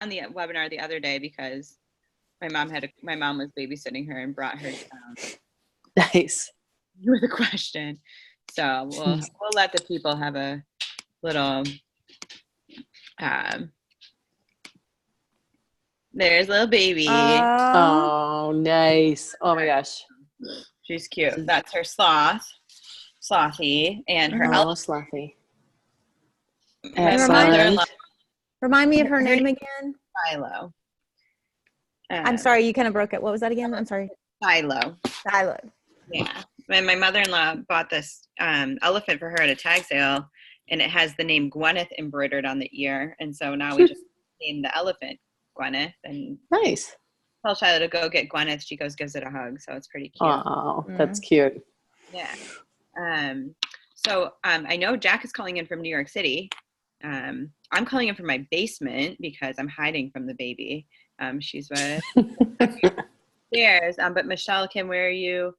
on the webinar the other day because my mom was babysitting her and brought her down Nice. with a question. So we'll let the people have a little. There's little baby. Oh, nice. Oh my gosh. She's cute. That's her Slothy, and her Slothy. Remind me of her name again. Philo. I'm sorry, you kind of broke it. What was that again? I'm sorry. Philo. Yeah. When my mother-in-law bought this elephant for her at a tag sale, and it has the name Gwyneth embroidered on the ear, and so now we just named the elephant Gwyneth. And nice. Tell Shiloh to go get Gwyneth. She gives it a hug, so it's pretty cute. Oh, that's cute. Yeah. So I know Jack is calling in from New York City. I'm calling in from my basement because I'm hiding from the baby. She's with upstairs. But Michelle, Kim, where are you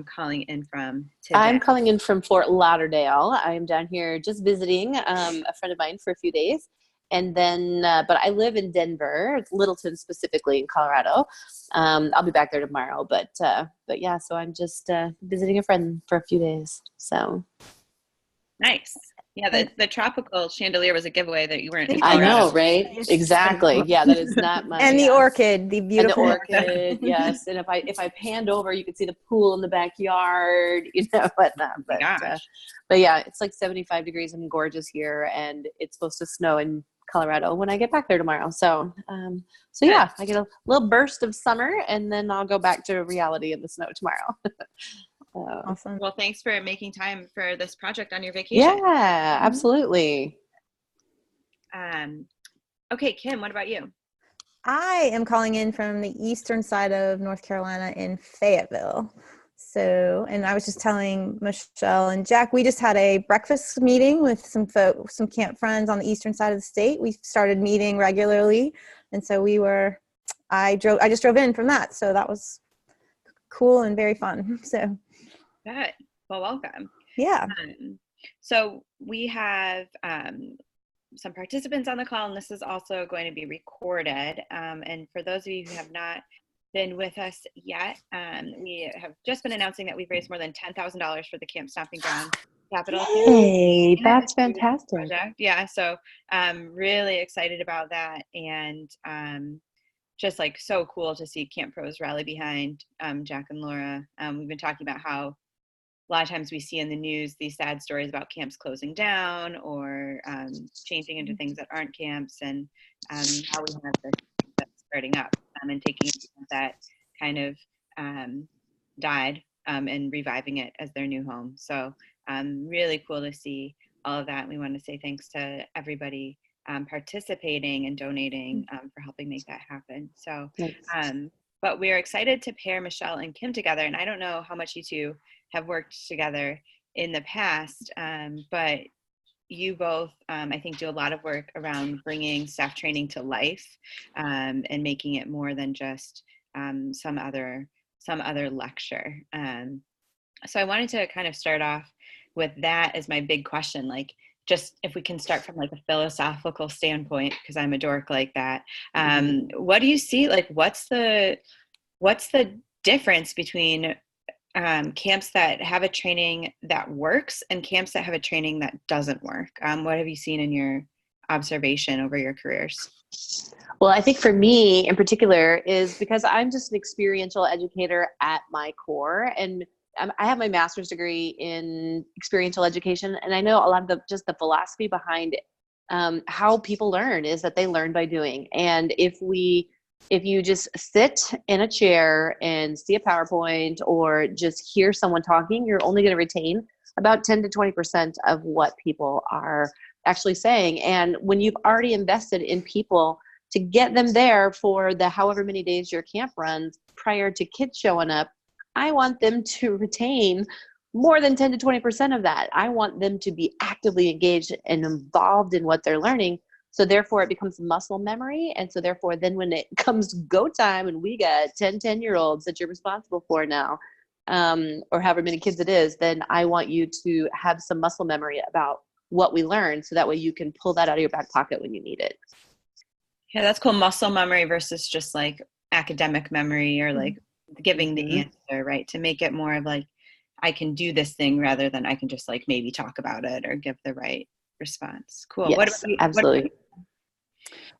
calling in from today? I'm calling in from Fort Lauderdale. I'm down here just visiting a friend of mine for a few days. And then, but I live in Denver, Littleton specifically in Colorado. I'll be back there tomorrow, but yeah, so I'm just visiting a friend for a few days. So nice. Yeah, the tropical chandelier was a giveaway that you weren't in I Colorado. know, right? Exactly. Yeah, that is not my. And the orchid, the beautiful orchid, yes. And if I panned over, you could see the pool in the backyard, whatnot. But yeah, it's like 75 degrees and gorgeous here, and it's supposed to snow in Colorado when I get back there tomorrow. So yeah, I get a little burst of summer, and then I'll go back to reality in the snow tomorrow. Awesome. Well, thanks for making time for this project on your vacation. Yeah, absolutely. Okay, Kim, what about you? I am calling in from the eastern side of North Carolina in Fayetteville. So, and I was just telling Michelle and Jack, we just had a breakfast meeting with some camp friends on the eastern side of the state. We started meeting regularly, and so I just drove in from that, so that was cool and very fun. So good. Well, welcome. Yeah. So we have some participants on the call, and this is also going to be recorded. And for those of you who have not been with us yet, we have just been announcing that we've raised more than $10,000 for the Camp Stomping Ground Capital. Hey, that's fantastic. Project. Yeah, so really excited about that, and just like so cool to see Camp Pros rally behind Jack and Laura. We've been talking about how a lot of times we see in the news these sad stories about camps closing down or changing into things that aren't camps, and how we have this that's starting up and taking that kind of died and reviving it as their new home. So really cool to see all of that. And we want to say thanks to everybody participating and donating for helping make that happen. So, but we're excited to pair Michelle and Kim together. And I don't know how much you two have worked together in the past, but you both, I think, do a lot of work around bringing staff training to life and making it more than just some other lecture. So I wanted to kind of start off with that as my big question, like just if we can start from like a philosophical standpoint, because I'm a dork like that. What do you see? Like, what's the difference between camps that have a training that works and camps that have a training that doesn't work? What have you seen in your observation over your careers? Well, I think for me in particular is because I'm just an experiential educator at my core, and I have my master's degree in experiential education, and I know a lot of just the philosophy behind how people learn is that they learn by doing. And if you just sit in a chair and see a PowerPoint or just hear someone talking, you're only going to retain about 10 to 20% of what people are actually saying. And when you've already invested in people to get them there for the however many days your camp runs prior to kids showing up, I want them to retain more than 10 to 20% of that. I want them to be actively engaged and involved in what they're learning. So therefore it becomes muscle memory. And so therefore then when it comes go time and we got 10-year-olds that you're responsible for now, or however many kids it is, then I want you to have some muscle memory about what we learned. So that way you can pull that out of your back pocket when you need it. Yeah, that's cool. Muscle memory versus just like academic memory or like giving the answer, right? To make it more of like, I can do this thing rather than I can just like maybe talk about it or give the right response. Cool. Yes, What about you? absolutely.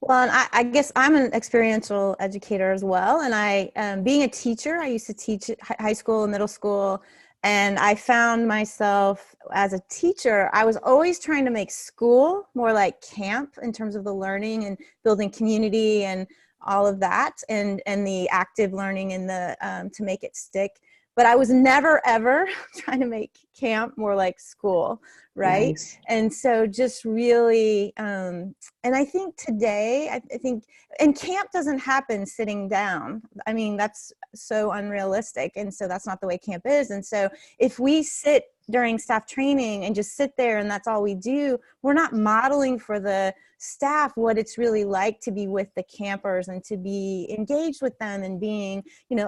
Well, and I guess I'm an experiential educator as well. And being a teacher, I used to teach at high school and middle school. And I found myself as a teacher, I was always trying to make school more like camp in terms of the learning and building community and all of that, and the active learning and the to make it stick. But I was never ever trying to make camp more like school, right? Nice. And so just really, and I think today, I think, and camp doesn't happen sitting down. I mean, that's so unrealistic. And so that's not the way camp is. And so if we sit during staff training and just sit there and that's all we do, we're not modeling for the staff what it's really like to be with the campers and to be engaged with them and being,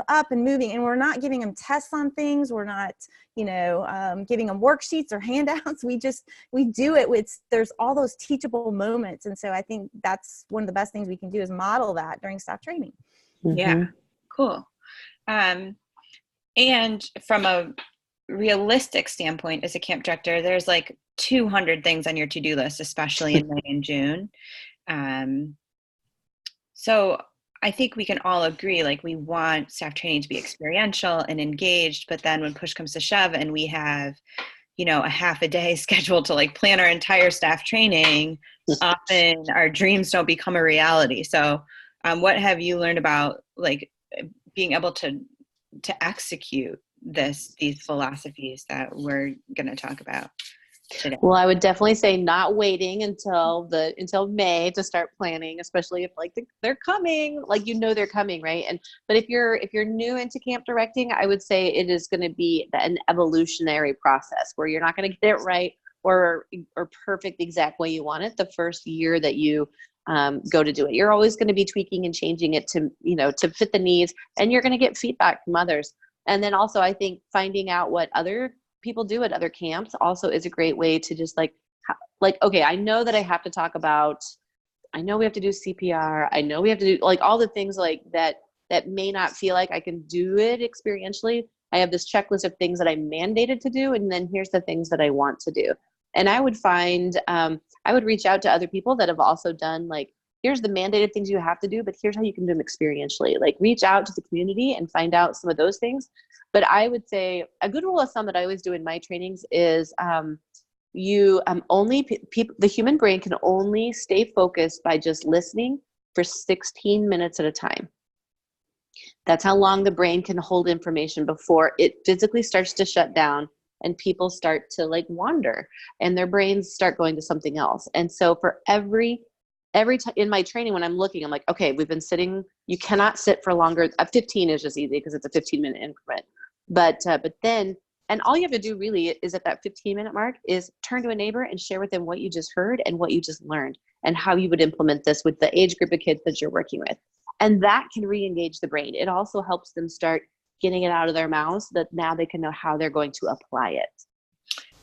up and moving. And we're not giving them tests on things. We're not, giving them worksheets or handouts. We do it. There's all those teachable moments. And so I think that's one of the best things we can do is model that during staff training. Yeah, cool. And from a realistic standpoint, as a camp director, there's like 200 things on your to-do list, especially in May and June. So I think we can all agree, like, we want staff training to be experiential and engaged, but then when push comes to shove and we have, a half a day scheduled to like plan our entire staff training, often our dreams don't become a reality. So what have you learned about like being able to execute these philosophies that we're going to talk about today? Well, I would definitely say not waiting until May to start planning, especially if like they're coming, like they're coming, right? But if you're new into camp directing, I would say it is going to be an evolutionary process where you're not going to get it right or perfect the exact way you want it the first year that you go to do it. You're always going to be tweaking and changing it to fit the needs, and you're going to get feedback from others. And then also, I think finding out what other people do at other camps also is a great way to just like, okay, I know that I have to talk about, I know we have to do CPR. I know we have to do like all the things like that may not feel like I can do it experientially. I have this checklist of things that I'm mandated to do. And then here's the things that I want to do. And I would find, I would reach out to other people that have also done like, here's the mandated things you have to do, but here's how you can do them experientially. Like reach out to the community and find out some of those things. But I would say a good rule of thumb that I always do in my trainings is the human brain can only stay focused by just listening for 16 minutes at a time. That's how long the brain can hold information before it physically starts to shut down and people start to like wander and their brains start going to something else. And so for every time in my training, when I'm looking, I'm like, okay, we've been sitting, you cannot sit for longer. 15 is just easy because it's a 15-minute increment. But then, and all you have to do really is at that 15-minute mark is turn to a neighbor and share with them what you just heard and what you just learned and how you would implement this with the age group of kids that you're working with. And that can re-engage the brain. It also helps them start getting it out of their mouths that now they can know how they're going to apply it.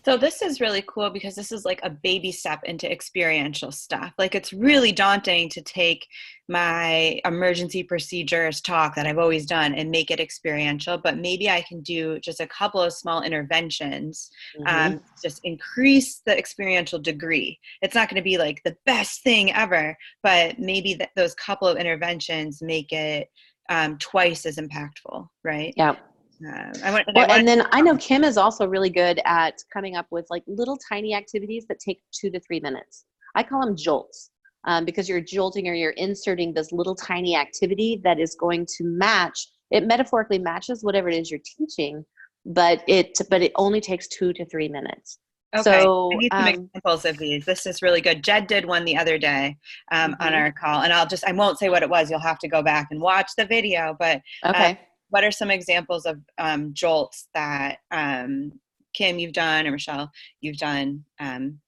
So this is really cool because this is like a baby step into experiential stuff. Like it's really daunting to take my emergency procedures talk that I've always done and make it experiential, but maybe I can do just a couple of small interventions, just increase the experiential degree. It's not going to be like the best thing ever, but maybe those couple of interventions make it twice as impactful, right? Yeah. And then I know Kim is also really good at coming up with like little tiny activities that take 2 to 3 minutes. I call them jolts because you're jolting or you're inserting this little tiny activity that is going to match. It metaphorically matches whatever it is you're teaching, but it only takes 2 to 3 minutes. Okay, so, I need some examples of these. This is really good. Jed did one the other day on our call, and I won't say what it was. You'll have to go back and watch the video, but okay. What are some examples of jolts that Kim, you've done, or Michelle, you've done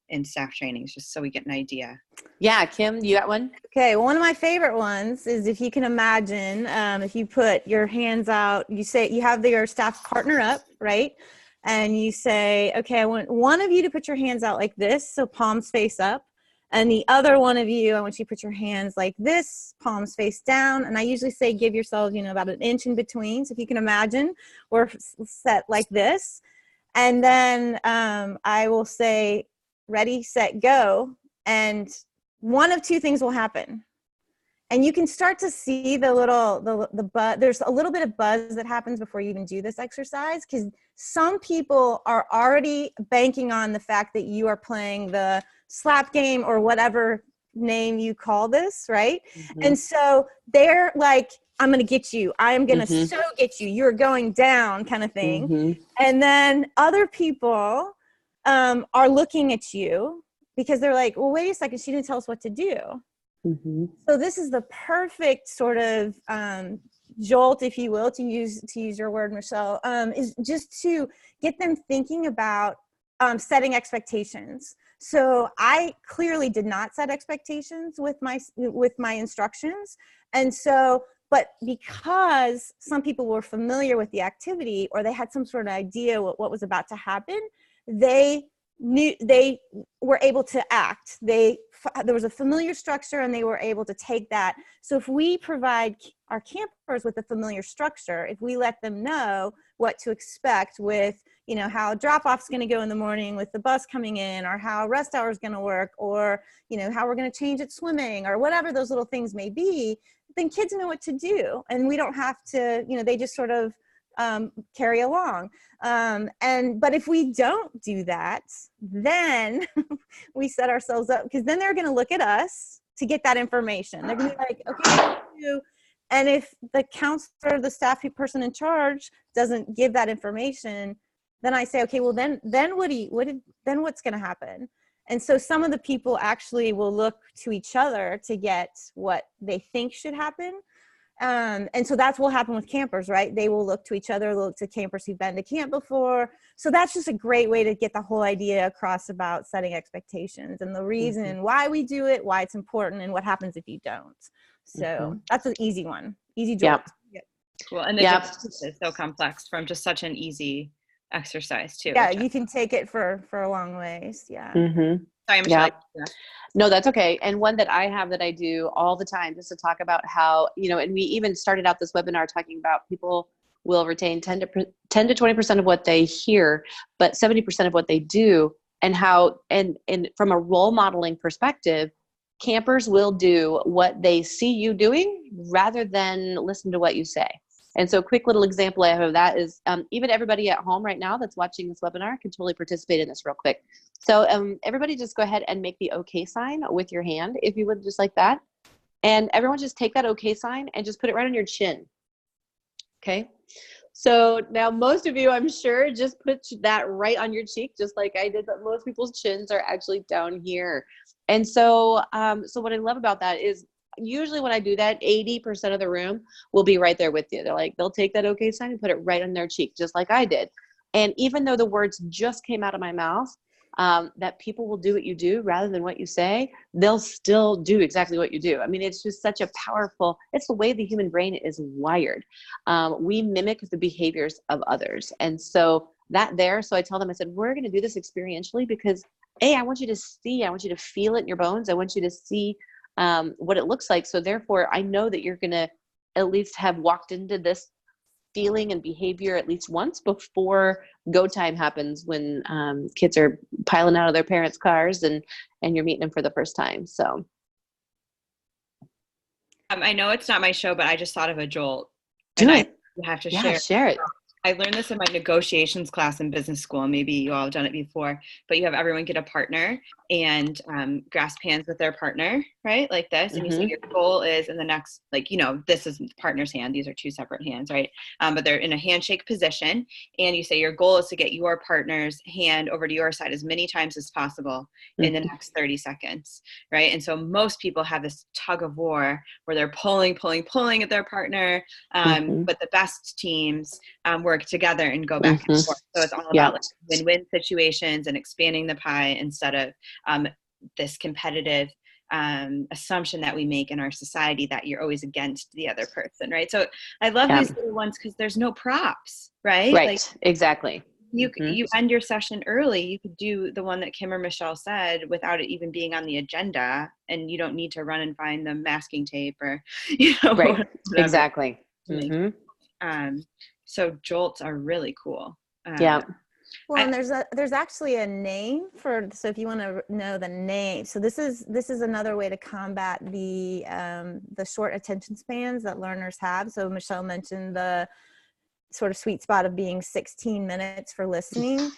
in staff trainings, just so we get an idea? Yeah, Kim, you got one? Okay, well, one of my favorite ones is if you can imagine, if you put your hands out, you say you have your staff partner up, right? And you say, okay, I want one of you to put your hands out like this, so palms face up. And the other one of you, I want you to put your hands like this, palms face down. And I usually say give yourselves, about an inch in between. So if you can imagine, we're set like this. And then I will say, ready, set, go. And one of two things will happen. And you can start to see the buzz. There's a little bit of buzz that happens before you even do this exercise, because some people are already banking on the fact that you are playing the slap game or whatever name you call this, right? Mm-hmm. And so they're like, I'm going to get you. I'm going to so get you. You're going down kind of thing. Mm-hmm. And then other people are looking at you because they're like, well, wait a second. She didn't tell us what to do. Mm-hmm. So this is the perfect sort of jolt, if you will, to use your word, Michelle, is just to get them thinking about setting expectations. So I clearly did not set expectations with my instructions. And so, but because some people were familiar with the activity or they had some sort of idea what was about to happen, they were able to act. There was a familiar structure and they were able to take that. So if we provide our campers with a familiar structure, if we let them know what to expect with, how drop-off is going to go in the morning with the bus coming in, or how rest hour is going to work, or, how we're going to change at swimming, or whatever those little things may be, then kids know what to do. And we don't have to, they just sort of carry along. But if we don't do that, then we set ourselves up, because then they're going to look at us to get that information. They're going to be like, okay, what do you do? And if the counselor, the staff person in charge doesn't give that information, then I say, okay, well then what's going to happen? And so some of the people actually will look to each other to get what they think should happen. And so that's what will happen with campers, right? They will look to each other, look to campers who've been to camp before. So that's just a great way to get the whole idea across about setting expectations and the reason why we do it, why it's important, and what happens if you don't. So that's an easy one, easy jolt. Yep. Cool. And the difference is so complex from just such an easy exercise too. Yeah, you can take it for a long ways. Yeah. Sorry, Michelle. No, that's okay. And one that I have that I do all the time, just to talk about how, and we even started out this webinar talking about people will retain 10 to 20% of what they hear, but 70% of what they do, and how, and from a role modeling perspective, campers will do what they see you doing rather than listen to what you say. And so a quick little example I have of that is even everybody at home right now that's watching this webinar can totally participate in this real quick. So everybody just go ahead and make the okay sign with your hand, if you would, just like that. And everyone just take that okay sign and just put it right on your chin. Okay. So now most of you, I'm sure, just put that right on your cheek, just like I did, but most people's chins are actually down here. And so, so what I love about that is usually when I do that, 80% of the room will be right there with you. They'll take that okay sign and put it right on their cheek, just like I did. And even though the words just came out of my mouth, that people will do what you do rather than what you say, they'll still do exactly what you do. I mean, it's just such a powerful, it's the way the human brain is wired. We mimic the behaviors of others. And so so I tell them, I said, we're going to do this experientially because I want you to see, I want you to feel it in your bones. I want you to see what it looks like. So therefore, I know that you're going to at least have walked into this feeling and behavior at least once before go time happens, when kids are piling out of their parents' cars and you're meeting them for the first time. So I know it's not my show, but I just thought of a jolt. I have to share it. I learned this in my negotiations class in business school. Maybe you all have done it before, but you have everyone get a partner and grasp hands with their partner, right? Like this. And you say your goal is in the next, this is partner's hand. These are two separate hands, right? But they're in a handshake position. And you say your goal is to get your partner's hand over to your side as many times as possible in the next 30 seconds, right? And so most people have this tug of war where they're pulling at their partner. But the best teams work together and go back and forth. So it's all about win-win situations and expanding the pie instead of this competitive assumption that we make in our society that you're always against the other person, right? So I love these little ones because there's no props, right? Right, exactly. you end your session early. You could do the one that Kim or Michelle said without it even being on the agenda, and you don't need to run and find the masking tape or Right. whatever. Exactly. So jolts are really cool. Yeah. Well, and there's actually a name for, so if you want to know the name, so this is another way to combat the short attention spans that learners have. So Michelle mentioned the sort of sweet spot of being 16 minutes for listening.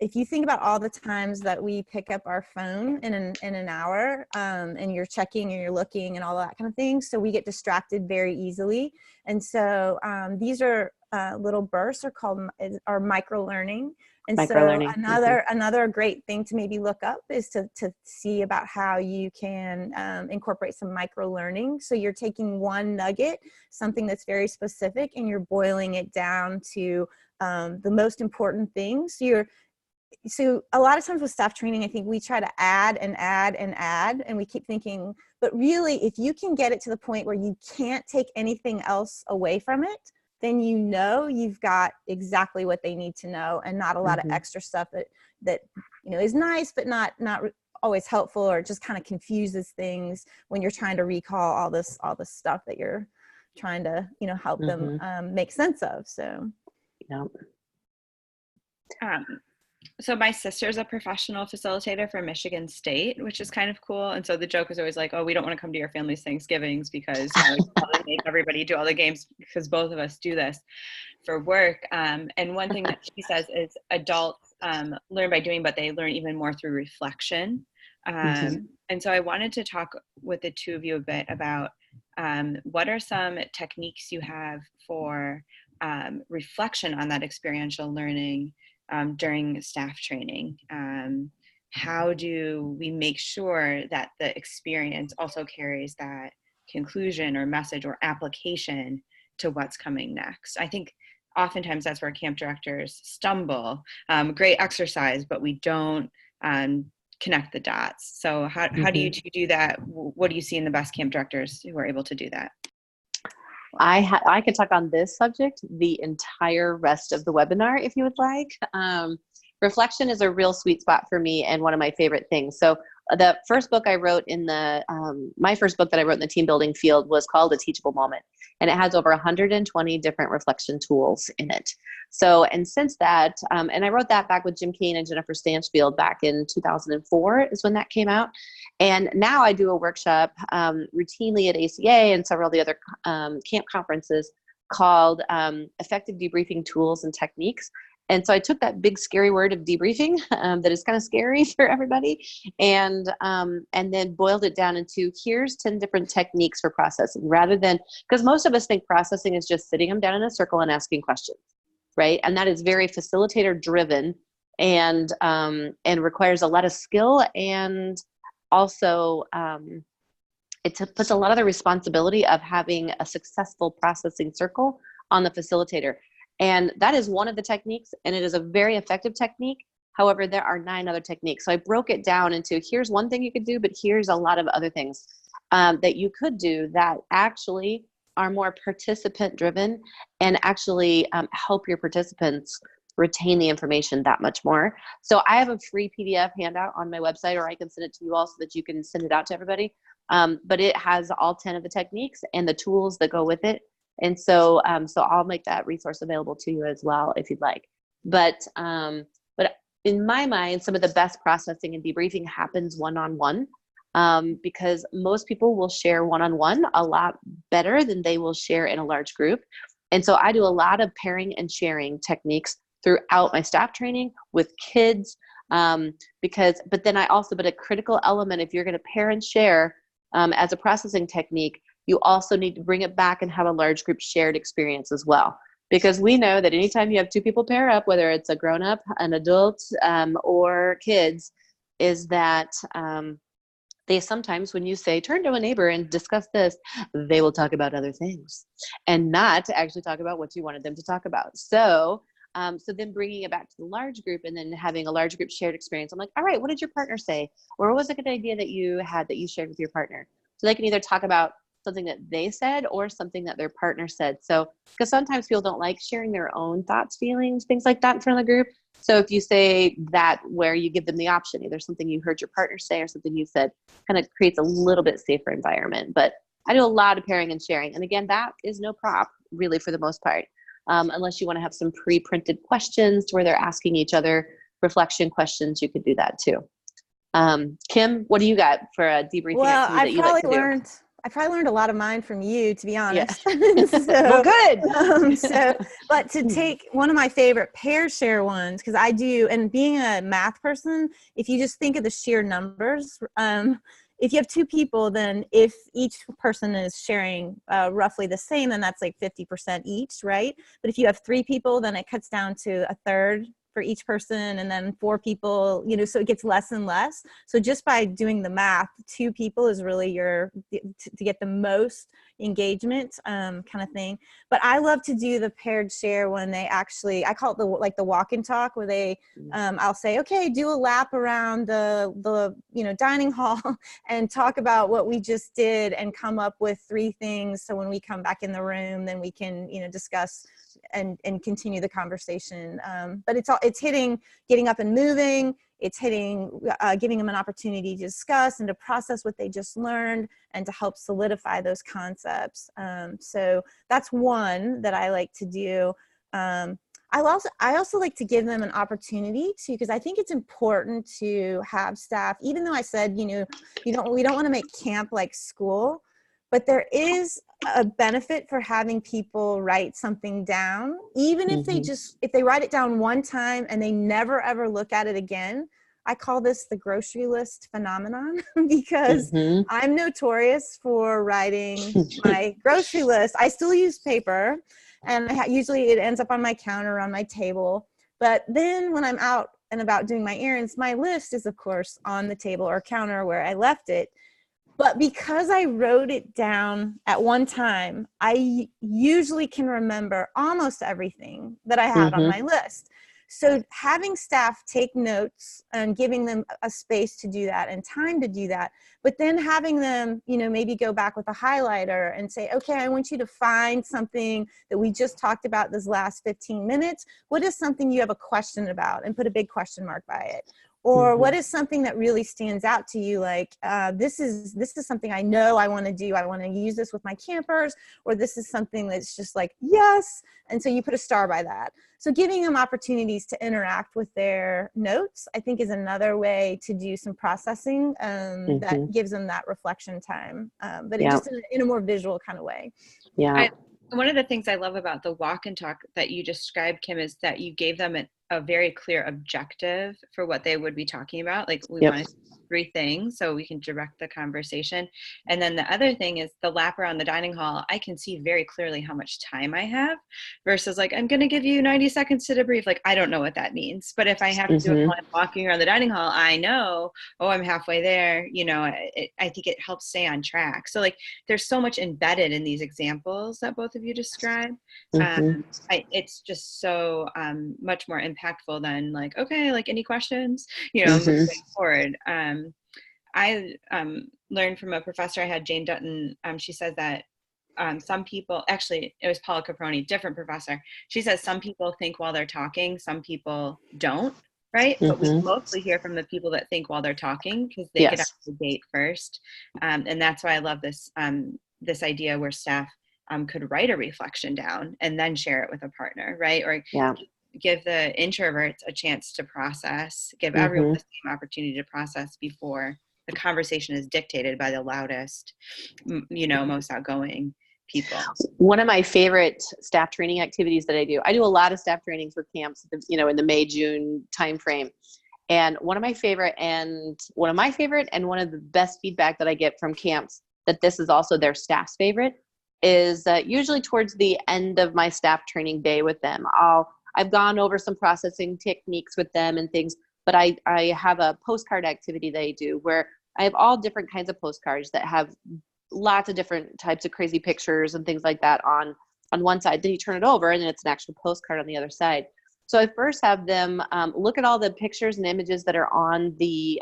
If you think about all the times that we pick up our phone in an hour, and you're checking and you're looking and all that kind of thing, so we get distracted very easily. And so these are little bursts are micro learning. And so another great thing to maybe look up is to see about how you can incorporate some micro learning. So you're taking one nugget, something that's very specific, and you're boiling it down to the most important things. So a lot of times with staff training, I think we try to add and add and add, and we keep thinking, but really, if you can get it to the point where you can't take anything else away from it, then you've got exactly what they need to know, and not a lot of extra stuff that is nice but not always helpful, or just kind of confuses things when you're trying to recall all this stuff that you're trying to help them make sense of. So so my sister's a professional facilitator for Michigan State, which is kind of cool. And so the joke is always like, oh, we don't want to come to your family's Thanksgivings because you probably make everybody do all the games, because both of us do this for work. And one thing that she says is adults learn by doing, but they learn even more through reflection. And so I wanted to talk with the two of you a bit about what are some techniques you have for reflection on that experiential learning during staff training. How do we make sure that the experience also carries that conclusion or message or application to what's coming next? I think oftentimes that's where camp directors stumble. Great exercise, but we don't connect the dots. So how do you two do that? What do you see in the best camp directors who are able to do that? I could talk on this subject the entire rest of the webinar if you would like. Reflection is a real sweet spot for me and one of my favorite things. So the first book I wrote my first book that I wrote in the team building field was called A Teachable Moment, and it has over 120 different reflection tools in it. So, and since that, and I wrote that back with Jim Kane and Jennifer Stanchfield back in 2004 is when that came out. And now I do a workshop routinely at ACA and several of the other camp conferences called Affective Debriefing Tools and Techniques. And so I took that big scary word of debriefing that is kind of scary for everybody, and then boiled it down into here's 10 different techniques for processing, rather than, because most of us think processing is just sitting them down in a circle and asking questions, right? And that is very facilitator driven and requires a lot of skill, and also it puts a lot of the responsibility of having a successful processing circle on the facilitator. And that is one of the techniques, and it is a very effective technique. However, there are 9 other techniques. So I broke it down into here's one thing you could do, but here's a lot of other things that you could do that actually are more participant driven and actually help your participants retain the information that much more. So I have a free PDF handout on my website, or I can send it to you all so that you can send it out to everybody. But it has all 10 of the techniques and the tools that go with it. And so I'll make that resource available to you as well if you'd like. But in my mind, some of the best processing and debriefing happens one-on-one, because most people will share one-on-one a lot better than they will share in a large group. And so I do a lot of pairing and sharing techniques throughout my staff training with kids, but a critical element, if you're going to pair and share as a processing technique, you also need to bring it back and have a large group shared experience as well. Because we know that anytime you have 2 people pair up, whether it's a grown-up, an adult, or kids, is that they sometimes, when you say, turn to a neighbor and discuss this, they will talk about other things and not actually talk about what you wanted them to talk about. So then bringing it back to the large group and then having a large group shared experience. I'm like, all right, what did your partner say? Or what was a good idea that you had that you shared with your partner? So they can either talk about something that they said or something that their partner said. So, because sometimes people don't like sharing their own thoughts, feelings, things like that in front of the group. So if you say that, where you give them the option, either something you heard your partner say or something you said, kind of creates a little bit safer environment. But I do a lot of pairing and sharing. And again, that is no prop really for the most part, unless you want to have some pre-printed questions to where they're asking each other reflection questions. You could do that too. Kim, what do you got for a debriefing activity that you like to do? I probably learned a lot of mine from you, to be honest. Yeah. Well, good. But to take one of my favorite pair share ones, because I do, and being a math person, if you just think of the sheer numbers, if you have two people, then if each person is sharing roughly the same, then that's like 50% each, right? But if you have three people, then it cuts down to a third for each person, and then four people, so it gets less and less. So just by doing the math, two people is really to get the most engagement kind of thing. But I love to do the paired share when they actually, I call it the walk and talk, where they, I'll say, okay, do a lap around the dining hall and talk about what we just did and come up with three things. So when we come back in the room, then we can, discuss and continue the conversation. But it's hitting, getting up and moving. It's hitting, giving them an opportunity to discuss and to process what they just learned and to help solidify those concepts. So that's one that I like to do. I also like to give them an opportunity to, because I think it's important to have staff, even though I said, we don't want to make camp like school, but there is a benefit for having people write something down, even if if they write it down one time and they never ever look at it again. I call this the grocery list phenomenon because I'm notorious for writing my grocery list. I still use paper, and usually it ends up on my counter, on my table. But then when I'm out and about doing my errands, my list is of course on the table or counter where I left it. But because I wrote it down at one time, I usually can remember almost everything that I had on my list. So having staff take notes and giving them a space to do that and time to do that, but then having them, maybe go back with a highlighter and say, okay, I want you to find something that we just talked about this last 15 minutes. What is something you have a question about? And put a big question mark by it. Or what is something that really stands out to you? Like, this is something I know I want to do. I want to use this with my campers, or this is something that's just like, yes. And so you put a star by that. So giving them opportunities to interact with their notes, I think, is another way to do some processing that gives them that reflection time, but just in a more visual kind of way. Yeah. One of the things I love about the walk and talk that you described, Kim, is that you gave them a very clear objective for what they would be talking about. Like, we want to three things so we can direct the conversation. And then the other thing is the lap around the dining hall. I can see very clearly how much time I have versus like, I'm going to give you 90 seconds to debrief. Like, I don't know what that means. But if I have to do it while I'm walking around the dining hall, I know, I'm halfway there. I think it helps stay on track. So like, there's so much embedded in these examples that both of you described. It's just so much more impactful than like, okay, like any questions, moving forward. I learned from a professor I had, Jane Dutton. She says that some people, actually it was Paula Caproni, different professor. She says some people think while they're talking, some people don't, right? But we mostly hear from the people that think while they're talking, because they get out the gate first. And that's why I love this this idea where staff could write a reflection down and then share it with a partner, right? Or give the introverts a chance to process, give everyone the same opportunity to process before the conversation is dictated by the loudest, most outgoing people. One of my favorite staff training activities that I do a lot of staff trainings for camps, in the May, June timeframe. And one of my favorite and one of the best feedback that I get from camps, that this is also their staff's favorite, is usually towards the end of my staff training day with them. I've gone over some processing techniques with them and things, but I have a postcard activity that I do where I have all different kinds of postcards that have lots of different types of crazy pictures and things like that on one side. Then you turn it over and then it's an actual postcard on the other side. So I first have them look at all the pictures and images that are on the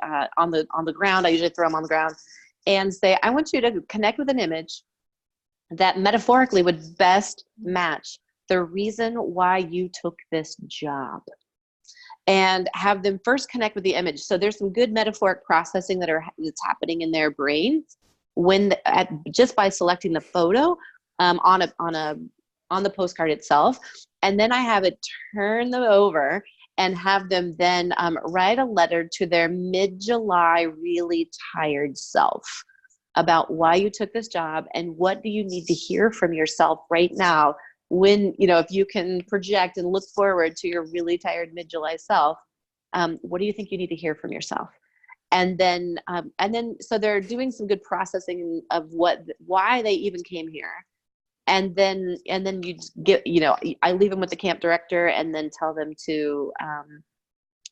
ground. I usually throw them on the ground and say, I want you to connect with an image that metaphorically would best match the reason why you took this job, and have them first connect with the image. So there's some good metaphoric processing that's happening in their brains just by selecting the photo on the postcard itself. And then I have it turn them over and have them then write a letter to their mid-July really tired self about why you took this job and what do you need to hear from yourself right now when, if you can project and look forward to your really tired mid-July self, what do you think you need to hear from yourself? And then so they're doing some good processing of why they even came here. And then you get, I leave them with the camp director and then tell them to,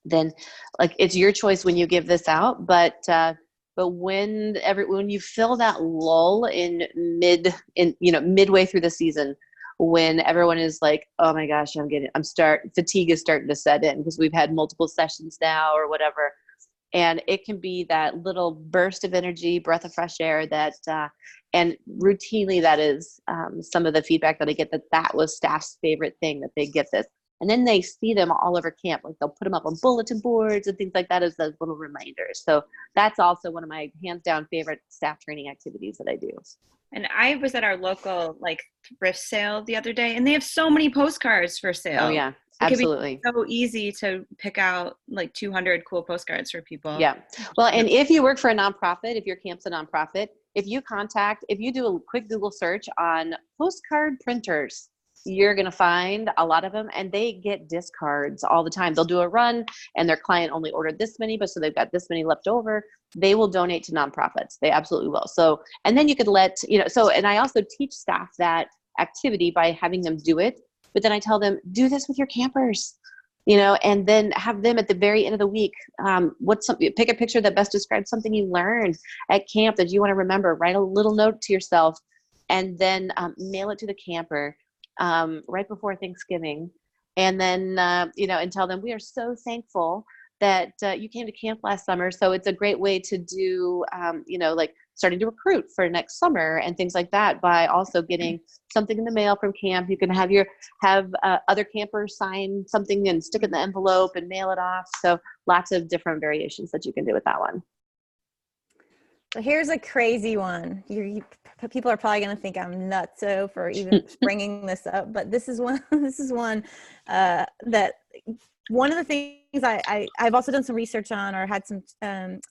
then like, it's your choice when you give this out, but when you feel that lull midway through the season, when everyone is like, oh my gosh, fatigue is starting to set in because we've had multiple sessions now or whatever. And it can be that little burst of energy, breath of fresh air and routinely that is some of the feedback that I get, that was staff's favorite thing, that they get this. And then they see them all over camp. Like they'll put them up on bulletin boards and things like that as those little reminders. So that's also one of my hands down favorite staff training activities that I do. And I was at our local thrift sale the other day, and they have so many postcards for sale. Oh yeah, absolutely. It could be so easy to pick out 200 cool postcards for people. Yeah. Well, and if you work for a nonprofit, if your camp's a nonprofit, if you do a quick Google search on postcard printers, you're going to find a lot of them, and they get discards all the time. They'll do a run and their client only ordered this many, but so they've got this many left over. They will donate to nonprofits. They absolutely will. So, and then you could and I also teach staff that activity by having them do it, but then I tell them, do this with your campers, and then have them at the very end of the week. Pick a picture that best describes something you learned at camp that you want to remember, write a little note to yourself, and then mail it to the camper right before Thanksgiving. And then, and tell them, we are so thankful that you came to camp last summer. So it's a great way to do, starting to recruit for next summer and things like that, by also getting something in the mail from camp. You can have other campers sign something and stick it in the envelope and mail it off. So lots of different variations that you can do with that one. So here's a crazy one. People are probably going to think I'm nutso for even bringing this up, but this is one. This is one that one of the things I've also done some research on, or had some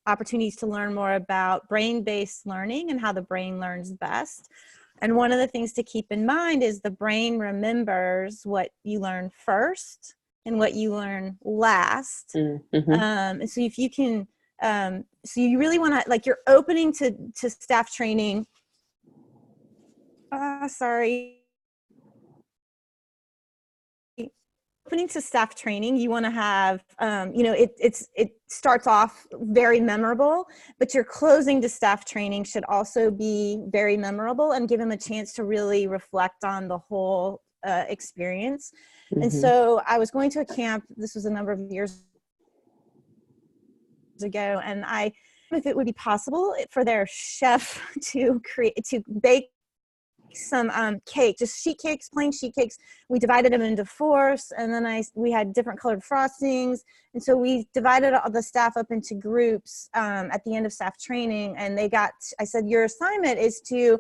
opportunities to learn more about brain-based learning and how the brain learns best. And one of the things to keep in mind is the brain remembers what you learn first and what you learn last. Mm-hmm. And so if you can. So you really want to, you're opening to staff training. Opening to staff training, you want to have, it starts off very memorable, but your closing to staff training should also be very memorable and give them a chance to really reflect on the whole experience. Mm-hmm. And so I was going to a camp, this was a number of years ago, and if it would be possible for their chef to bake some cake, just sheet cakes, plain sheet cakes. We divided them into fours, and then we had different colored frostings, and so we divided all the staff up into groups at the end of staff training. And I said, your assignment is to,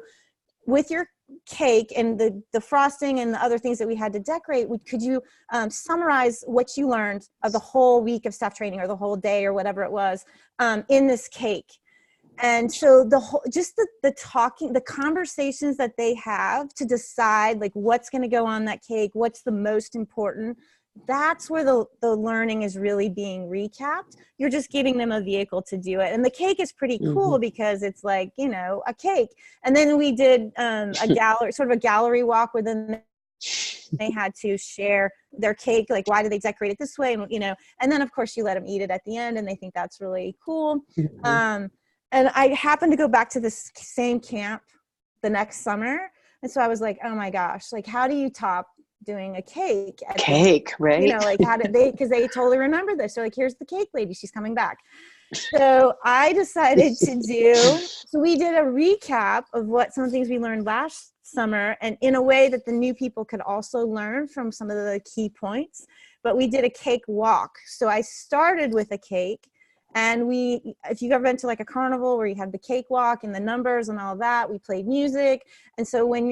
with your cake and the frosting and the other things that we had to decorate, could you summarize what you learned of the whole week of staff training, or the whole day, or whatever it was, in this cake? And so the talking, the conversations that they have to decide what's going to go on that cake, what's the most important, that's where the learning is really being recapped. You're just giving them a vehicle to do it. And the cake is pretty cool, mm-hmm. because it's a cake. And then we did a gallery walk where then they had to share their cake, why do they decorate it this way? And then of course you let them eat it at the end, and they think that's really cool. Mm-hmm. And I happened to go back to this same camp the next summer. And so I was like, oh my gosh, how do you top doing a cake? Right? How did they, because they totally remember this. They're like, here's the cake lady, she's coming back. So I decided so we did a recap of what some things we learned last summer, and in a way that the new people could also learn from some of the key points. But we did a cake walk. So I started with a cake, and if you've ever been to like a carnival where you have the cake walk and the numbers and all that, we played music. And so when if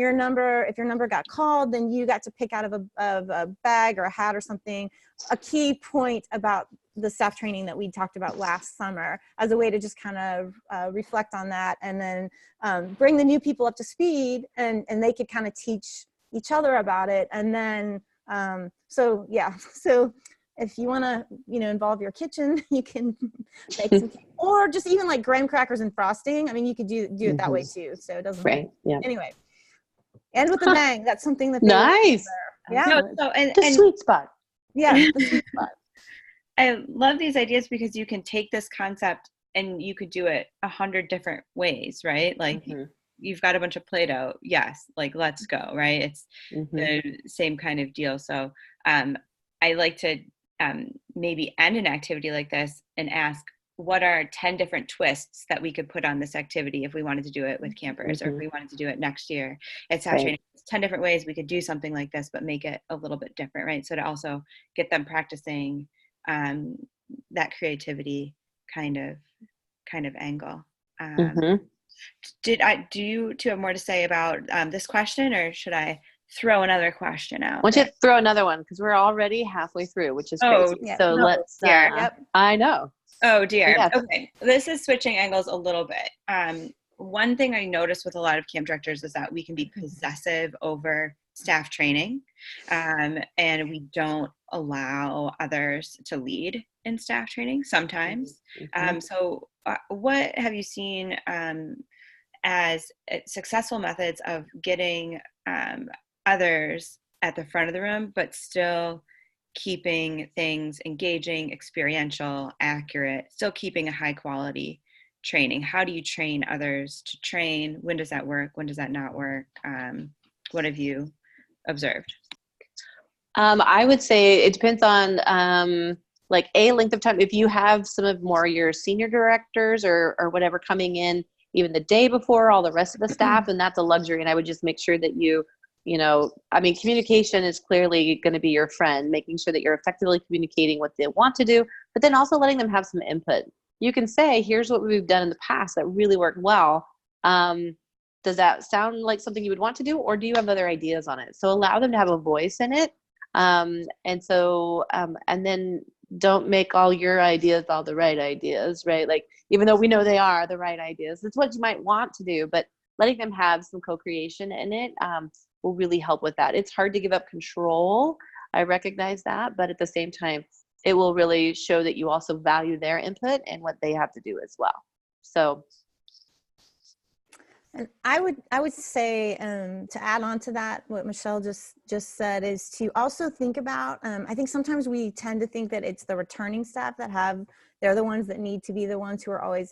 your number got called, then you got to pick out of a bag or a hat or something, a key point about the staff training that we talked about last summer, as a way to just kind of reflect on that, and then bring the new people up to speed, and they could kind of teach each other about it. And then, so if you want to, involve your kitchen, you can make some cake, or just even like graham crackers and frosting. I mean, you could do it that way too. So it doesn't. Right. Yeah. Anyway, and with a bang, that's something that they nice. Yeah. No, so, The sweet spot. Yeah. The sweet spot. I love these ideas because you can take this concept and you could do it 100 different ways, right? Like you've got a bunch of Play-Doh. Yes. Like, let's go. Right. It's the same kind of deal. So, I like to maybe end an activity like this and ask, what are 10 different twists that we could put on this activity if we wanted to do it with campers, or if we wanted to do it next year? It's actually 10 different ways we could do something like this, but make it a little bit different, right? So to also get them practicing that creativity kind of angle. Do you two have more to say about this question, or should I throw another question out? Why don't you throw another one, because we're already halfway through, which is crazy. Yeah. So let's. I know. Oh dear. Yes. Okay. This is switching angles a little bit. One thing I noticed with a lot of camp directors is that we can be possessive over staff training, and we don't allow others to lead in staff training sometimes. So what have you seen as successful methods of getting others at the front of the room, but still keeping things engaging, experiential, accurate, still keeping a high quality training? How do you train others to train? When does that work? When does that not work? What have you observed? I would say it depends on like a length of time. If you have some of more your senior directors or whatever coming in even the day before all the rest of the staff, and that's a luxury. And I would just make sure that communication is clearly going to be your friend, making sure that you're effectively communicating what they want to do, but then also letting them have some input. You can say, here's what we've done in the past that really worked well. Does that sound like something you would want to do, or do you have other ideas on it? So allow them to have a voice in it. And then don't make all your ideas all the right ideas, right? Like, even though we know they are the right ideas, it's what you might want to do, but letting them have some co-creation in it will really help with that. It's hard to give up control. I recognize that, but at the same time, it will really show that you also value their input and what they have to do as well. So. And I would say, to add on to that, what Michelle just said, is to also think about, I think sometimes we tend to think that it's the returning staff they're the ones that need to be the ones who are always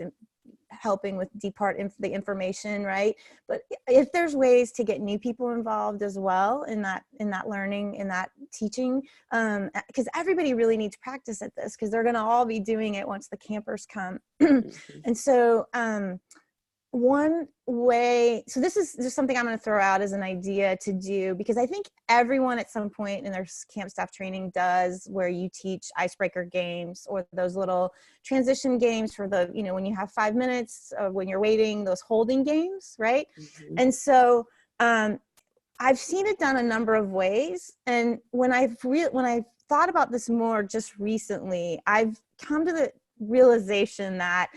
helping with the information, right? But if there's ways to get new people involved as well in that learning, in that teaching, because everybody really needs practice at this, because they're going to all be doing it once the campers come. And so one way, so this is just something I'm going to throw out as an idea to do, because I think everyone at some point in their camp staff training does, where you teach icebreaker games, or those little transition games for the, when you have 5 minutes, when you're waiting, those holding games, right? And so I've seen it done a number of ways. And when I've thought about this more just recently, I've come to the realization that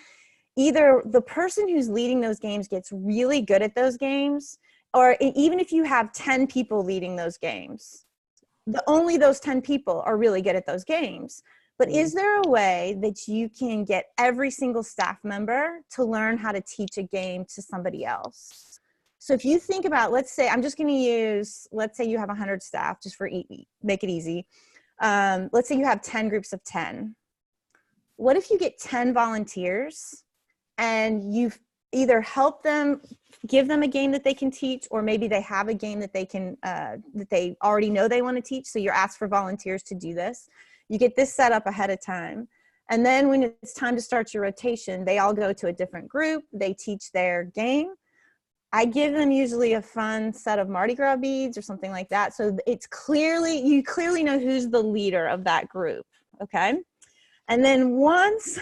either the person who's leading those games gets really good at those games, or even if you have 10 people leading those games, only those 10 people are really good at those games. But is there a way that you can get every single staff member to learn how to teach a game to somebody else? So if you think about, let's say you have 100 staff, just for make it easy. Let's say you have 10 groups of 10. What if you get 10 volunteers and you either help them, give them a game that they can teach, or maybe they have a game that they can, that they already know they want to teach. So you're asked for volunteers to do this. You get this set up ahead of time. And then when it's time to start your rotation, they all go to a different group. They teach their game. I give them usually a fun set of Mardi Gras beads or something like that. So it's you clearly know who's the leader of that group. Okay. And then once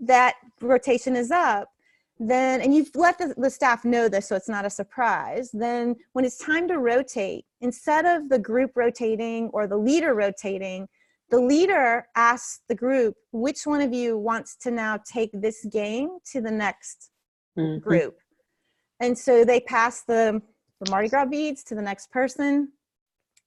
that rotation is up, then, and you've let the staff know this, so it's not a surprise, then when it's time to rotate, instead of the group rotating or the leader rotating, the leader asks the group, which one of you wants to now take this game to the next group? And so they pass the Mardi Gras beads to the next person,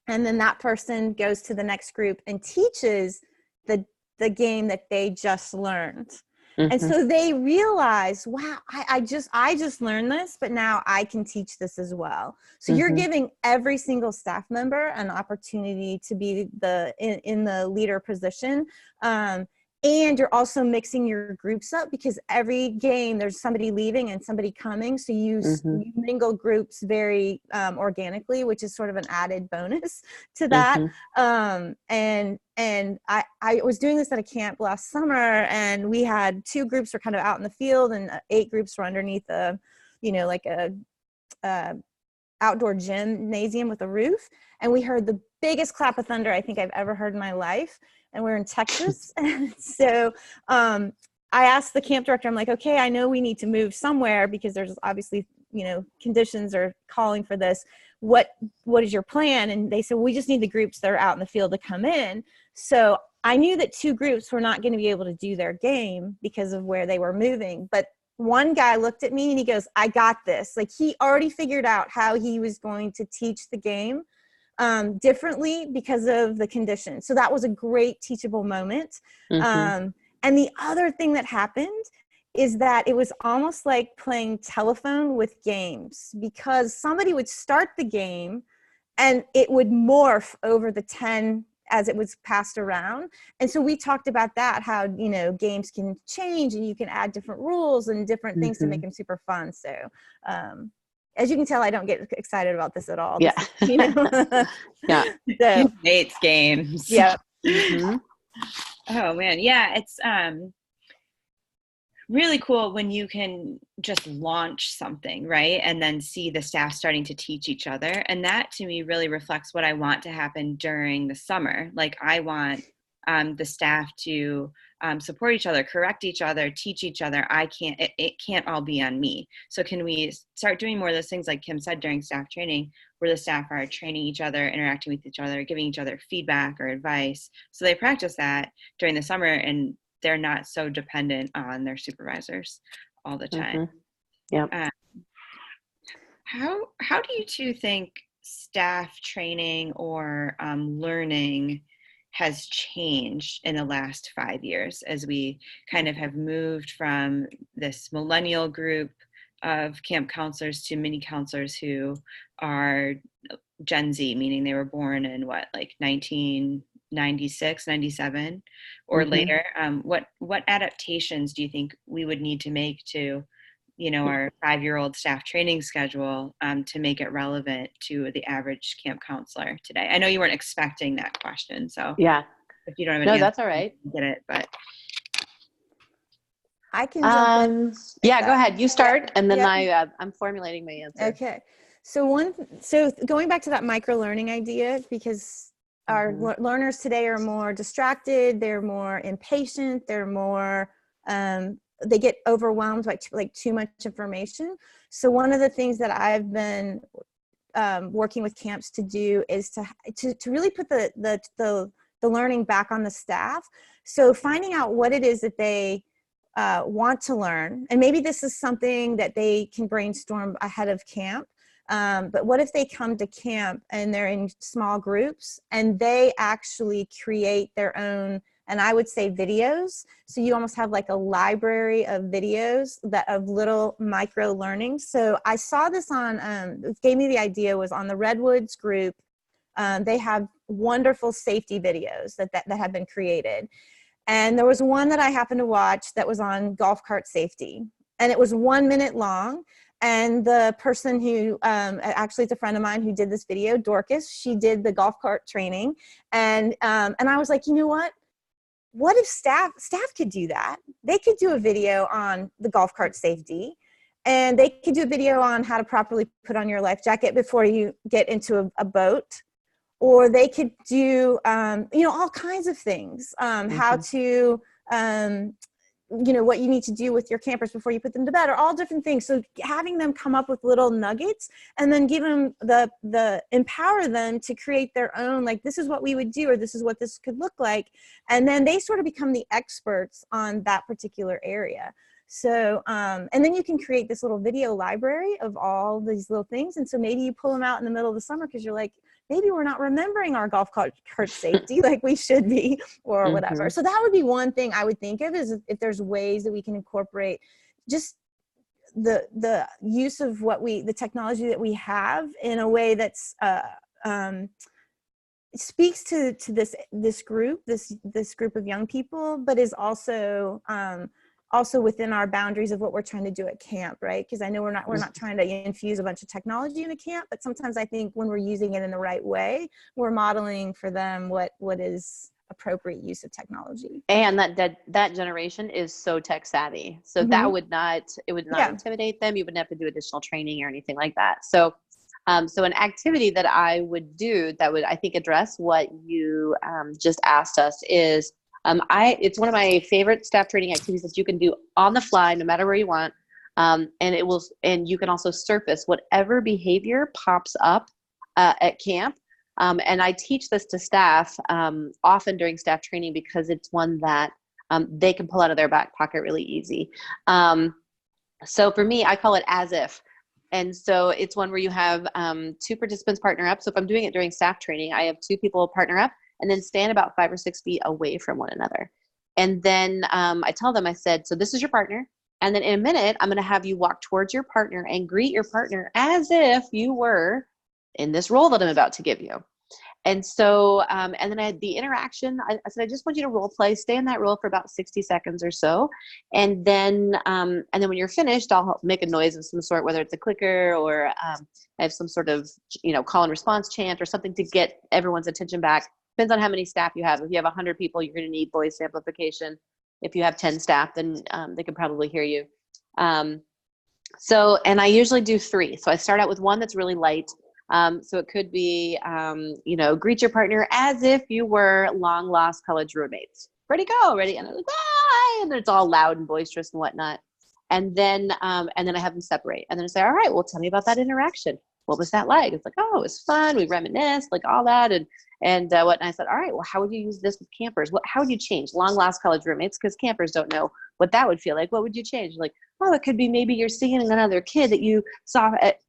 and then that person goes to the next group and teaches the game that they just learned. And so they realize, wow, I just learned this, but now I can teach this as well. So you're giving every single staff member an opportunity to be in the leader position. And you're also mixing your groups up, because every game there's somebody leaving and somebody coming. So you mingle groups very organically, which is sort of an added bonus to that. And I was doing this at a camp last summer, and we had 2 groups were kind of out in the field, and 8 groups were underneath like a outdoor gymnasium with a roof. And we heard the biggest clap of thunder I think I've ever heard in my life. And we're in Texas. And so I asked the camp director, I'm like, okay, I know we need to move somewhere because there's obviously, conditions are calling for this. What is your plan? And they said, well, we just need the groups that are out in the field to come in. So I knew that 2 groups were not going to be able to do their game because of where they were moving. But one guy looked at me and he goes, I got this. Like, he already figured out how he was going to teach the game differently because of the condition. So that was a great teachable moment. And the other thing that happened is that it was almost like playing telephone with games, because somebody would start the game and it would morph over the 10 as it was passed around. And so we talked about that, how, games can change and you can add different rules and different things to make them super fun. So, as you can tell, I don't get excited about this at all. Yeah. This is, Yeah. So, Hates games. yeah. Oh man. Yeah. It's, really cool when you can just launch something, right? And then see the staff starting to teach each other. And that to me really reflects what I want to happen during the summer. Like, I want the staff to support each other, correct each other, teach each other. It can't all be on me. So can we start doing more of those things, like Kim said, during staff training, where the staff are training each other, interacting with each other, giving each other feedback or advice. So they practice that during the summer, and they're not so dependent on their supervisors all the time. Yeah. How do you 2 think staff training or learning has changed in the last 5 years, as we kind of have moved from this millennial group of camp counselors to mini counselors who are Gen Z, meaning they were born in 1996, 97 or later? What adaptations do you think we would need to make to, our 5-year-old staff training schedule to make it relevant to the average camp counselor today? I know you weren't expecting that question, so Yeah. if you don't have an No, answer, that's all right. I get it, but I can jump in. Yeah, go ahead. You start, and then I'm formulating my answer. Okay. So going back to that micro learning idea, because our learners today are more distracted, they're more impatient, they're more they get overwhelmed by too much information. So one of the things that I've been working with camps to do is to really put the learning back on the staff. So finding out what it is that they want to learn, and maybe this is something that they can brainstorm ahead of camp. But what if they come to camp and they're in small groups and they actually create their own, and I would say videos. So you almost have like a library of videos of little micro learning. So I saw this on, it gave me the idea, was on the Redwoods group. They have wonderful safety videos that have been created. And there was one that I happened to watch that was on golf cart safety. And it was 1 minute long. And the person who, actually it's a friend of mine who did this video, Dorcas, she did the golf cart training. And I was like, you know what? what if staff could do that? They could do a video on the golf cart safety, and they could do a video on how to properly put on your life jacket before you get into a boat. Or they could do, all kinds of things, how to, what you need to do with your campers before you put them to bed, or all different things. So having them come up with little nuggets, and then give them empower them to create their own, like, this is what we would do, or this is what this could look like. And then they sort of become the experts on that particular area. So, and then you can create this little video library of all these little things. And so maybe you pull them out in the middle of the summer because you're like, maybe we're not remembering our golf cart safety like we should be, or whatever. So that would be one thing I would think of, is if there's ways that we can incorporate just the use of the technology that we have in a way that's speaks to this group of young people, but is also within our boundaries of what we're trying to do at camp, right? Because I know we're not trying to infuse a bunch of technology in a camp, but sometimes I think when we're using it in the right way, we're modeling for them what is appropriate use of technology. And that generation is so tech savvy, so that would not intimidate them. You wouldn't have to do additional training or anything like that. So an activity that I would do that would, I think, address what you just asked us is, it's one of my favorite staff training activities that you can do on the fly, no matter where you want. And you can also surface whatever behavior pops up at camp. And I teach this to staff often during staff training, because it's one that they can pull out of their back pocket really easy. So for me, I call it as if. And so it's one where you have two participants partner up. So if I'm doing it during staff training, I have two people partner up, and then stand about 5 or 6 feet away from one another. And then I tell them, I said, so this is your partner. And then in a minute, I'm going to have you walk towards your partner and greet your partner as if you were in this role that I'm about to give you. And so, and then I had the interaction. I said, I just want you to role play, stay in that role for about 60 seconds or so. And then when you're finished, I'll make a noise of some sort, whether it's a clicker or I have some sort of, call and response chant or something to get everyone's attention back. Depends on how many staff you have. If you have 100 people, you're going to need voice amplification. If you have 10 staff, then they can probably hear you. And I usually do 3. So I start out with one that's really light. So it could be, greet your partner as if you were long lost college roommates. Ready, go, ready. And they're like, bye. And then it's all loud and boisterous and whatnot. And then I have them separate. And then I say, all right, well, tell me about that interaction. What was that like? It's like, oh, it was fun. We reminisced, like all that. And what, and I said, all right, well, how would you use this with campers? How would you change long lost college roommates? Because campers don't know what that would feel like. What would you change? Like, oh, it could be maybe you're seeing another kid that you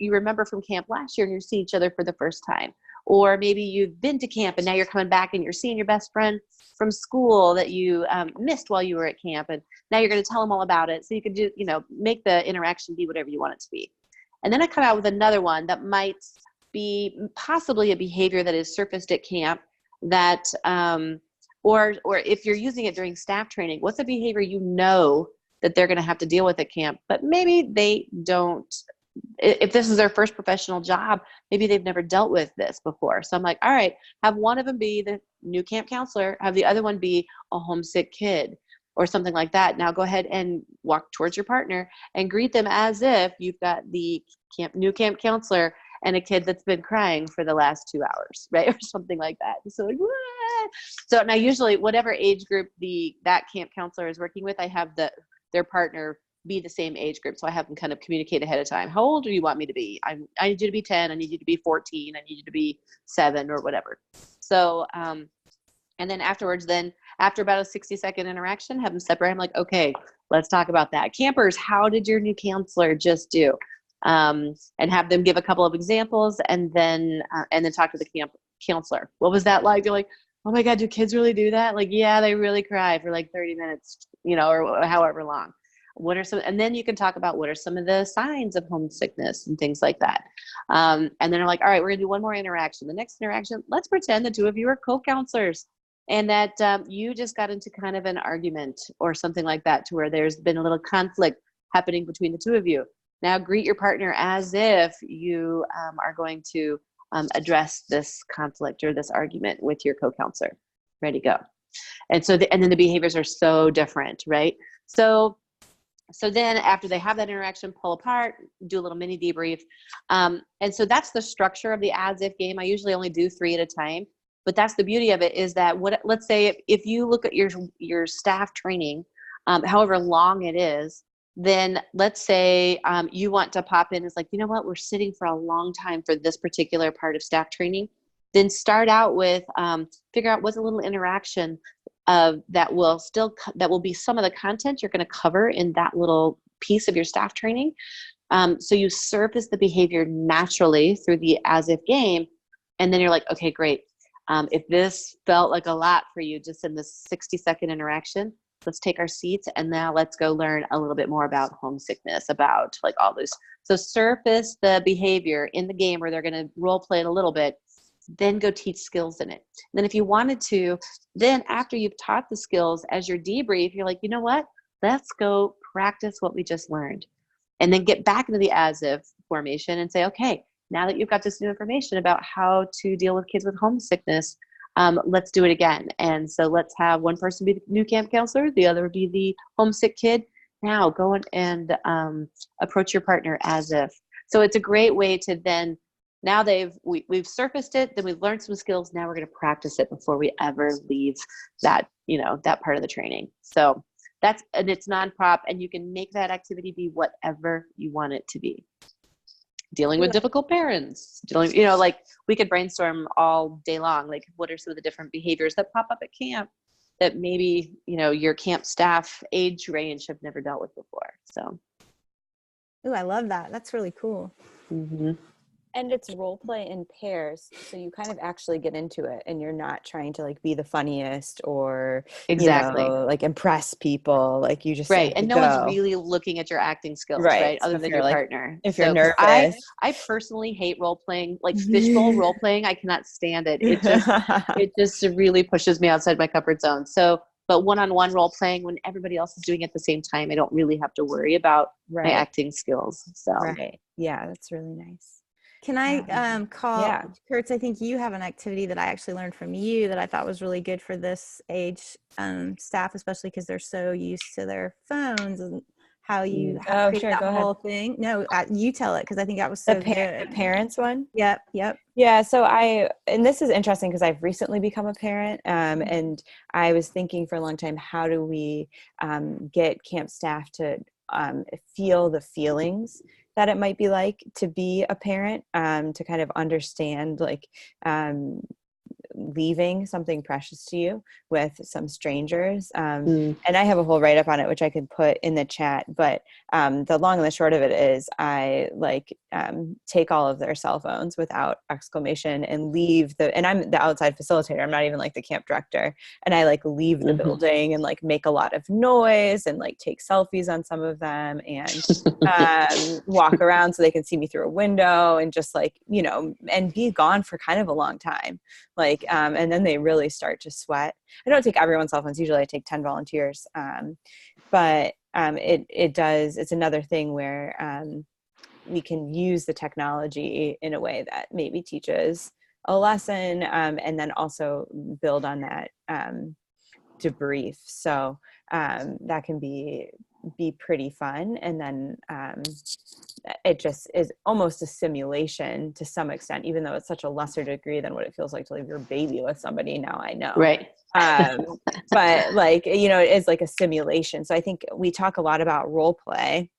you remember from camp last year, and you see each other for the first time. Or maybe you've been to camp and now you're coming back and you're seeing your best friend from school that you missed while you were at camp. And now you're going to tell them all about it. So you could make the interaction be whatever you want it to be. And then I come out with another one that might be possibly a behavior that is surfaced at camp that, or if you're using it during staff training, what's a behavior that they're going to have to deal with at camp, but maybe they don't. If this is their first professional job, maybe they've never dealt with this before. So I'm like, all right, have one of them be the new camp counselor, have the other one be a homesick kid or something like that. Now go ahead and walk towards your partner and greet them as if you've got the new camp counselor and a kid that's been crying for the last 2 hours, right? Or something like that. So like, wah! So now usually whatever age group that camp counselor is working with, I have their partner be the same age group. So I have them kind of communicate ahead of time. How old do you want me to be? I need you to be 10. I need you to be 14. I need you to be 7 or whatever. So, and then afterwards, after about a 60-second interaction, have them separate. I'm like, okay, let's talk about that. Campers, how did your new counselor just do? And have them give a couple of examples and then talk to the camp counselor. What was that like? You're like, oh my God, do kids really do that? Like, yeah, they really cry for like 30 minutes, or however long. And then you can talk about what are some of the signs of homesickness and things like that. And then they're like, all right, we're gonna do one more interaction. The next interaction, let's pretend the two of you are co-counselors and that you just got into kind of an argument or something like that to where there's been a little conflict happening between the two of you. Now greet your partner as if you are going to address this conflict or this argument with your co-counselor. Ready, go. And so, and then the behaviors are so different, right? So then after they have that interaction, pull apart, do a little mini debrief. And so that's the structure of the as if game. I usually only do 3 at a time, but that's the beauty of it, is that let's say if you look at your staff training, however long it is, then let's say you want to pop in, it's like, you know what, we're sitting for a long time for this particular part of staff training. Then start out with, figure out what's a little interaction that will be some of the content you're going to cover in that little piece of your staff training. So you surface the behavior naturally through the as if game. And then you're like, okay, great. If this felt like a lot for you just in this 60-second interaction, let's take our seats and now let's go learn a little bit more about homesickness, about like all this. So surface the behavior in the game where they're going to role play it a little bit, then go teach skills in it. And then if you wanted to, then after you've taught the skills as your debrief, you're like, you know what, let's go practice what we just learned. And then get back into the as if formation and say, okay, now that you've got this new information about how to deal with kids with homesickness, let's do it again. And so let's have one person be the new camp counselor, the other be the homesick kid. Now go and approach your partner as if. So it's a great way to then, now we've surfaced it, then we've learned some skills. Now we're going to practice it before we ever leave that, that part of the training. So and it's non-prop, and you can make that activity be whatever you want it to be. Dealing with difficult parents, like we could brainstorm all day long. Like, what are some of the different behaviors that pop up at camp that maybe, your camp staff age range have never dealt with before. So. Ooh, I love that. That's really cool. Mm-hmm. And it's role play in pairs, so you kind of actually get into it, and you're not trying to like be the funniest or exactly like impress people. Like you just right, and no one's go. really looking at your acting skills, Right? right? Other So than your like, partner. If you're nervous, I personally hate role playing, like fishbowl role playing. I cannot stand it. It just really pushes me outside my comfort zone. So, but one-on-one role playing when everybody else is doing it at the same time, I don't really have to worry about my acting skills. So, right, yeah, that's really nice. Can I call, yeah. Kurtz, I think you have an activity that I actually learned from you that I thought was really good for this age staff, especially because they're so used to their phones, and how you create that whole thing. No, you tell it, because I think that was so good. The parents one? Yep. Yeah, so and this is interesting because I've recently become a parent, and I was thinking for a long time, how do we get camp staff to feel the feelings that it might be like to be a parent, to kind of understand like leaving something precious to you with some strangers. And I have a whole write-up on it, which I could put in the chat, but the long and the short of it is I take all of their cell phones without exclamation and leave and I'm the outside facilitator. I'm not even like the camp director. And I leave the building and make a lot of noise and take selfies on some of them and walk around so they can see me through a window and just and be gone for kind of a long time. And then they really start to sweat. I don't take everyone's cell phones. Usually I take 10 volunteers. But it's another thing where we can use the technology in a way that maybe teaches a lesson, and then also build on that debrief. So that can be pretty fun. And then it just is almost a simulation to some extent, even though it's such a lesser degree than what it feels like to leave your baby with somebody. Now I know. Right. But it is like a simulation. So I think we talk a lot about role play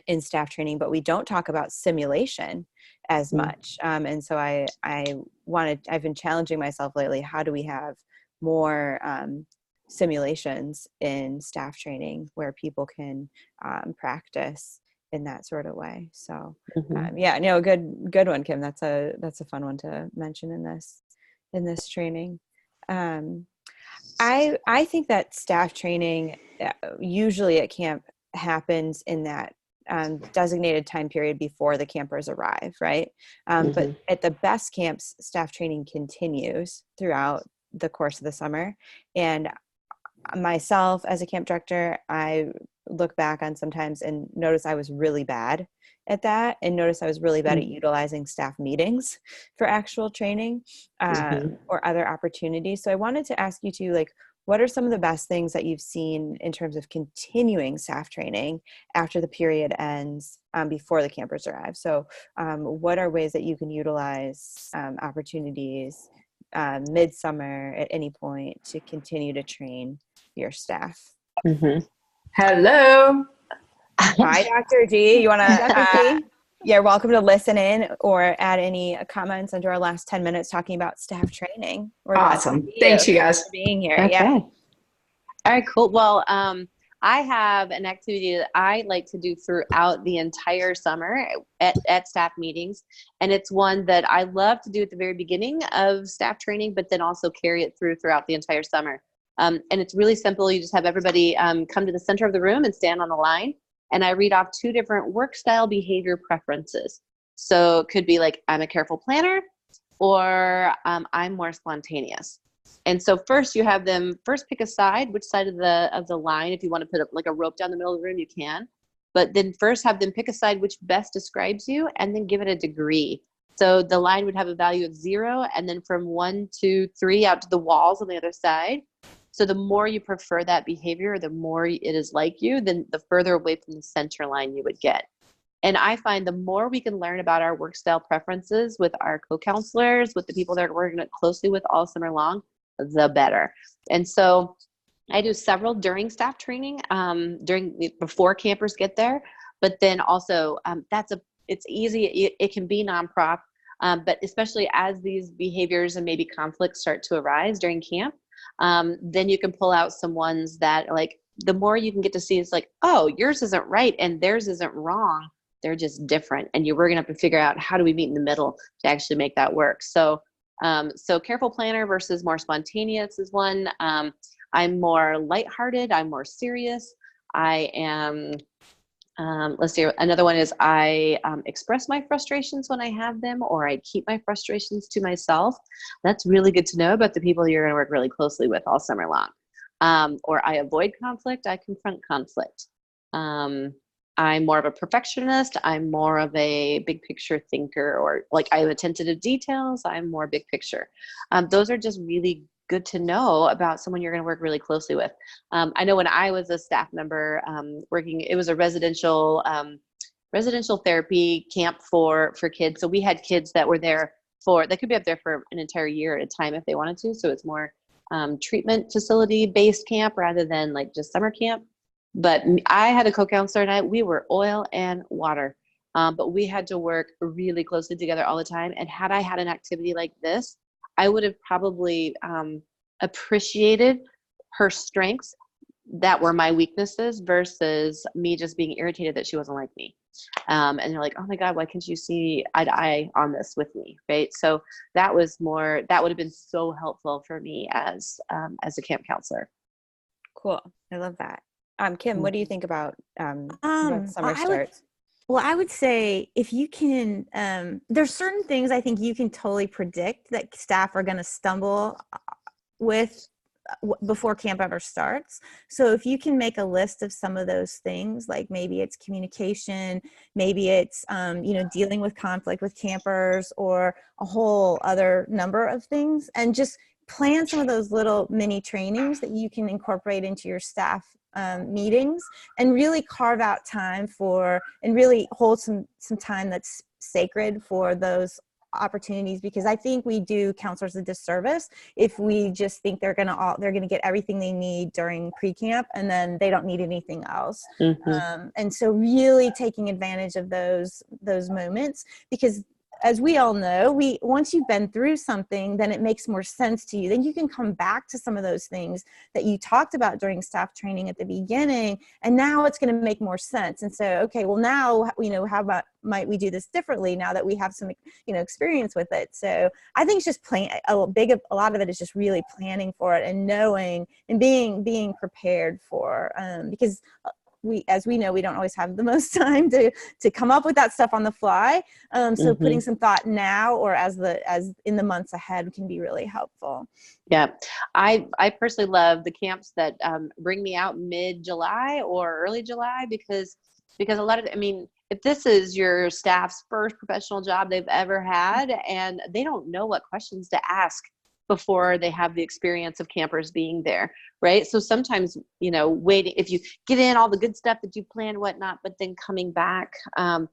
in staff training, but we don't talk about simulation as much. And so I've been challenging myself lately. How do we have more simulations in staff training where people can practice in that sort of way? So good one, Kim. That's a fun one to mention in this training. I think that staff training usually at camp happens in that designated time period before the campers arrive, right? But at the best camps, staff training continues throughout the course of the summer. And myself as a camp director, I look back on sometimes and notice I was really bad at that, and notice I was really bad at utilizing staff meetings for actual training or other opportunities. So I wanted to ask you too, like, what are some of the best things that you've seen in terms of continuing staff training after the period ends, before the campers arrive? So what are ways that you can utilize opportunities midsummer at any point to continue to train your staff? Hello. Hi, Dr. G. You want to, you're welcome to listen in or add any comments under our last 10 minutes talking about staff training. Awesome. Thanks, you guys, for being here. Okay. Yeah. All right, cool. Well, I have an activity that I like to do throughout the entire summer at staff meetings. And it's one that I love to do at the very beginning of staff training, but then also carry it throughout the entire summer. And it's really simple. You just have everybody come to the center of the room and stand on the line. And I read off 2 different work style behavior preferences. So it could be like, I'm a careful planner, or I'm more spontaneous. And so first you have them first pick a side, which side of the line. If you want to put up like a rope down the middle of the room, you can. But then first have them pick a side which best describes you, and then give it a degree. So the line would have a value of 0, and then from 1, 2, 3 out to the walls on the other side. So the more you prefer that behavior, the more it is like you, then the further away from the center line you would get. And I find the more we can learn about our work style preferences with our co-counselors, with the people that are working closely with all summer long, the better. And so I do several during staff training, before campers get there, but then also it's easy. It can be non-prop, but especially as these behaviors and maybe conflicts start to arise during camp, then you can pull out some ones that, like, the more you can get to see, it's like, oh, yours isn't right and theirs isn't wrong. They're just different. And we're going to have to figure out, how do we meet in the middle to actually make that work? So careful planner versus more spontaneous is one. I'm more lighthearted. I'm more serious. I am, let's see, another one is I express my frustrations when I have them, or I keep my frustrations to myself. That's really good to know about the people you're going to work really closely with all summer long. Or I avoid conflict. I confront conflict. I'm more of a perfectionist. I'm more of a big picture thinker, or like I have attention to details. I'm more big picture. Those are just really good to know about someone you're going to work really closely with. I know when I was a staff member working, it was a residential therapy camp for kids. So we had kids that were there they could be up there for an entire year at a time if they wanted to. So it's more treatment facility based camp rather than like just summer camp. But I had a co-counselor and we were oil and water, but we had to work really closely together all the time. And had I had an activity like this, I would have probably appreciated her strengths that were my weaknesses versus me just being irritated that she wasn't like me. And they're like, oh my God, why can't you see eye to eye on this with me, right? So that would have been so helpful for me as a camp counselor. Cool. I love that. Kim, what do you think about when summer starts? I would say if you can, there's certain things I think you can totally predict that staff are going to stumble with before camp ever starts. So if you can make a list of some of those things, like maybe it's communication, maybe it's, dealing with conflict with campers, or a whole other number of things, and just plan some of those little mini trainings that you can incorporate into your staff meetings, and really carve out time and really hold some time that's sacred for those opportunities, because I think we do counselors a disservice if we just think they're gonna get everything they need during pre-camp and then they don't need anything else. And so really taking advantage of those moments, because as we all know, once you've been through something, then it makes more sense to you. Then you can come back to some of those things that you talked about during staff training at the beginning, and now it's going to make more sense. And so, okay, well now, might we do this differently now that we have some, experience with it? So I think it's just a lot of it is just really planning for it and knowing and being prepared for, because as we know, we don't always have the most time to come up with that stuff on the fly. So putting some thought now or as in the months ahead can be really helpful. Yeah. I personally love the camps that bring me out mid-July or early July because a lot of, I mean, if this is your staff's first professional job they've ever had and they don't know what questions to ask before they have the experience of campers being there, right? So sometimes, waiting, if you get in all the good stuff that you planned, whatnot, but then coming back, a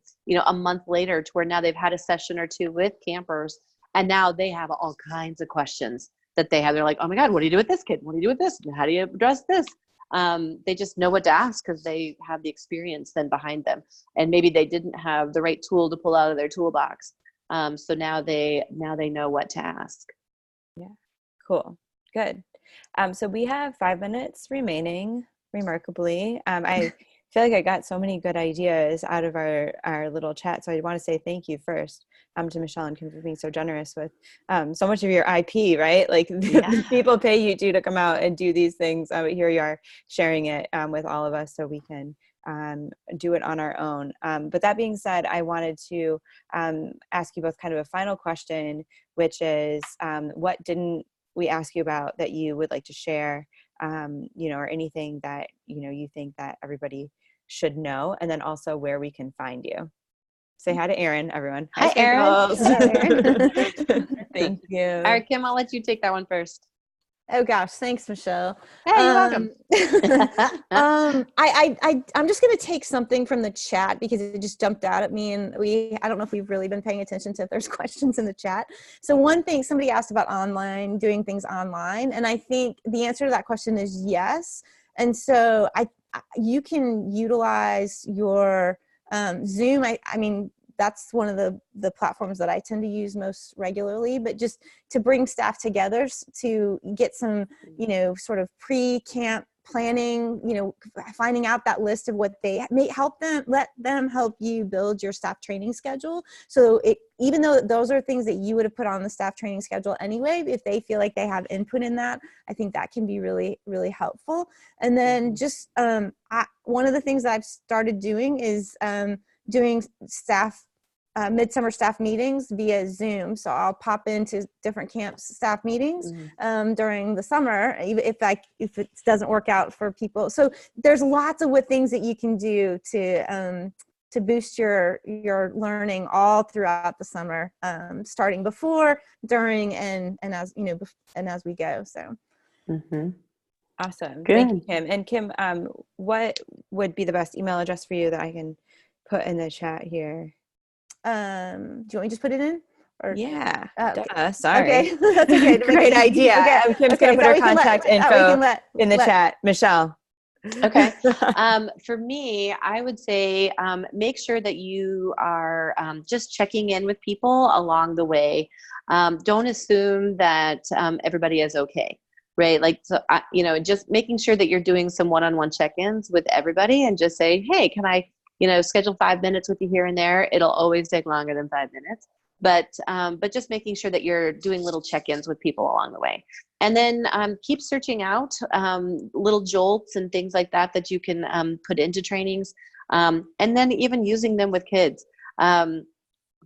month later to where now they've had a session or two with campers and now they have all kinds of questions that they have. They're like, oh my God, what do you do with this kid? What do you do with this? How do you address this? They just know what to ask because they have the experience then behind them. And maybe they didn't have the right tool to pull out of their toolbox. So now they know what to ask. Yeah. Cool. Good. So we have 5 minutes remaining, remarkably. I feel like I got so many good ideas out of our little chat. So I want to say thank you first to Michelle and Kim for being so generous with so much of your IP, right? Like people pay you to come out and do these things. Here you are sharing it with all of us so we can do it on our own. But that being said, I wanted to ask you both kind of a final question, which is what didn't we ask you about that you would like to share, or anything that, you think that everybody should know, and then also where we can find you. Say hi to Erin, everyone. Hi, Erin. Thank you. All right, Kim, I'll let you take that one first. Oh gosh, thanks, Michelle. Hey, you're welcome. I'm just going to take something from the chat because it just jumped out at me, and I don't know if we've really been paying attention to if there's questions in the chat. So one thing somebody asked about doing things online, and I think the answer to that question is yes. And so you can utilize your Zoom. I mean, that's one of the platforms that I tend to use most regularly, but just to bring staff together to get some, sort of pre-camp planning, finding out that list of what they may let them help you build your staff training schedule. So even though those are things that you would have put on the staff training schedule anyway, if they feel like they have input in that, I think that can be really, really helpful. And then just one of the things that I've started doing is doing midsummer staff meetings via Zoom. So I'll pop into different camps staff meetings during the summer, even if it doesn't work out for people. So there's lots of things that you can do to boost your learning all throughout the summer, starting before, during, and as we go. So. Awesome. Good. Thank you, Kim. And Kim, what would be the best email address for you that I can put in the chat here? Do you want me to just put it in? Or, yeah. Okay. Sorry. Okay. That's okay. Great idea. Okay. Kim's going to put her contact info in the chat. Michelle. Okay. For me, I would say make sure that you are just checking in with people along the way. Don't assume that everybody is okay, right? Like, so, just making sure that you're doing some one-on-one check-ins with everybody and just say, hey, can I schedule 5 minutes with you here and there? It'll always take longer than 5 minutes. But just making sure that you're doing little check-ins with people along the way. And then keep searching out little jolts and things like that you can put into trainings. And then even using them with kids.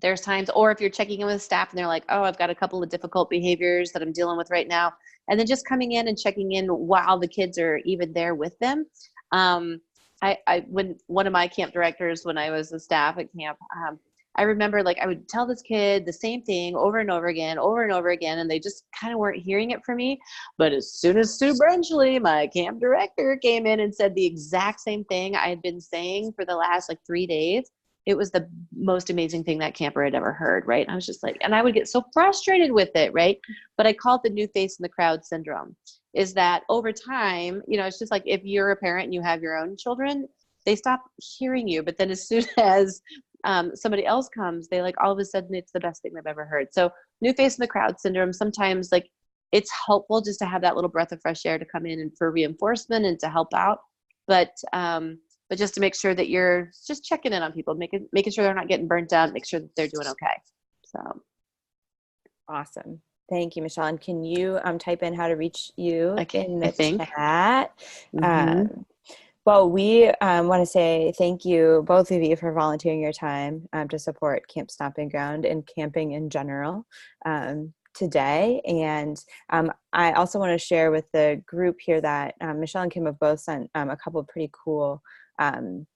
There's times, or if you're checking in with staff and they're like, oh, I've got a couple of difficult behaviors that I'm dealing with right now. And then just coming in and checking in while the kids are even there with them. When one of my camp directors, when I was a staff at camp, I remember I would tell this kid the same thing over and over again, and they just kind of weren't hearing it from me. But as soon as Sue Brenchley, my camp director, came in and said the exact same thing I had been saying for the last 3 days, it was the most amazing thing that camper had ever heard, right? And I was just and I would get so frustrated with it, right? But I call it the new face in the crowd syndrome. Is that over time, it's just if you're a parent and you have your own children, they stop hearing you. But then as soon as somebody else comes, they all of a sudden it's the best thing they've ever heard. So new face in the crowd syndrome, sometimes it's helpful just to have that little breath of fresh air to come in and for reinforcement and to help out. But just to make sure that you're just checking in on people, making sure they're not getting burnt out, make sure that they're doing okay. So awesome. Thank you, Michelle. And can you type in how to reach you in the chat? Well, we want to say thank you, both of you, for volunteering your time to support Camp Stomping Ground and camping in general today. And I also want to share with the group here that Michelle and Kim have both sent a couple of pretty cool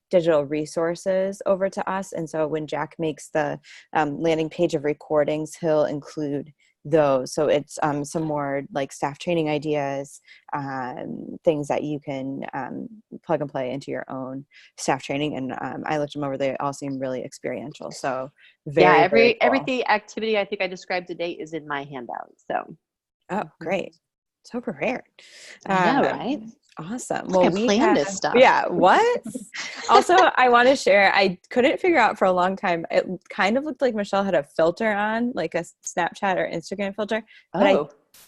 digital resources over to us. And so when Jack makes the landing page of recordings, he'll include those. So it's some more like staff training ideas, things that you can plug and play into your own staff training. And I looked them over. They all seem really experiential. So very cool. every activity I think I described today is in my handout. So. Oh, great. So prepared. I know, right? Awesome. Well, we planned this stuff. Yeah. What? Also, I want to share, I couldn't figure out for a long time. It kind of looked like Michelle had a filter on, like a Snapchat or Instagram filter.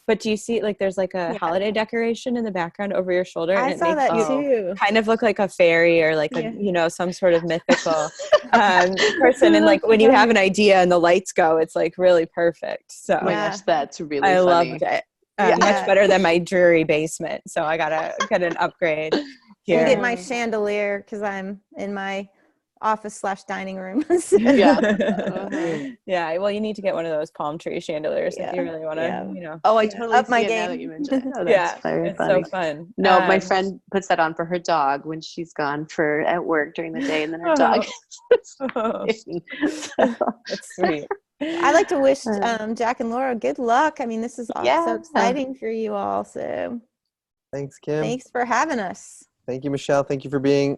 But do you see, like, there's like a holiday decoration in the background over your shoulder? I saw that too. Kind of look like a fairy or like a, some sort of mythical person. And like when you have an idea and the lights go, it's like really perfect. So oh my gosh, that's really funny. I loved it. Much better than my dreary basement. So I gotta get an upgrade here. I'll get my chandelier because I'm in my office/dining room. Yeah. Well, you need to get one of those palm tree chandeliers if you really want to, Oh, I totally up see my it game. now that you mentioned it. Oh, that's very it's funny. so fun. No, my friend puts that on for her dog when she's gone at work during the day, and then her dog. That's sweet. I'd like to wish Jack and Laura good luck. I mean, this is so exciting for you all. So thanks, Kim. Thanks for having us. Thank you, Michelle. Thank you for being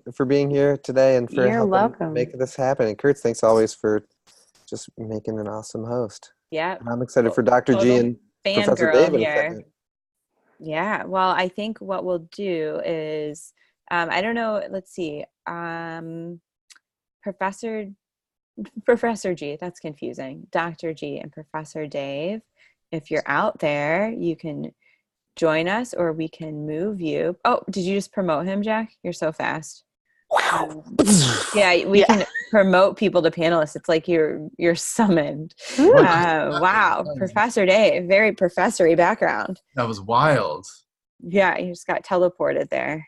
here today and for helping make this happen. And Kurtz, thanks always for just making an awesome host. Yeah. And I'm excited for Dr. G and Professor Dave in a second. Yeah. Well, I think what we'll do is, I don't know, let's see, Professor G, that's confusing. Dr. G and Professor Dave, if you're out there, you can join us or we can move you. Oh, did you just promote him, Jack? You're so fast. We can promote people to panelists. It's like you're summoned. Wow. Professor Dave, very professory background. That was wild. Yeah, you just got teleported there.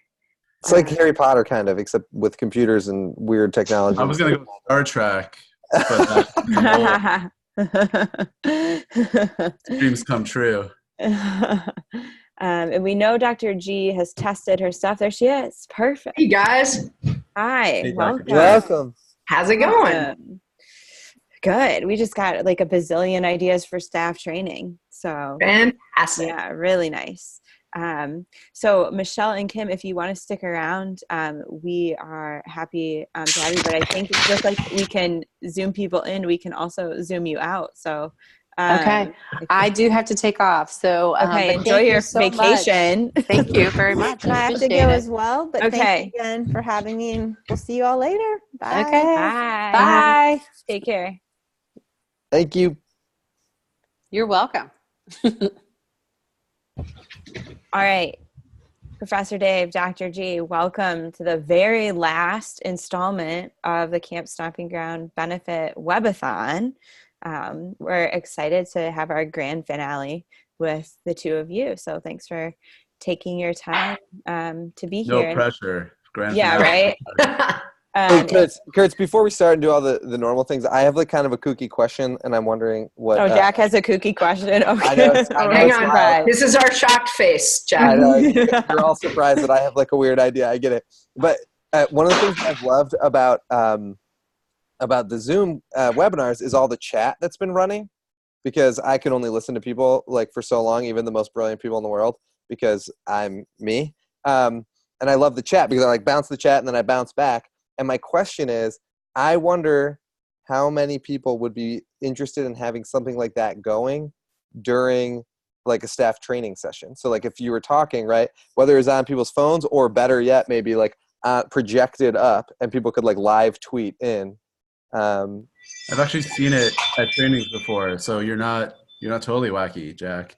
It's like Harry Potter, kind of, except with computers and weird technology. I was going to go Star Trek, but dreams come true. And we know Dr. G has tested her stuff. There she is. Perfect. Hey, guys. Hi. Hey, welcome. How's it going? Good. We just got like a bazillion ideas for staff training. So fantastic. Yeah, really nice. So Michelle and Kim, if you want to stick around, we are happy to have you, but I think just like we can Zoom people in, we can also Zoom you out. So okay. I do have to take off. So enjoy your vacation. Thank you very much. I have to go as well, but thank you again for having me, and we'll see you all later. Bye. Okay. Bye. Take care. Thank you. You're welcome. All right, Professor Dave, Dr. G, welcome to the very last installment of the Camp Stomping Ground Benefit Webathon. We're excited to have our grand finale with the two of you. So thanks for taking your time to be here. No pressure. Grand finale. Right? Hey, Kurtz, before we start and do all the normal things, I have like kind of a kooky question, and I'm wondering what... Oh, Jack has a kooky question? Okay. I know, hang on. This is our shocked face, Jack. I know. You're all surprised that I have like a weird idea. I get it. But one of the things I've loved about the Zoom webinars is all the chat that's been running, because I can only listen to people like for so long, even the most brilliant people in the world, because I'm me. And I love the chat because I like bounce the chat and then I bounce back. And my question is, I wonder how many people would be interested in having something like that going during like a staff training session. So like if you were talking, right, whether it's on people's phones or better yet, maybe like projected up and people could like live tweet in. I've actually seen it at trainings before. So you're not totally wacky, Jack.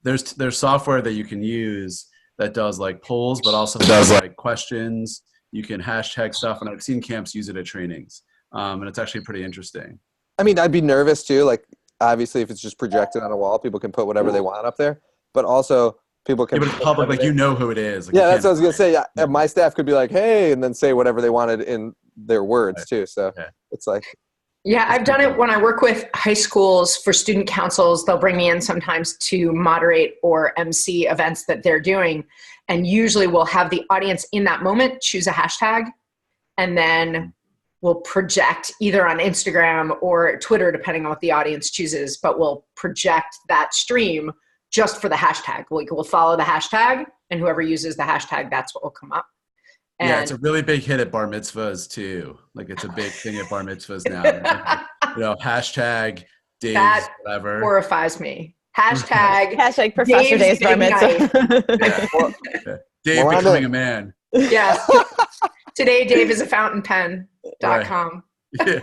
There's software that you can use that does like polls, but also does like questions. You can hashtag stuff, and I've seen camps use it at trainings, and it's actually pretty interesting. I mean, I'd be nervous too. Like, obviously, if it's just projected on a wall, people can put whatever they want up there. But also, People can. Yeah, but it's public, like you know who it is. Like, Yeah, you that's what I can't was gonna hide. say. Yeah, my staff could be like, "Hey," and then say whatever they wanted in their words Right. too. So Okay. it's like, Yeah, I've done it when I work with high schools for student councils. They'll bring me in sometimes to moderate or MC events that they're doing. And usually we'll have the audience in that moment choose a hashtag, and then we'll project either on Instagram or Twitter, depending on what the audience chooses, but we'll project that stream just for the hashtag. We'll follow the hashtag, and whoever uses the hashtag, that's what will come up. And Yeah, it's a really big hit at bar mitzvahs too. Like it's a big thing at bar mitzvahs now. You know, hashtag Dave's that whatever. horrifies me. Hashtag Hashtag Professor Dave's Dave's bar big mitzvah. Yeah. Yeah. Dave Well, becoming a man. Yes. Today, Dave is a fountainpen.com. Yeah.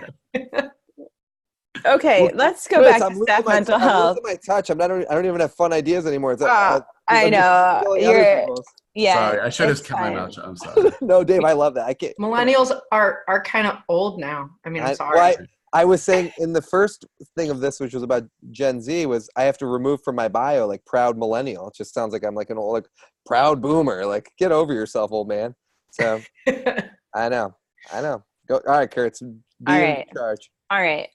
Okay, well, let's go Chris, back to staff mental I'm health. losing my touch. I don't even have fun ideas anymore. It's, I I'm just know. stealing other You're, people's. yeah. Sorry, I should have it's kept my fine. mouth shut. I'm sorry. No, Dave, I love that. I can't. Millennials are kind of old now. I mean, I'm sorry. Well, I was saying in the first thing of this, which was about Gen Z, was I have to remove from my bio like proud millennial. It just sounds like I'm like an old, like proud boomer. Like, get over yourself, old man. So I know. Go. All right, Kurt. Be in charge. All right.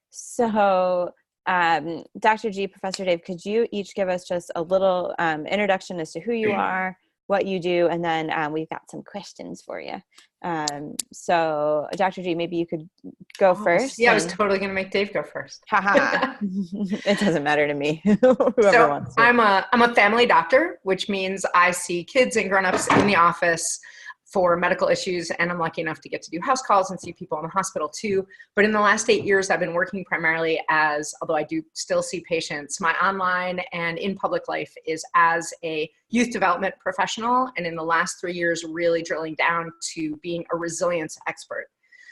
So, Dr. G, Professor Dave, could you each give us just a little introduction as to who you are, what you do, and then we've got some questions for you. So, Dr. G, maybe you could go first. Yeah, I was totally going to make Dave go first. Haha. It doesn't matter to me. Whoever So wants to. I'm a family doctor, which means I see kids and grown-ups in the office for medical issues, and I'm lucky enough to get to do house calls and see people in the hospital too. But in the last 8 years, I've been working primarily as, although I do still see patients, my online and in public life is as a youth development professional, and in the last 3 years, really drilling down to being a resilience expert.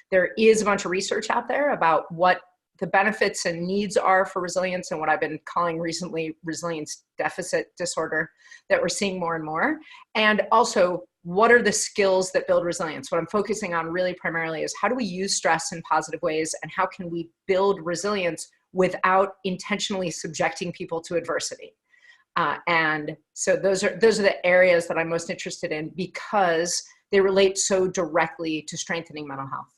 There is a bunch of research out there about what the benefits and needs are for resilience, and what I've been calling recently resilience deficit disorder that we're seeing more and more. And also, what are the skills that build resilience? What I'm focusing on really primarily is how do we use stress in positive ways, and how can we build resilience without intentionally subjecting people to adversity? And so those are the areas that I'm most interested in, because they relate so directly to strengthening mental health.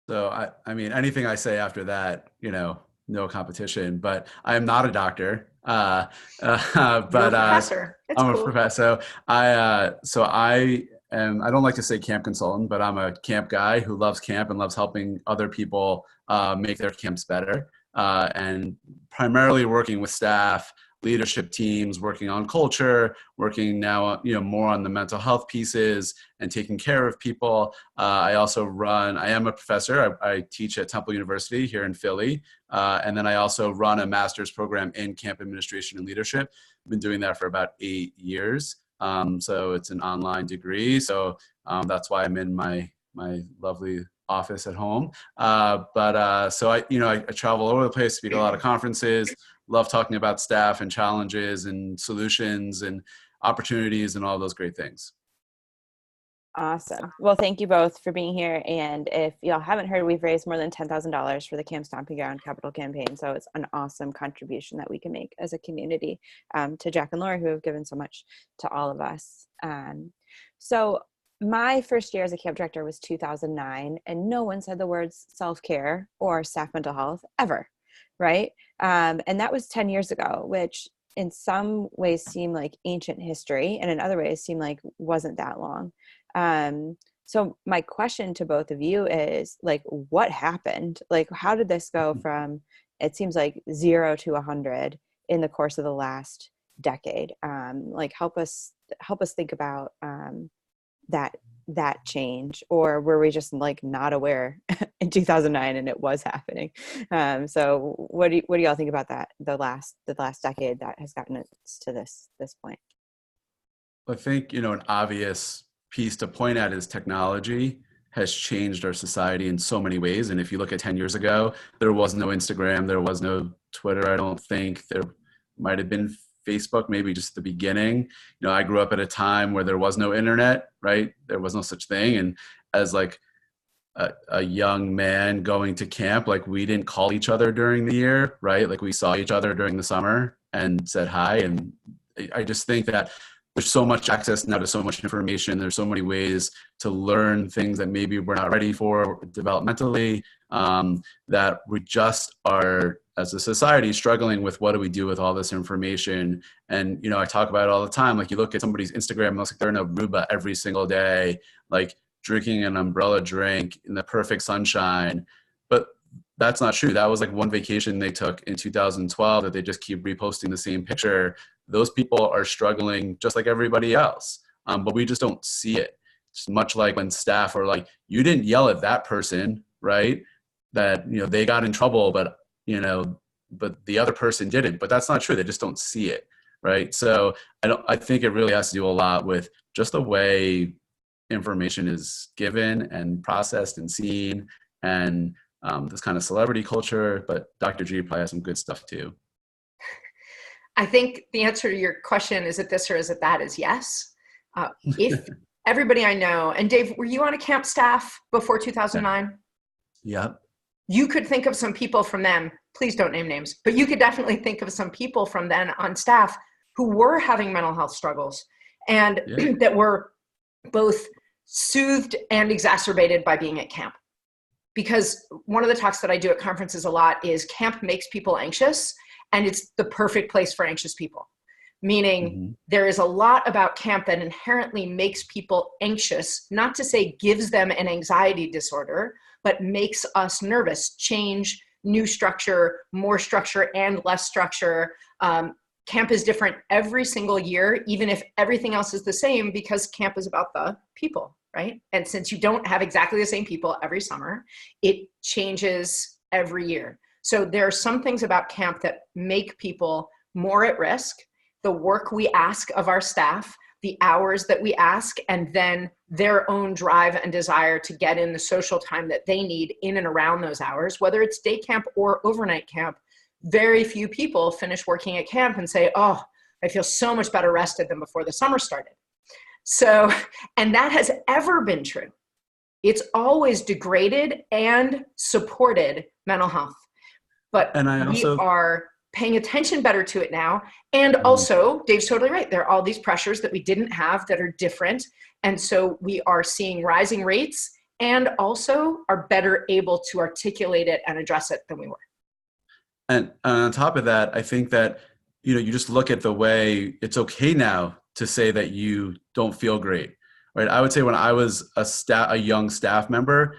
So I mean, anything I say after that, you know, no competition. But I am not a doctor. But You're a professor. It's I'm cool. a professor. I don't like to say camp consultant, but I'm a camp guy who loves camp and loves helping other people make their camps better. And primarily working with staff, leadership teams, working on culture, working now, you know, more on the mental health pieces and taking care of people. I am a professor. I teach at Temple University here in Philly. And then I also run a master's program in camp administration and leadership. I've been doing that for about 8 years. So it's an online degree. So that's why I'm in my lovely office at home. So I travel all over the place, speak at a lot of conferences, love talking about staff and challenges and solutions and opportunities and all those great things. Awesome. Well, thank you both for being here. And if y'all haven't heard, we've raised more than $10,000 for the Camp Stomping Ground Capital Campaign. So it's an awesome contribution that we can make as a community to Jack and Laura, who have given so much to all of us. So my first year as a camp director was 2009, and no one said the words self-care or staff mental health ever, right? And that was 10 years ago, which in some ways seemed like ancient history, and in other ways seemed like wasn't that long. So my question to both of you is, like, what happened? Like, how did this go from, it seems like 0 to 100 in the course of the last decade? Like, help us think about that change, or were we just like not aware in 2009 and it was happening? So what do y'all think about that? The last decade that has gotten us to this point. I think, you know, an obvious piece to point at is technology has changed our society in so many ways. And if you look at 10 years ago, there was no Instagram, there was no Twitter. I don't think there might have been Facebook, maybe just the beginning. You know, I grew up at a time where there was no internet, right? There was no such thing. And as like a young man going to camp, like we didn't call each other during the year, right? Like we saw each other during the summer and said hi. And I just think that there's so much access now to so much information. There's so many ways to learn things that maybe we're not ready for developmentally, that we just are, as a society, struggling with what do we do with all this information. And, you know, I talk about it all the time. Like, you look at somebody's Instagram, it looks like they're in Aruba every single day, like drinking an umbrella drink in the perfect sunshine. But that's not true. That was like one vacation they took in 2012 that they just keep reposting the same picture. Those people are struggling just like everybody else. But we just don't see it. It's much like when staff are like, you didn't yell at that person, right? That, you know, they got in trouble, but, you know, but the other person didn't. But that's not true. They just don't see it, right? So I think it really has to do a lot with just the way information is given and processed and seen, and this kind of celebrity culture. But Dr. G probably has some good stuff too. I think the answer to your question, is it this or is it that, is yes. If everybody I know, and Dave, were you on a camp staff before 2009? Yep. You could think of some people from them, please don't name names, but you could definitely think of some people from then on staff who were having mental health struggles, and that were both soothed and exacerbated by being at camp. Because one of the talks that I do at conferences a lot is camp makes people anxious, and it's the perfect place for anxious people. Meaning there is a lot about camp that inherently makes people anxious, not to say gives them an anxiety disorder, but makes us nervous. Change, new structure, more structure, and less structure. Camp is different every single year, even if everything else is the same, because camp is about the people, right? And since you don't have exactly the same people every summer, it changes every year. So there are some things about camp that make people more at risk. The work we ask of our staff, the hours that we ask, and then their own drive and desire to get in the social time that they need in and around those hours, whether it's day camp or overnight camp. Very few people finish working at camp and say, oh, I feel so much better rested than before the summer started. So, and that has ever been true. It's always degraded and supported mental health. But we are paying attention better to it now. And also, Dave's totally right. There are all these pressures that we didn't have that are different. And so we are seeing rising rates, and also are better able to articulate it and address it than we were. And on top of that, I think that, you know, you just look at the way it's okay now to say that you don't feel great, right? I would say when I was a young staff member,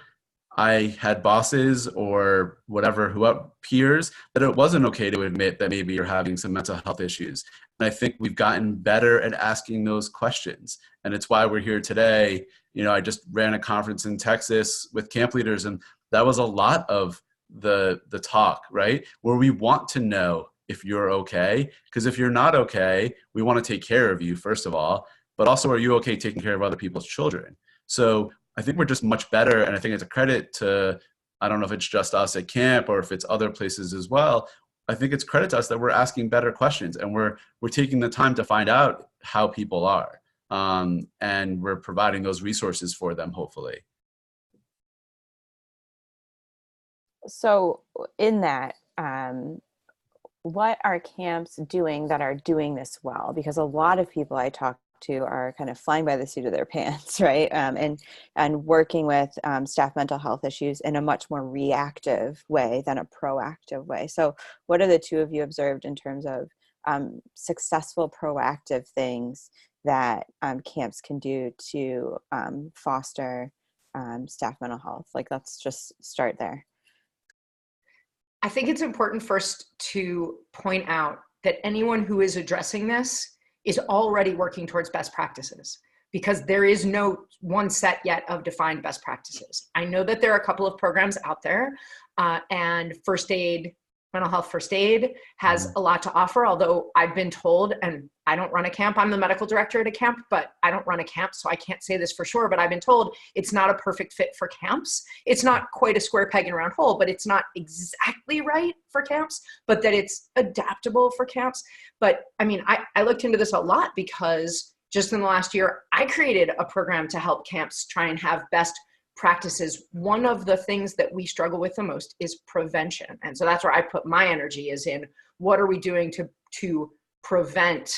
I had bosses or whatever, peers, that it wasn't okay to admit that maybe you're having some mental health issues. And I think we've gotten better at asking those questions. And it's why we're here today. You know, I just ran a conference in Texas with camp leaders, and that was a lot of the talk, right? Where we want to know if you're okay. Because if you're not okay, we want to take care of you, first of all, but also, are you okay taking care of other people's children? So I think we're just much better, and I think it's a credit to, I don't know if it's just us at camp or if it's other places as well. I think it's credit to us that we're asking better questions, and we're taking the time to find out how people are, and we're providing those resources for them, hopefully. So in that, what are camps doing that are doing this well? Because a lot of people I talk to are kind of flying by the seat of their pants, right? And working with staff mental health issues in a much more reactive way than a proactive way. So what are the two of you observed in terms of successful proactive things that camps can do to foster staff mental health? Like, let's just start there. I think it's important first to point out that anyone who is addressing this is already working towards best practices, because there is no one set yet of defined best practices. I know that there are a couple of programs out there, and first aid, mental health first aid has a lot to offer, although I've been told, and I don't run a camp, I'm the medical director at a camp, but I don't run a camp, so I can't say this for sure, but I've been told it's not a perfect fit for camps. It's not quite a square peg in a round hole, but it's not exactly right for camps, but that it's adaptable for camps. But I mean, I looked into this a lot because just in the last year, I created a program to help camps try and have best practices. One of the things that we struggle with the most is prevention. And so that's where I put my energy, is in what are we doing to prevent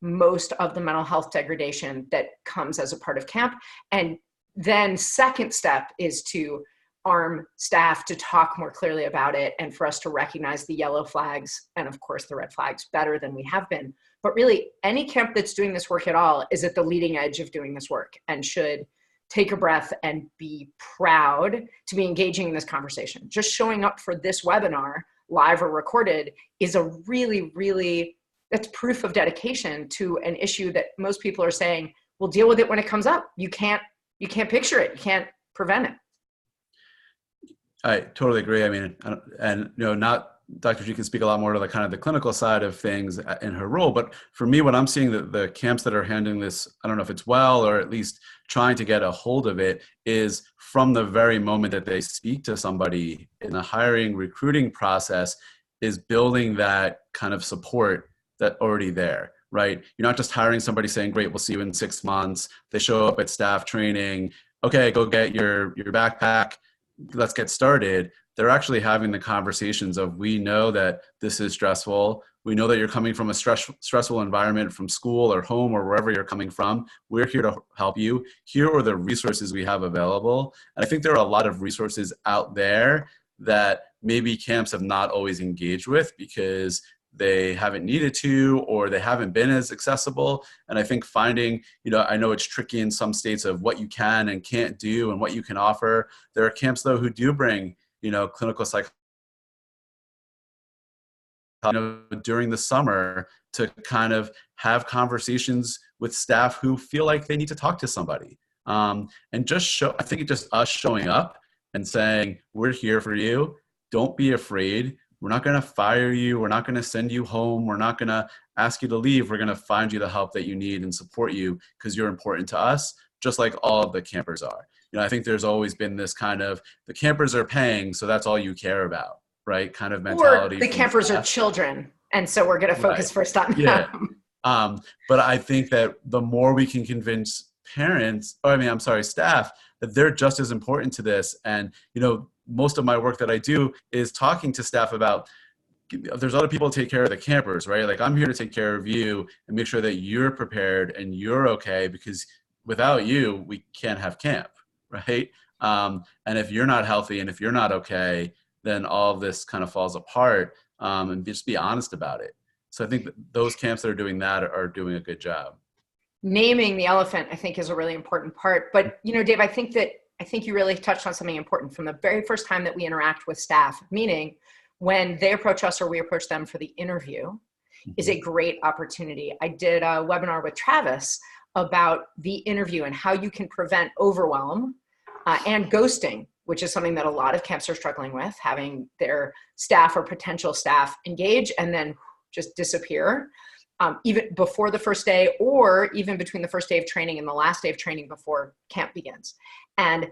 most of the mental health degradation that comes as a part of camp. And then second step is to arm staff to talk more clearly about it, and for us to recognize the yellow flags and of course the red flags better than we have been. But really, any camp that's doing this work at all is at the leading edge of doing this work and should take a breath and be proud to be engaging in this conversation. Just showing up for this webinar, live or recorded, is a really, that's proof of dedication to an issue that most people are saying, we'll deal with it when it comes up. You can't picture it. You can't prevent it. I totally agree. I mean, and not Dr. G can speak a lot more to the kind of the clinical side of things in her role, but for me, what I'm seeing, the camps that are handling this, I don't know if it's well, or at least trying to get a hold of it, is from the very moment that they speak to somebody in the hiring, recruiting process, is building that kind of support that already there, right? You're not just hiring somebody saying, great, we'll see you in 6 months. They show up at staff training. Okay, go get your backpack. Let's get started. They're actually having the conversations of, we know that this is stressful. We know that you're coming from a stressful environment from school or home or wherever you're coming from. We're here to help you. Here are the resources we have available. And I think there are a lot of resources out there that maybe camps have not always engaged with because they haven't needed to, or they haven't been as accessible. And I think finding, I know it's tricky in some states of what you can and can't do and what you can offer. There are camps though who do bring, clinical psychology during the summer to kind of have conversations with staff who feel like they need to talk to somebody. And just I think it's just us showing up and saying, we're here for you. Don't be afraid. We're not going to fire you. We're not going to send you home. We're not going to ask you to leave. We're going to find you the help that you need and support you because you're important to us, just like all of the campers are. I think there's always been this kind of, the campers are paying, so that's all you care about, right? Kind of mentality. Or the campers are children, and so we're going to focus first on them. But I think that the more we can convince staff, that they're just as important to this. And, most of my work that I do is talking to staff about, there's other people to take care of the campers, right? Like, I'm here to take care of you and make sure that you're prepared and you're okay, because without you, we can't have camp, right? And if you're not healthy and if you're not okay, then all of this kind of falls apart, and just be honest about it. So I think that those camps that are doing that are doing a good job. Naming the elephant, I think, is a really important part. But, Dave, I think you really touched on something important from the very first time that we interact with staff, meaning when they approach us or we approach them for the interview, is a great opportunity. I did a webinar with Travis about the interview and how you can prevent overwhelm and ghosting, which is something that a lot of camps are struggling with, having their staff or potential staff engage and then just disappear, even before the first day, or even between the first day of training and the last day of training before camp begins. And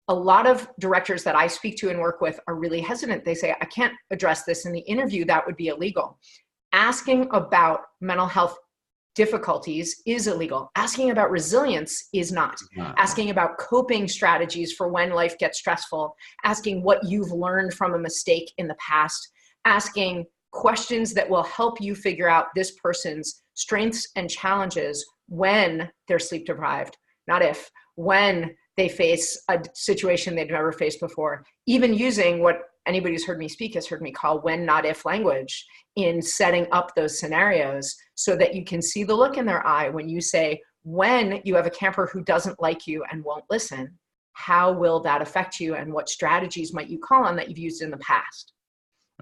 a lot of directors that I speak to and work with are really hesitant. They say, I can't address this in the interview. That would be illegal. Asking about mental health difficulties is illegal. Asking about resilience is not. Asking about coping strategies for when life gets stressful, asking what you've learned from a mistake in the past, asking questions that will help you figure out this person's strengths and challenges when they're sleep deprived, not if, when they face a situation they've never faced before. Even using what anybody who's heard me speak has heard me call when, not if language in setting up those scenarios, so that you can see the look in their eye when you say, when you have a camper who doesn't like you and won't listen, how will that affect you, and what strategies might you call on that you've used in the past?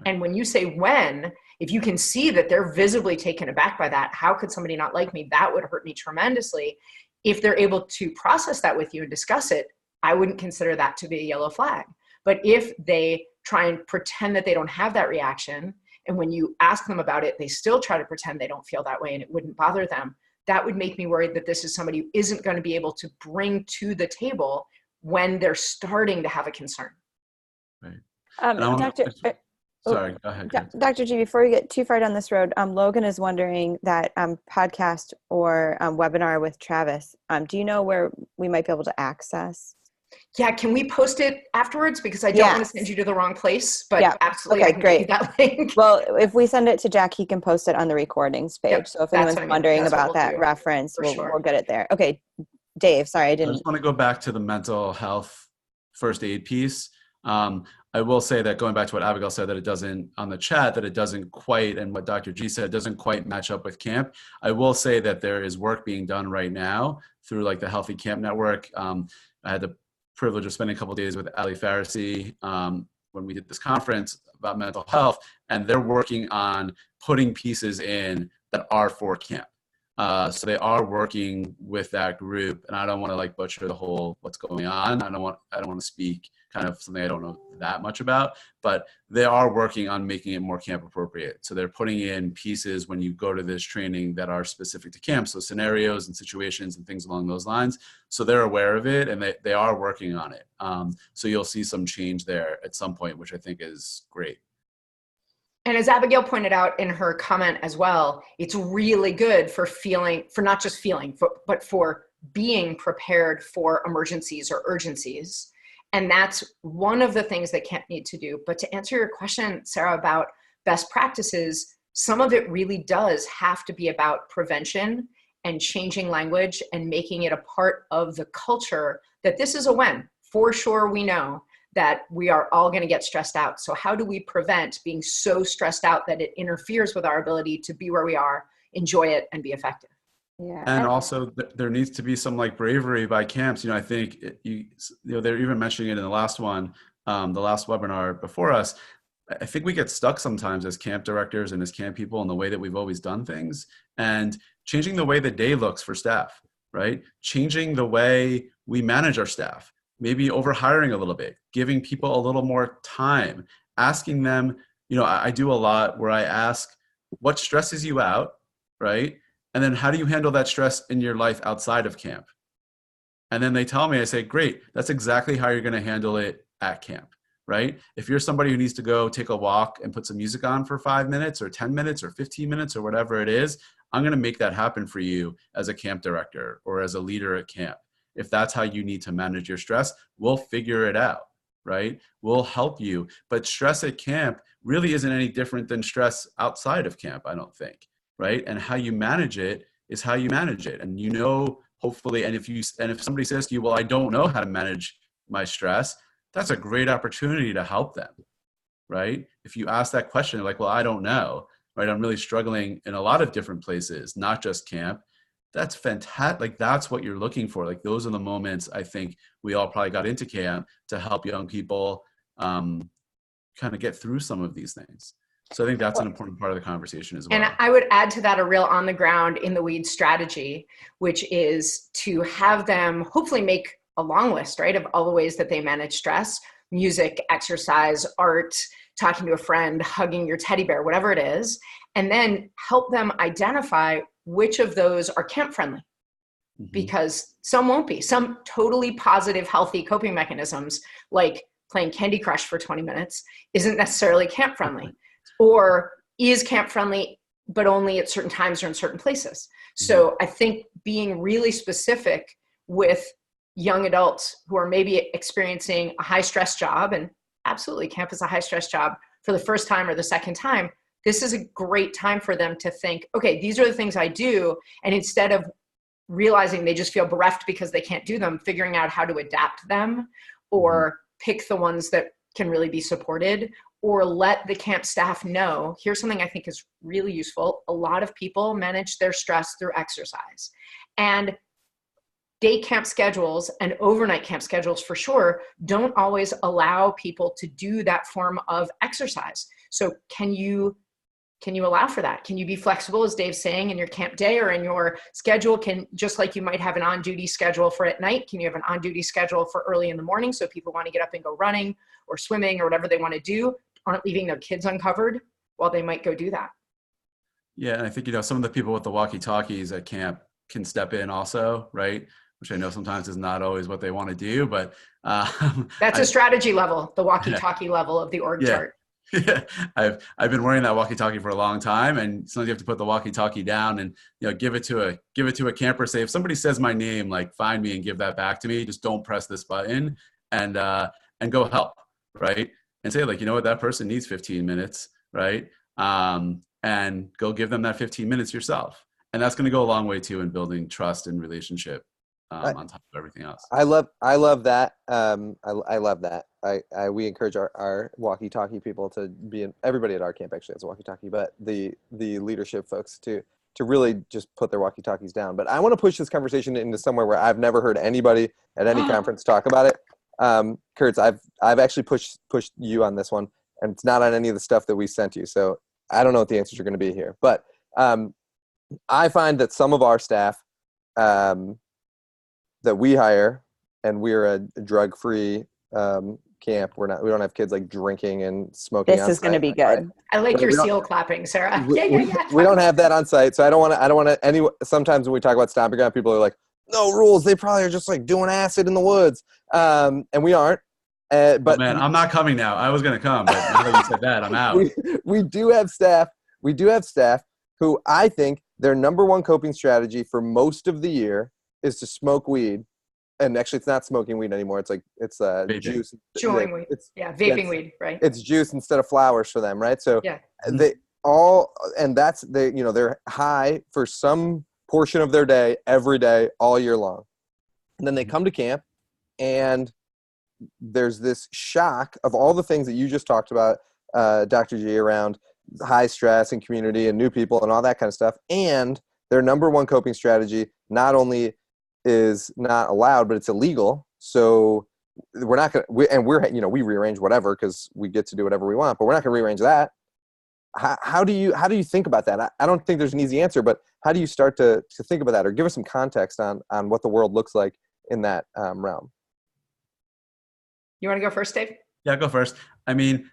And when you say when, if you can see that they're visibly taken aback by that, how could somebody not like me? That would hurt me tremendously. If they're able to process that with you and discuss it, I wouldn't consider that to be a yellow flag. But if they try and pretend that they don't have that reaction, and when you ask them about it, they still try to pretend they don't feel that way and it wouldn't bother them, that would make me worried that this is somebody who isn't going to be able to bring to the table when they're starting to have a concern. Right. Sorry, go ahead. Dr. G, before we get too far down this road, Logan is wondering that podcast or webinar with Travis, do you know where we might be able to access Yeah, can we post it afterwards? Because I don't want to send you to the wrong place, but absolutely, Okay, I can great. give you that link. Well, if we send it to Jack, he can post it on the recordings page. Yep, So if that's anyone's what I mean. wondering That's what about we'll that do, reference, for sure. we'll get it there. Okay, Dave, sorry, I I didn't. just want to go back to the mental health first aid piece. I will say that going back to what Abigail said, that it doesn't on the chat, that it doesn't quite, and what Dr. G said, doesn't quite match up with camp. I will say that there is work being done right now through like the Healthy Camp Network. I had the privilege of spending a couple of days with Ali Farisi when we did this conference about mental health, and they're working on putting pieces in that are for camp. So they are working with that group, and I don't want to like butcher the whole what's going on. I don't want to speak kind of something I don't know that much about, but they are working on making it more camp appropriate. So they're putting in pieces when you go to this training that are specific to camp, so scenarios and situations and things along those lines. So they're aware of it, and they are working on it. So you'll see some change there at some point, which I think is great. And as Abigail pointed out in her comment as well, it's really good for not just feeling, but for being prepared for emergencies or urgencies. And that's one of the things that camp need to do. But to answer your question, Sarah, about best practices, some of it really does have to be about prevention and changing language and making it a part of the culture that this is a when. For sure, we know that we are all going to get stressed out. So how do we prevent being so stressed out that it interferes with our ability to be where we are, enjoy it, and be effective? Yeah. And also there needs to be some like bravery by camps. I think they're even mentioning it in the last one, the last webinar before us. I think we get stuck sometimes as camp directors and as camp people in the way that we've always done things, and changing the way the day looks for staff, right? Changing the way we manage our staff, maybe overhiring a little bit, giving people a little more time, asking them, I do a lot where I ask, what stresses you out, right? And then how do you handle that stress in your life outside of camp? And then they tell me, I say, great, that's exactly how you're going to handle it at camp, right? If you're somebody who needs to go take a walk and put some music on for 5 minutes or 10 minutes or 15 minutes or whatever it is, I'm going to make that happen for you as a camp director or as a leader at camp. If that's how you need to manage your stress, we'll figure it out, right? We'll help you. But stress at camp really isn't any different than stress outside of camp, I don't think. Right? And how you manage it is how you manage it. And hopefully, and if somebody says to you, well, I don't know how to manage my stress, that's a great opportunity to help them, right? If you ask that question, like, well, I don't know, right? I'm really struggling in a lot of different places, not just camp. That's fantastic. Like, that's what you're looking for. Like, those are the moments I think we all probably got into camp to help young people kind of get through some of these things. So I think that's an important part of the conversation as well. And I would add to that a real on the ground in the weeds strategy, which is to have them hopefully make a long list, right, of all the ways that they manage stress: music, exercise, art, talking to a friend, hugging your teddy bear, whatever it is, and then help them identify which of those are camp friendly. Mm-hmm. Because some won't be. Some totally positive, healthy coping mechanisms, like playing Candy Crush for 20 minutes, isn't necessarily camp friendly. Or is camp friendly, but only at certain times or in certain places. So I think being really specific with young adults who are maybe experiencing a high stress job, and absolutely camp is a high stress job for the first time or the second time, this is a great time for them to think, okay, these are the things I do. And instead of realizing they just feel bereft because they can't do them, figuring out how to adapt them or pick the ones that can really be supported, or let the camp staff know, here's something I think is really useful. A lot of people manage their stress through exercise. And day camp schedules and overnight camp schedules, for sure, don't always allow people to do that form of exercise. So can you allow for that? Can you be flexible, as Dave's saying, in your camp day or in your schedule? Just like you might have an on-duty schedule for at night, can you have an on-duty schedule for early in the morning so people want to get up and go running or swimming or whatever they want to do, aren't leaving their kids uncovered while they might go do that? Yeah, and I think, some of the people with the walkie-talkies at camp can step in also, right? Which I know sometimes is not always what they want to do, but that's a strategy level, the walkie-talkie level of the org chart. Yeah, I've been wearing that walkie-talkie for a long time, and sometimes you have to put the walkie-talkie down and give it to a camper. Say if somebody says my name, like find me and give that back to me. Just don't press this button and go help, right? And say like, you know what, that person needs 15 minutes, right? And go give them that 15 minutes yourself, and that's going to go a long way too in building trust and relationship on top of everything else. I love that. I love that. We encourage our walkie-talkie people to be in. Everybody at our camp actually has a walkie-talkie, but the leadership folks to really just put their walkie-talkies down. But I want to push this conversation into somewhere where I've never heard anybody at any conference talk about it. Kurtz, I've actually pushed you on this one, and it's not on any of the stuff that we sent you. So I don't know what the answers are going to be here, but I find that some of our staff that we hire, and we're a drug-free camp. We don't have kids like drinking and smoking. This is going to be good. Right? I like your seal clapping, Sarah. We don't have that on site, so I don't want to. Sometimes when we talk about stomping ground, people are like, "No rules. They probably are just like doing acid in the woods," and we aren't. But man, I'm not coming now. I was going to come, but now that you said that, I'm out. We do have staff. We do have staff who I think their number one coping strategy for most of the year is to smoke weed. And actually, it's not smoking weed anymore. It's like juice. Chewing weed. Vaping weed, right? It's juice instead of flowers for them, right? So they all, and that's they're high for some portion of their day, every day, all year long. And then they come to camp, and there's this shock of all the things that you just talked about, Dr. G, around high stress and community and new people and all that kind of stuff. And their number one coping strategy not only is not allowed, but it's illegal. So we're not going to, we rearrange whatever because we get to do whatever we want, but we're not going to rearrange that. How do you think about that? I don't think there's an easy answer, but how do you start to think about that, or give us some context on what the world looks like in that realm? You want to go first, Dave? Yeah, go first. I mean,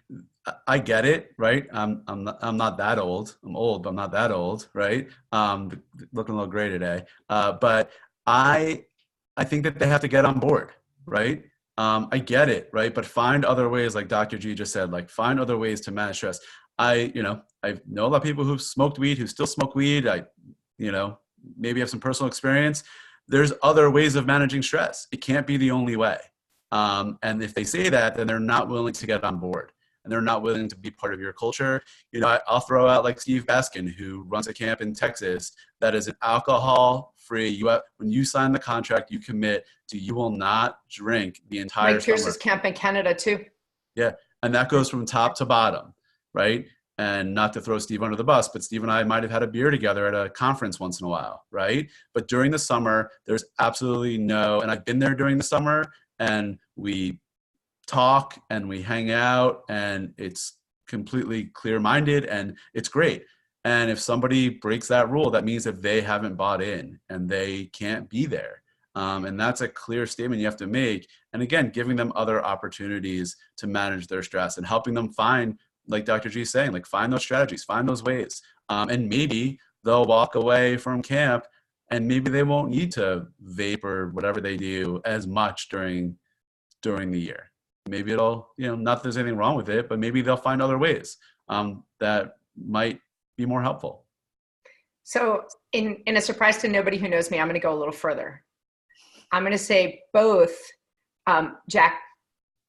I get it, right? I'm not that old. I'm old, but I'm not that old, right? Looking a little gray today. But I think that they have to get on board, right? I get it, right? But find other ways, like Dr. G just said, like find other ways to manage stress. I know a lot of people who've smoked weed, who still smoke weed. I maybe have some personal experience. There's other ways of managing stress. It can't be the only way. And if they say that, then they're not willing to get on board, and they're not willing to be part of your culture. I'll throw out like Steve Baskin, who runs a camp in Texas that is an alcohol-free. When you sign the contract, you commit to you will not drink the entire summer. Mike Pierce's camp in Canada too. Yeah, and that goes from top to bottom, right? And not to throw Steve under the bus, but Steve and I might have had a beer together at a conference once in a while, right? But during the summer, there's absolutely no, and I've been there during the summer, and we talk and we hang out, and it's completely clear-minded, and it's great. And if somebody breaks that rule, that means that they haven't bought in and they can't be there. And that's a clear statement you have to make. And again, giving them other opportunities to manage their stress and helping them find, like Dr. G is saying, like find those strategies, find those ways. And maybe they'll walk away from camp and maybe they won't need to vape or whatever they do as much during the year. Maybe it'll, not that there's anything wrong with it, but maybe they'll find other ways that might be more helpful. So in a surprise to nobody who knows me, I'm going to go a little further. I'm going to say both, Jack,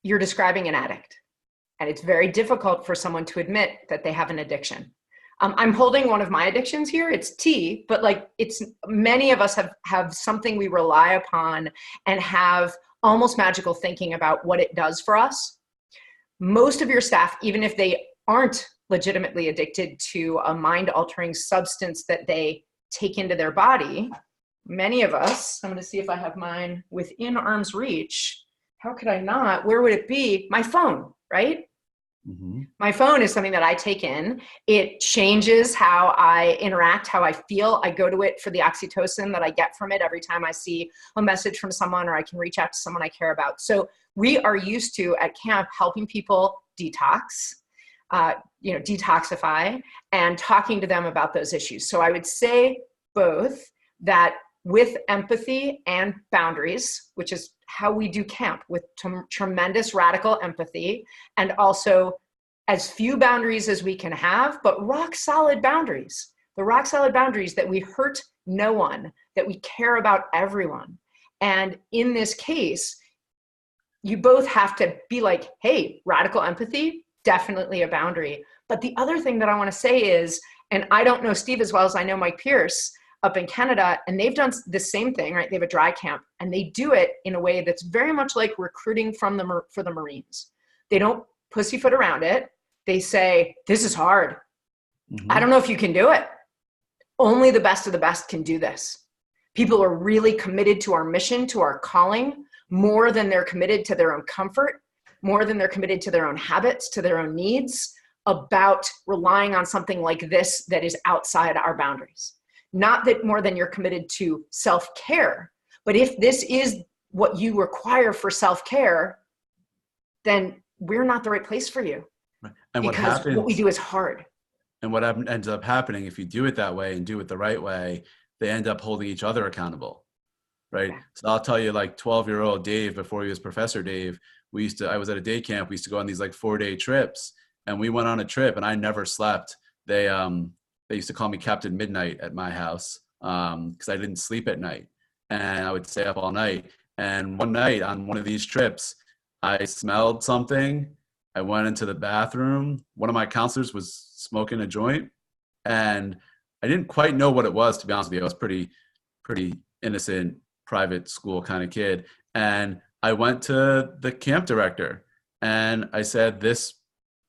you're describing an addict, and it's very difficult for someone to admit that they have an addiction. I'm holding one of my addictions here. It's tea, but many of us have something we rely upon and have almost magical thinking about what it does for us. Most of your staff, even if they aren't legitimately addicted to a mind-altering substance that they take into their body, many of us, I'm going to see if I have mine within arm's reach. How could I not? Where would it be? My phone, right? Mm-hmm. My phone is something that I take in. It changes how I interact, how I feel. I go to it for the oxytocin that I get from it every time I see a message from someone or I can reach out to someone I care about. So we are used to, at camp, helping people detox, detoxify, and talking to them about those issues. So I would say both that with empathy and boundaries, which is how we do camp, with tremendous radical empathy, and also as few boundaries as we can have, but rock solid boundaries. The rock solid boundaries that we hurt no one, that we care about everyone. And in this case, you both have to be like, hey, radical empathy, definitely a boundary. But the other thing that I want to say is, and I don't know Steve as well as I know Mike Pierce up in Canada, and they've done the same thing, right? They have a dry camp, and they do it in a way that's very much like recruiting for the Marines. They don't pussyfoot around it. They say, this is hard. Mm-hmm. I don't know if you can do it. Only the best of the best can do this. People are really committed to our mission, to our calling, more than they're committed to their own comfort, more than they're committed to their own habits, to their own needs, about relying on something like this that is outside our boundaries. Not that more than you're committed to self-care, but if this is what you require for self-care, then we're not the right place for you. Right. And because what we do is hard. And what ends up happening, if you do it that way and do it the right way, they end up holding each other accountable, right? Yeah. So I'll tell you, like 12-year-old Dave, before he was Professor Dave, I was at a day camp. We used to go on these like 4-day trips, and we went on a trip, and I never slept. They used to call me Captain Midnight at my house because I didn't sleep at night, and I would stay up all night. And one night on one of these trips, I smelled something. I went into the bathroom. One of my counselors was smoking a joint, and I didn't quite know what it was, to be honest with you. I was pretty innocent, private school kind of kid. And I went to the camp director, and I said, this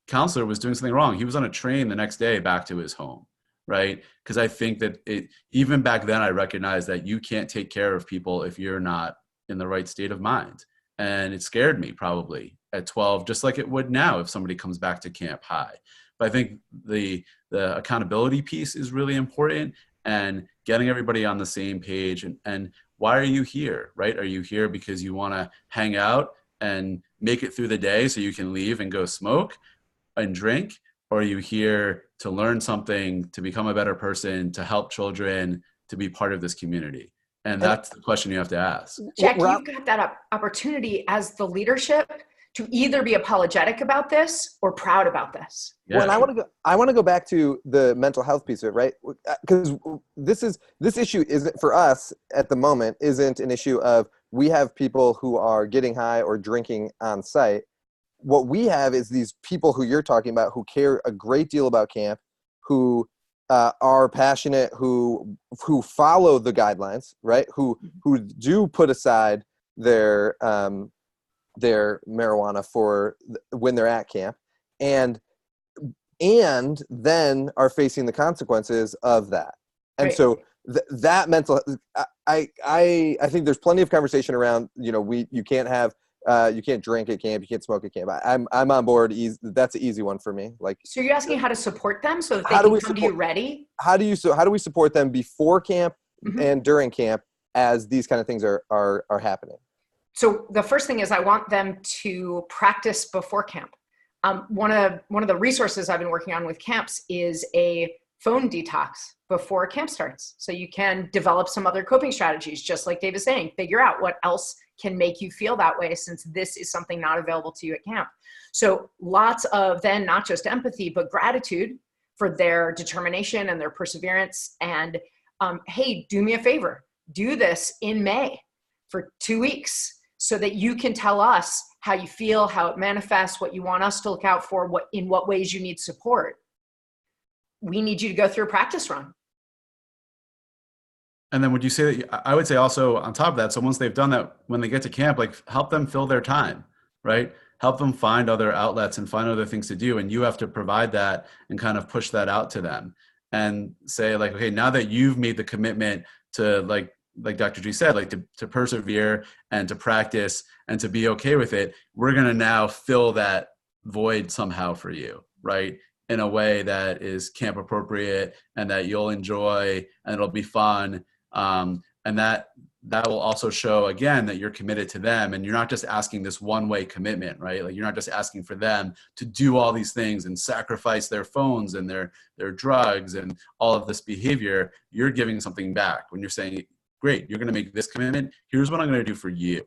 counselor was doing something wrong. He was on a train the next day back to his home, right? Because I think that even back then, I recognized that you can't take care of people if you're not in the right state of mind. And it scared me probably at 12, just like it would now if somebody comes back to camp high. But I think the accountability piece is really important, and getting everybody on the same page. And why are you here, right? Are you here because you want to hang out and make it through the day so you can leave and go smoke and drink? Or are you here to learn something, to become a better person, to help children, to be part of this community? And that's the question you have to ask. Jack, you've got that opportunity as the leadership to either be apologetic about this or proud about this. Yeah. Well, I want to go back to the mental health piece of it, right? Because this issue isn't, for us at the moment, isn't an issue of we have people who are getting high or drinking on site. What we have is these people who you're talking about who care a great deal about camp, who are passionate, who follow the guidelines, right? Who do put aside their marijuana for when they're at camp, and then are facing the consequences of that. And right. So that mental, I think there's plenty of conversation around, you can't have, you can't drink at camp, you can't smoke at camp. I'm on board. That's an easy one for me. Like, so you're asking how to support them so that they can come to you ready? How do we support them before camp and during camp as these kind of things are happening? So the first thing is I want them to practice before camp. One of the resources I've been working on with camps is a phone detox before camp starts. So you can develop some other coping strategies, just like Dave is saying, figure out what else can make you feel that way, since this is something not available to you at camp. So lots of then not just empathy, but gratitude for their determination and their perseverance. And hey, do me a favor, do this in May for 2 weeks so that you can tell us how you feel, how it manifests, what you want us to look out for, in what ways you need support. We need you to go through a practice run. And then would you say that, I would say also on top of that, so once they've done that, when they get to camp, like help them fill their time, right? Help them find other outlets and find other things to do. And you have to provide that and kind of push that out to them and say like, okay, now that you've made the commitment to like Dr. G said, like to persevere and to practice and to be okay with it, we're going to now fill that void somehow for you, right? In a way that is camp appropriate and that you'll enjoy and it'll be fun. And that will also show again that you're committed to them, and you're not just asking this one-way commitment, right? Like you're not just asking for them to do all these things and sacrifice their phones and their drugs and all of this behavior. You're giving something back when you're saying, great, you're going to make this commitment. Here's what I'm going to do for you,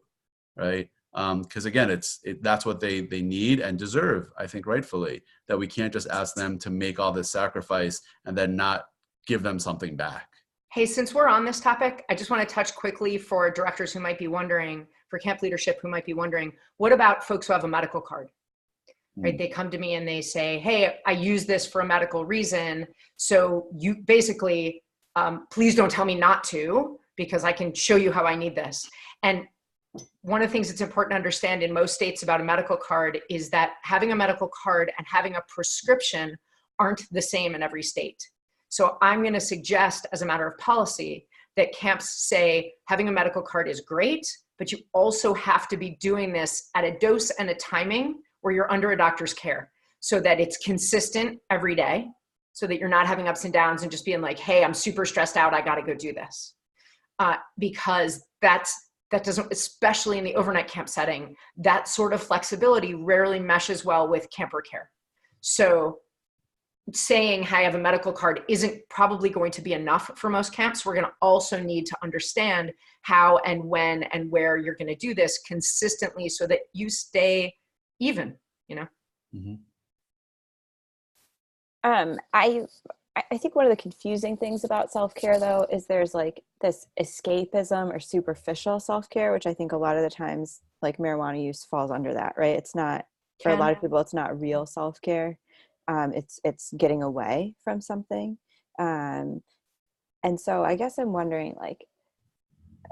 right? Because again, that's what they need and deserve, I think, rightfully, that we can't just ask them to make all this sacrifice and then not give them something back. Hey, since we're on this topic, I just want to touch quickly for directors who might be wondering, for camp leadership who might be wondering, what about folks who have a medical card? Right? They come to me and they say, hey, I use this for a medical reason. So you basically, please don't tell me not to, because I can show you how I need this. And one of the things that's important to understand in most states about a medical card is that having a medical card and having a prescription aren't the same in every state. So I'm going to suggest, as a matter of policy, that camps say having a medical card is great, but you also have to be doing this at a dose and a timing where you're under a doctor's care, so that it's consistent every day, so that you're not having ups and downs and just being like, hey, I'm super stressed out, I got to go do this. Because that doesn't, especially in the overnight camp setting, that sort of flexibility rarely meshes well with camper care. So saying, hey, I have a medical card isn't probably going to be enough for most camps. We're going to also need to understand how and when and where you're going to do this consistently so that you stay even, you know? Mm-hmm. I think one of the confusing things about self-care, though, is there's like this escapism or superficial self-care, which I think a lot of the times, like marijuana use falls under that, right? It's not, for a lot of people, it's not real self-care. It's getting away from something. And so I guess I'm wondering, like,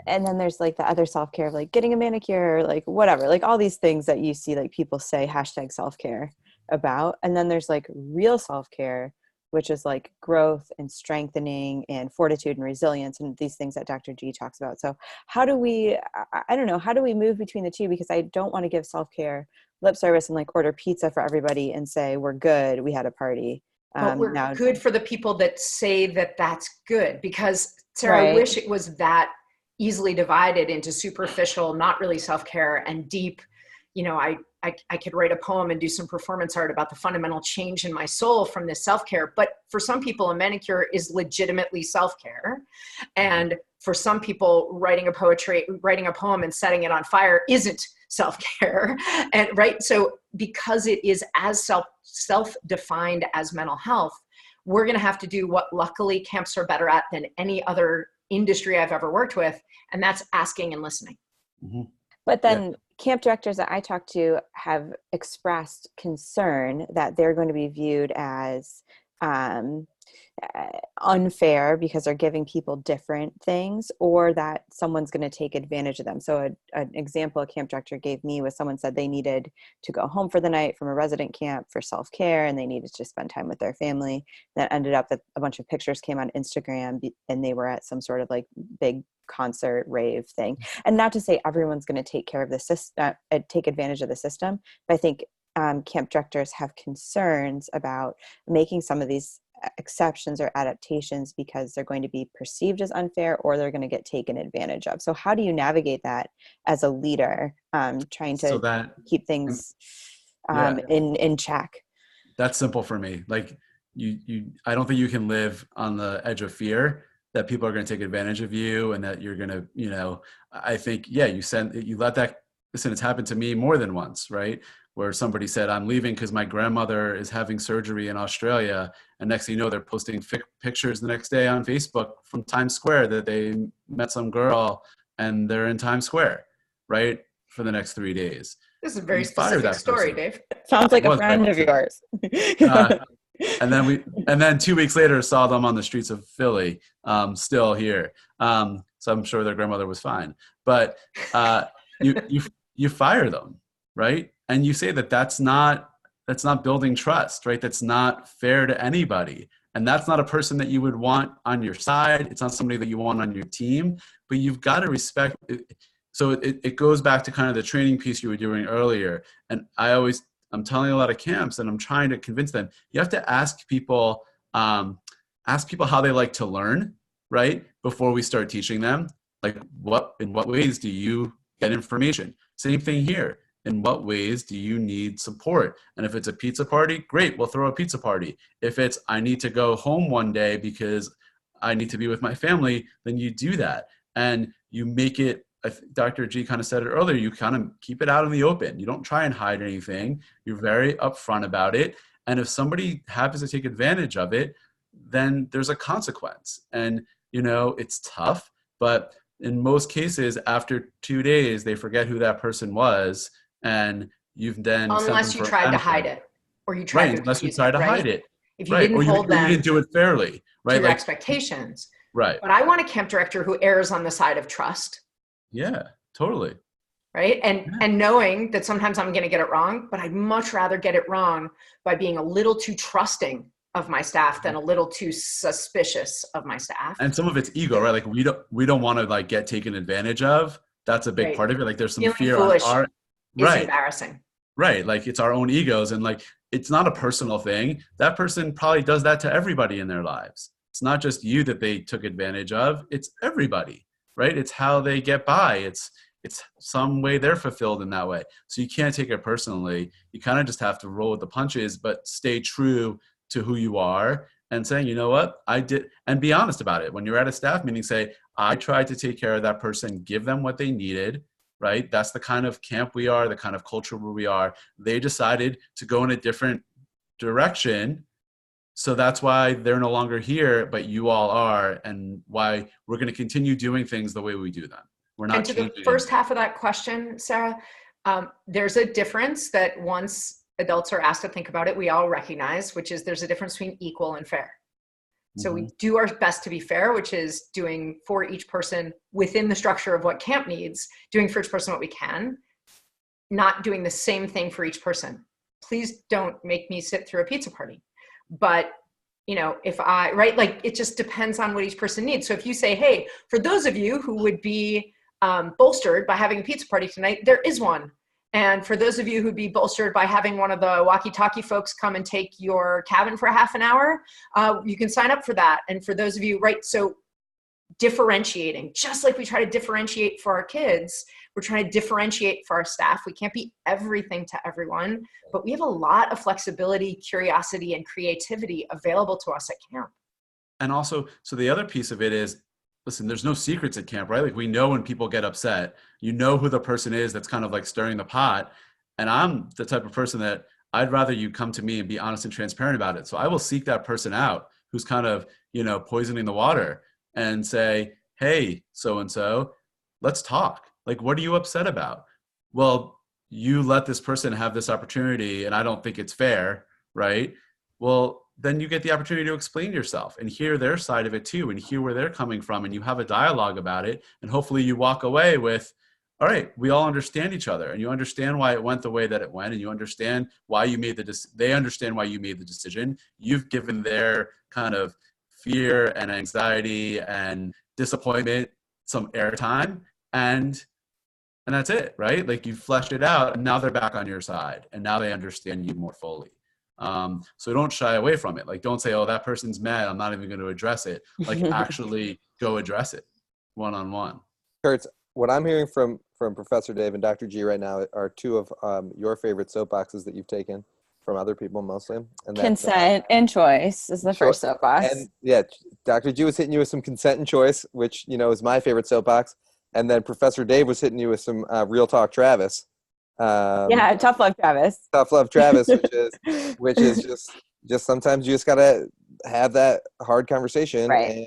and then there's like the other self-care of like getting a manicure or like whatever, like all these things that you see like people say hashtag self-care about. And then there's like real self-care, which is like growth and strengthening and fortitude and resilience and these things that Dr. G talks about. So how do we, I don't know, how do we move between the two? Because I don't want to give self-care lip service and like order pizza for everybody and say, we're good, we had a party. But we're now, good for the people that say that that's good, because Sarah, Right. I wish it was that easily divided into superficial, not really self-care, and deep. You know, I could write a poem and do some performance art about the fundamental change in my soul from this self-care. But for some people, a manicure is legitimately self-care. And for some people, writing a poem and setting it on fire isn't self-care. And right. So because it is as self-defined as mental health, we're going to have to do what luckily camps are better at than any other industry I've ever worked with. And that's asking and listening. Mm-hmm. But then camp directors that I talk to have expressed concern that they're going to be viewed as unfair because they're giving people different things, or that someone's going to take advantage of them. So an example a camp director gave me was someone said they needed to go home for the night from a resident camp for self-care, and they needed to spend time with their family. That ended up that a bunch of pictures came on Instagram and they were at some sort of like big concert rave thing. And not to say everyone's going to take care of the system, take advantage of the system, but I think camp directors have concerns about making some of these exceptions or adaptations because they're going to be perceived as unfair or they're going to get taken advantage of. So how do you navigate that as a leader, trying to keep things in check? That's simple for me. Like I don't think you can live on the edge of fear that people are going to take advantage of you and that you're going to, you know, I think, you let that, listen, it's happened to me more than once, right? Where somebody said, I'm leaving because my grandmother is having surgery in Australia. And next thing you know, they're posting pictures the next day on Facebook from Times Square that they met some girl and they're in Times Square, right? For the next 3 days. This is a very specific story, Dave. Sounds like a friend of yours. And then 2 weeks later saw them on the streets of Philly, still here. So I'm sure their grandmother was fine, but you fire them, right? And you say that's not building trust, right? That's not fair to anybody. And that's not a person that you would want on your side. It's not somebody that you want on your team, but you've got to respect it. So it goes back to kind of the training piece you were doing earlier. And I'm telling a lot of camps and I'm trying to convince them, you have to ask people how they like to learn, right? Before we start teaching them, like in what ways do you get information? Same thing here. In what ways do you need support? And if it's a pizza party, great, we'll throw a pizza party. If it's, I need to go home one day because I need to be with my family, then you do that. And you make it Dr. G kind of said it earlier, you kind of keep it out in the open. You don't try and hide anything. You're very upfront about it. And if somebody happens to take advantage of it, then there's a consequence. And, it's tough, but in most cases, after 2 days, they forget who that person was, and you've then unless you tried to hide it, or you tried to unless you excuse try it, to right? hide it. If you didn't hold or them you didn't do it fairly, right? to your expectations. Right. But I want a camp director who errs on the side of trust. Yeah, totally. Right. And knowing that sometimes I'm going to get it wrong, but I'd much rather get it wrong by being a little too trusting of my staff than a little too suspicious of my staff. And some of it's ego, right? Like we don't want to like get taken advantage of. That's a big part of it. Like there's some feeling fear foolish on our is embarrassing. Right. Like it's our own egos, and like it's not a personal thing. That person probably does that to everybody in their lives. It's not just you that they took advantage of. It's everybody, right? It's how they get by. It's some way they're fulfilled in that way. So you can't take it personally. You kind of just have to roll with the punches, but stay true to who you are and saying, you know what, I did, and be honest about it. When you're at a staff meeting, say, I tried to take care of that person, give them what they needed, right? That's the kind of camp we are, the kind of culture where we are. They decided to go in a different direction. So that's why they're no longer here, but you all are, and why we're going to continue doing things the way we do them. We're not changing. And to the first half of that question, Sarah, there's a difference that once adults are asked to think about it, we all recognize, which is there's a difference between equal and fair. So we do our best to be fair, which is doing for each person within the structure of what camp needs, doing for each person what we can, not doing the same thing for each person. Please don't make me sit through a pizza party. But, like it just depends on what each person needs. So if you say, hey, for those of you who would be bolstered by having a pizza party tonight, there is one. And for those of you who'd be bolstered by having one of the walkie-talkie folks come and take your cabin for a half an hour, you can sign up for that. And for those of you, right, so differentiating, just like we try to differentiate for our kids, we're trying to differentiate for our staff. We can't be everything to everyone, but we have a lot of flexibility, curiosity, and creativity available to us at camp. And also, so the other piece of it is, listen, there's no secrets at camp, right? Like we know when people get upset, you know who the person is that's kind of like stirring the pot. And I'm the type of person that I'd rather you come to me and be honest and transparent about it. So I will seek that person out who's kind of, poisoning the water and say, hey, so-and-so, let's talk. Like, what are you upset about? Well, you let this person have this opportunity and I don't think it's fair, right? Well, then you get the opportunity to explain yourself and hear their side of it too, and hear where they're coming from, and you have a dialogue about it. And hopefully you walk away with, all right, we all understand each other, and you understand why it went the way that it went, and you understand why you made they understand why you made the decision. You've given their kind of fear and anxiety and disappointment some airtime, and that's it, right? Like you fleshed it out, and now they're back on your side, and now they understand you more fully. So don't shy away from it. Like, don't say, oh, that person's mad, I'm not even going to address it. Like actually go address it one-on-one. Kurtz, what I'm hearing from Professor Dave and Dr. G right now are two of your favorite soapboxes that you've taken from other people mostly. And consent and choice is the first soapbox. And yeah, Dr. G was hitting you with some consent and choice, which, is my favorite soapbox. And then Professor Dave was hitting you with some real talk Travis. Tough love Travis. Tough love Travis, which is just sometimes you just gotta have that hard conversation, right,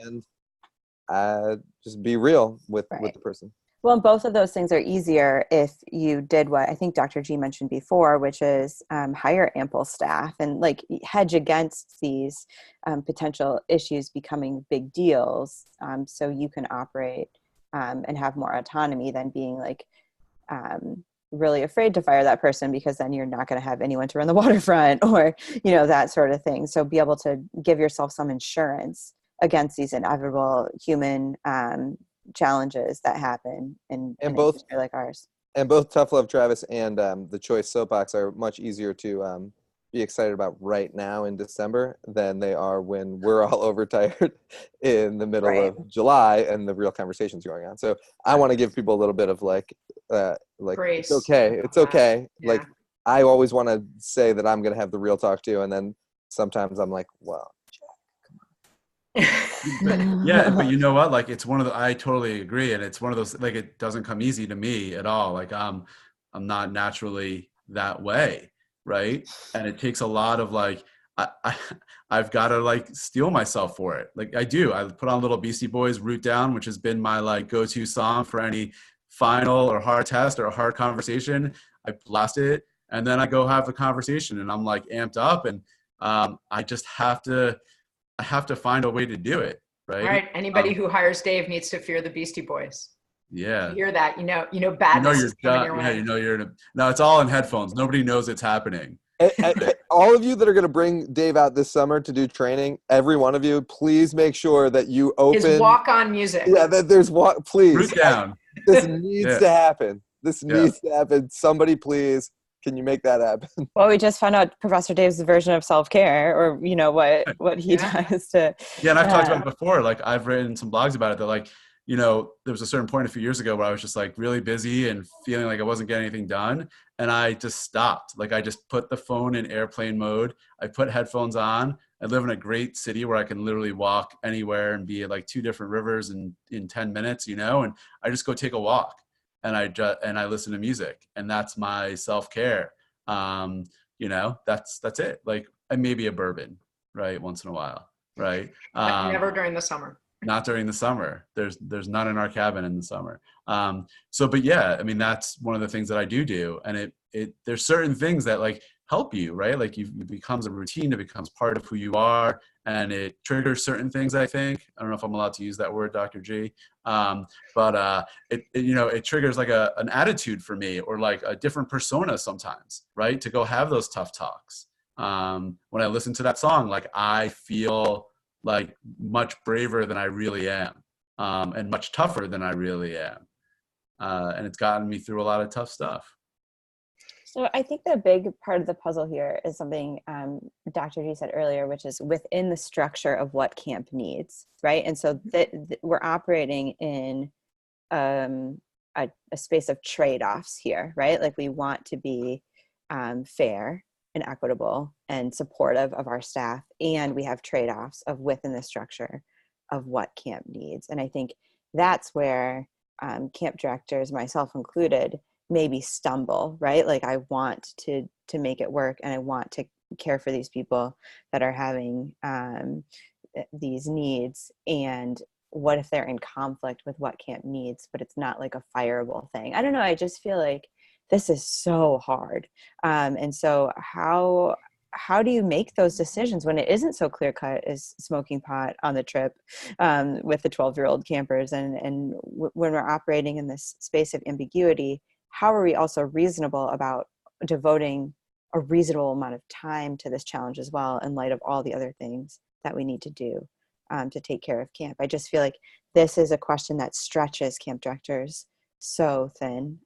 and just be real with the person. Well, both of those things are easier if you did what I think Dr. G mentioned before, which is hire ample staff and like hedge against these potential issues becoming big deals, so you can operate and have more autonomy than being like really afraid to fire that person, because then you're not going to have anyone to run the waterfront or, that sort of thing. So be able to give yourself some insurance against these inevitable human challenges that happen in both industry like ours. And both Tough Love Travis and the Choice Soapbox are much easier to be excited about right now in December than they are when we're all overtired in the middle of July and the real conversation's going on. So I want to give people a little bit of like grace. It's okay. Yeah. Like I always want to say that I'm going to have the real talk too. And then sometimes I'm like, well, Jack, come on. But you know what? Like, it's one of the, I totally agree. And it's one of those, like, it doesn't come easy to me at all. Like, I'm not naturally that way. Right. And it takes a lot of like, I've got to like steel myself for it. Like I do. I put on little Beastie Boys Root Down, which has been my like go-to song for any final or hard test or a hard conversation. I blast it and then I go have the conversation and I'm like amped up and I just have to find a way to do it. Right. All right. Anybody who hires Dave needs to fear the Beastie Boys. Yeah. You hear that? Badness is coming your way. You're in a, no, it's all in headphones. Nobody knows it's happening. All of you that are going to bring Dave out this summer to do training, every one of you, please make sure that you open his walk-on music. Yeah, that there's please. Root down. This needs to happen. This needs to happen. Somebody, please, can you make that happen? Well, we just found out Professor Dave's version of self-care, or what he does to. Yeah, and I've talked about it before. Like I've written some blogs about it. That like, there was a certain point a few years ago where I was just like really busy and feeling like I wasn't getting anything done. And I just stopped. Like I just put the phone in airplane mode. I put headphones on. I live in a great city where I can literally walk anywhere and be at like 2 different rivers in 10 minutes, and I just go take a walk and I listen to music, and that's my self-care. That's it. Like maybe a bourbon, right? Once in a while. Right. Never during the summer. Not during the summer. There's none in our cabin in the summer. But yeah, I mean, that's one of the things that I do. And there's certain things that like help you, right? Like it becomes a routine, it becomes part of who you are, and it triggers certain things, I think. I don't know if I'm allowed to use that word, Dr. G. It triggers like an attitude for me, or like a different persona sometimes, right? To go have those tough talks. When I listen to that song, like I feel like much braver than I really am, and much tougher than I really am. And it's gotten me through a lot of tough stuff. So I think the big part of the puzzle here is something Dr. G said earlier, which is within the structure of what camp needs, right? And so we're operating in a space of trade-offs here, right? Like we want to be fair and equitable and supportive of our staff, and we have trade-offs of within the structure of what camp needs. And I think that's where camp directors, myself included, maybe stumble, right? Like I want to make it work, and I want to care for these people that are having these needs, and what if they're in conflict with what camp needs, but it's not like a fireable thing? I don't know, I just feel like this is so hard. And so how do you make those decisions when it isn't so clear cut as smoking pot on the trip with the 12-year-old campers? And when we're operating in this space of ambiguity, how are we also reasonable about devoting a reasonable amount of time to this challenge as well, in light of all the other things that we need to do to take care of camp? I just feel like this is a question that stretches camp directors so thin.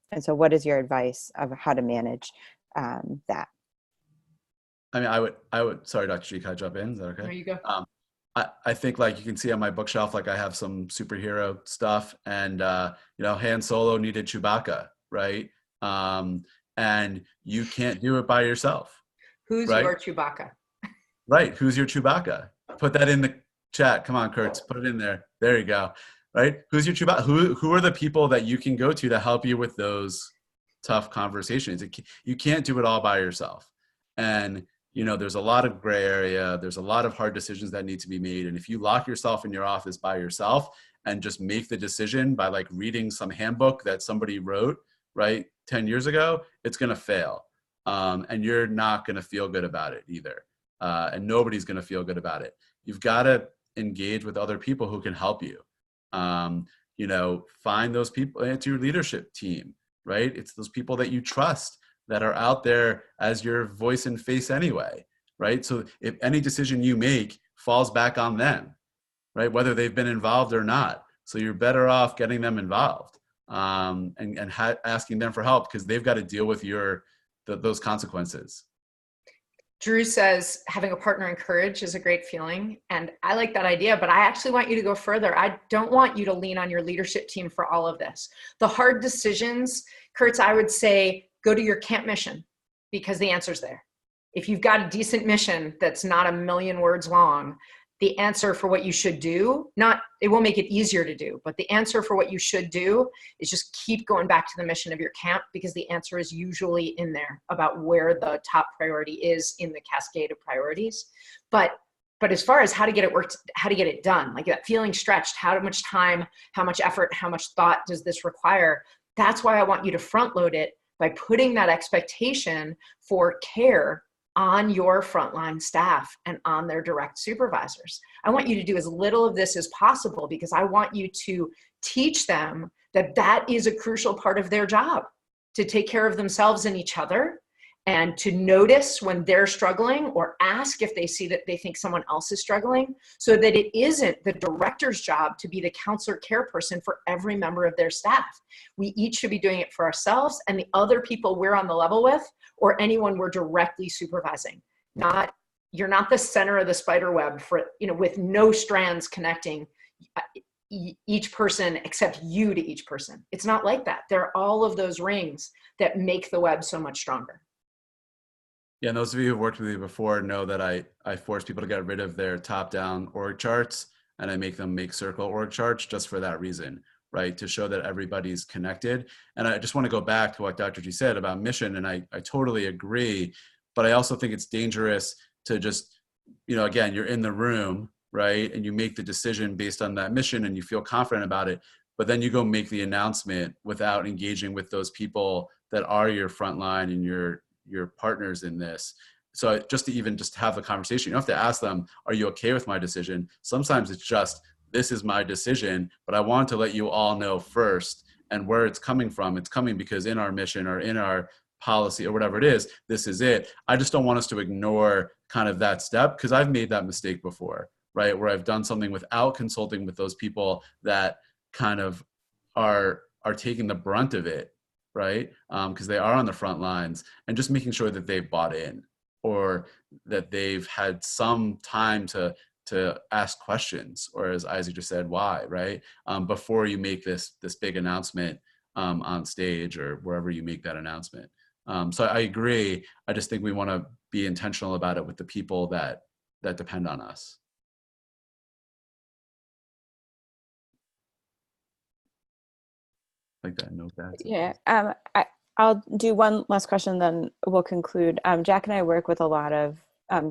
And so what is your advice of how to manage that? I mean, I would, sorry, Dr. G, can I jump in? Is that okay? There you go. I think like you can see on my bookshelf, like I have some superhero stuff, and, Han Solo needed Chewbacca, right? And you can't do it by yourself. Who's right? your Chewbacca? Right. Who's your Chewbacca? Put that in the chat. Come on, Kurtz, put it in there. There you go. Right? Who's your Chewbacca? Who are the people that you can go to help you with those tough conversations? You can't do it all by yourself. And, there's a lot of gray area. There's a lot of hard decisions that need to be made. And if you lock yourself in your office by yourself and just make the decision by like reading some handbook that somebody wrote, right, 10 years ago, it's going to fail. And you're not going to feel good about it either. And nobody's going to feel good about it. You've got to engage with other people who can help you. Find those people into your leadership team, right? It's those people that you trust that are out there as your voice and face anyway, right? So if any decision you make falls back on them, right? Whether they've been involved or not. So you're better off getting them involved and asking them for help, because they've got to deal with those consequences. Drew says having a partner in courage is a great feeling. And I like that idea, but I actually want you to go further. I don't want you to lean on your leadership team for all of this. The hard decisions, Kurtz, I would say go to your camp mission, because the answer's there. If you've got a decent mission that's not a million words long, the answer for what you should do, it won't make it easier to do, but the answer for what you should do is just keep going back to the mission of your camp, because the answer is usually in there about where the top priority is in the cascade of priorities. But as far as how to get it worked, how to get it done, like that feeling stretched, how much time, how much effort, how much thought does this require? That's why I want you to front load it by putting that expectation for care on your frontline staff and on their direct supervisors. I want you to do as little of this as possible, because I want you to teach them that that is a crucial part of their job, to take care of themselves and each other, and to notice when they're struggling, or ask if they see that they think someone else is struggling, so that it isn't the director's job to be the counselor care person for every member of their staff. We each should be doing it for ourselves and the other people we're on the level with, or anyone we're directly supervising. You're not the center of the spider web with no strands connecting each person except you to each person. It's not like that. There are all of those rings that make the web so much stronger. Yeah, and those of you who've worked with me before know that I force people to get rid of their top-down org charts, and I make them make circle org charts just for that reason, right? To show that everybody's connected. And I just want to go back to what Dr. G said about mission, and I totally agree, but I also think it's dangerous to just, again, you're in the room, right? And you make the decision based on that mission and you feel confident about it, but then you go make the announcement without engaging with those people that are your frontline and your partners in this. So just to have a conversation, you don't have to ask them, are you okay with my decision? Sometimes it's just, this is my decision, but I want to let you all know first, and where it's coming from. It's coming because in our mission or in our policy or whatever it is, this is it. I just don't want us to ignore kind of that step, because I've made that mistake before, right? Where I've done something without consulting with those people that kind of are taking the brunt of it, right? Because they are on the front lines, and just making sure that they've bought in, or that they've had some time to ask questions, or as Isaac just said, why, right? Before you make this big announcement on stage or wherever you make that announcement. So I agree. I just think we want to be intentional about it with the people that depend on us. Like that note that. Yeah. I'll do one last question, then we'll conclude. Jack and I work with a lot of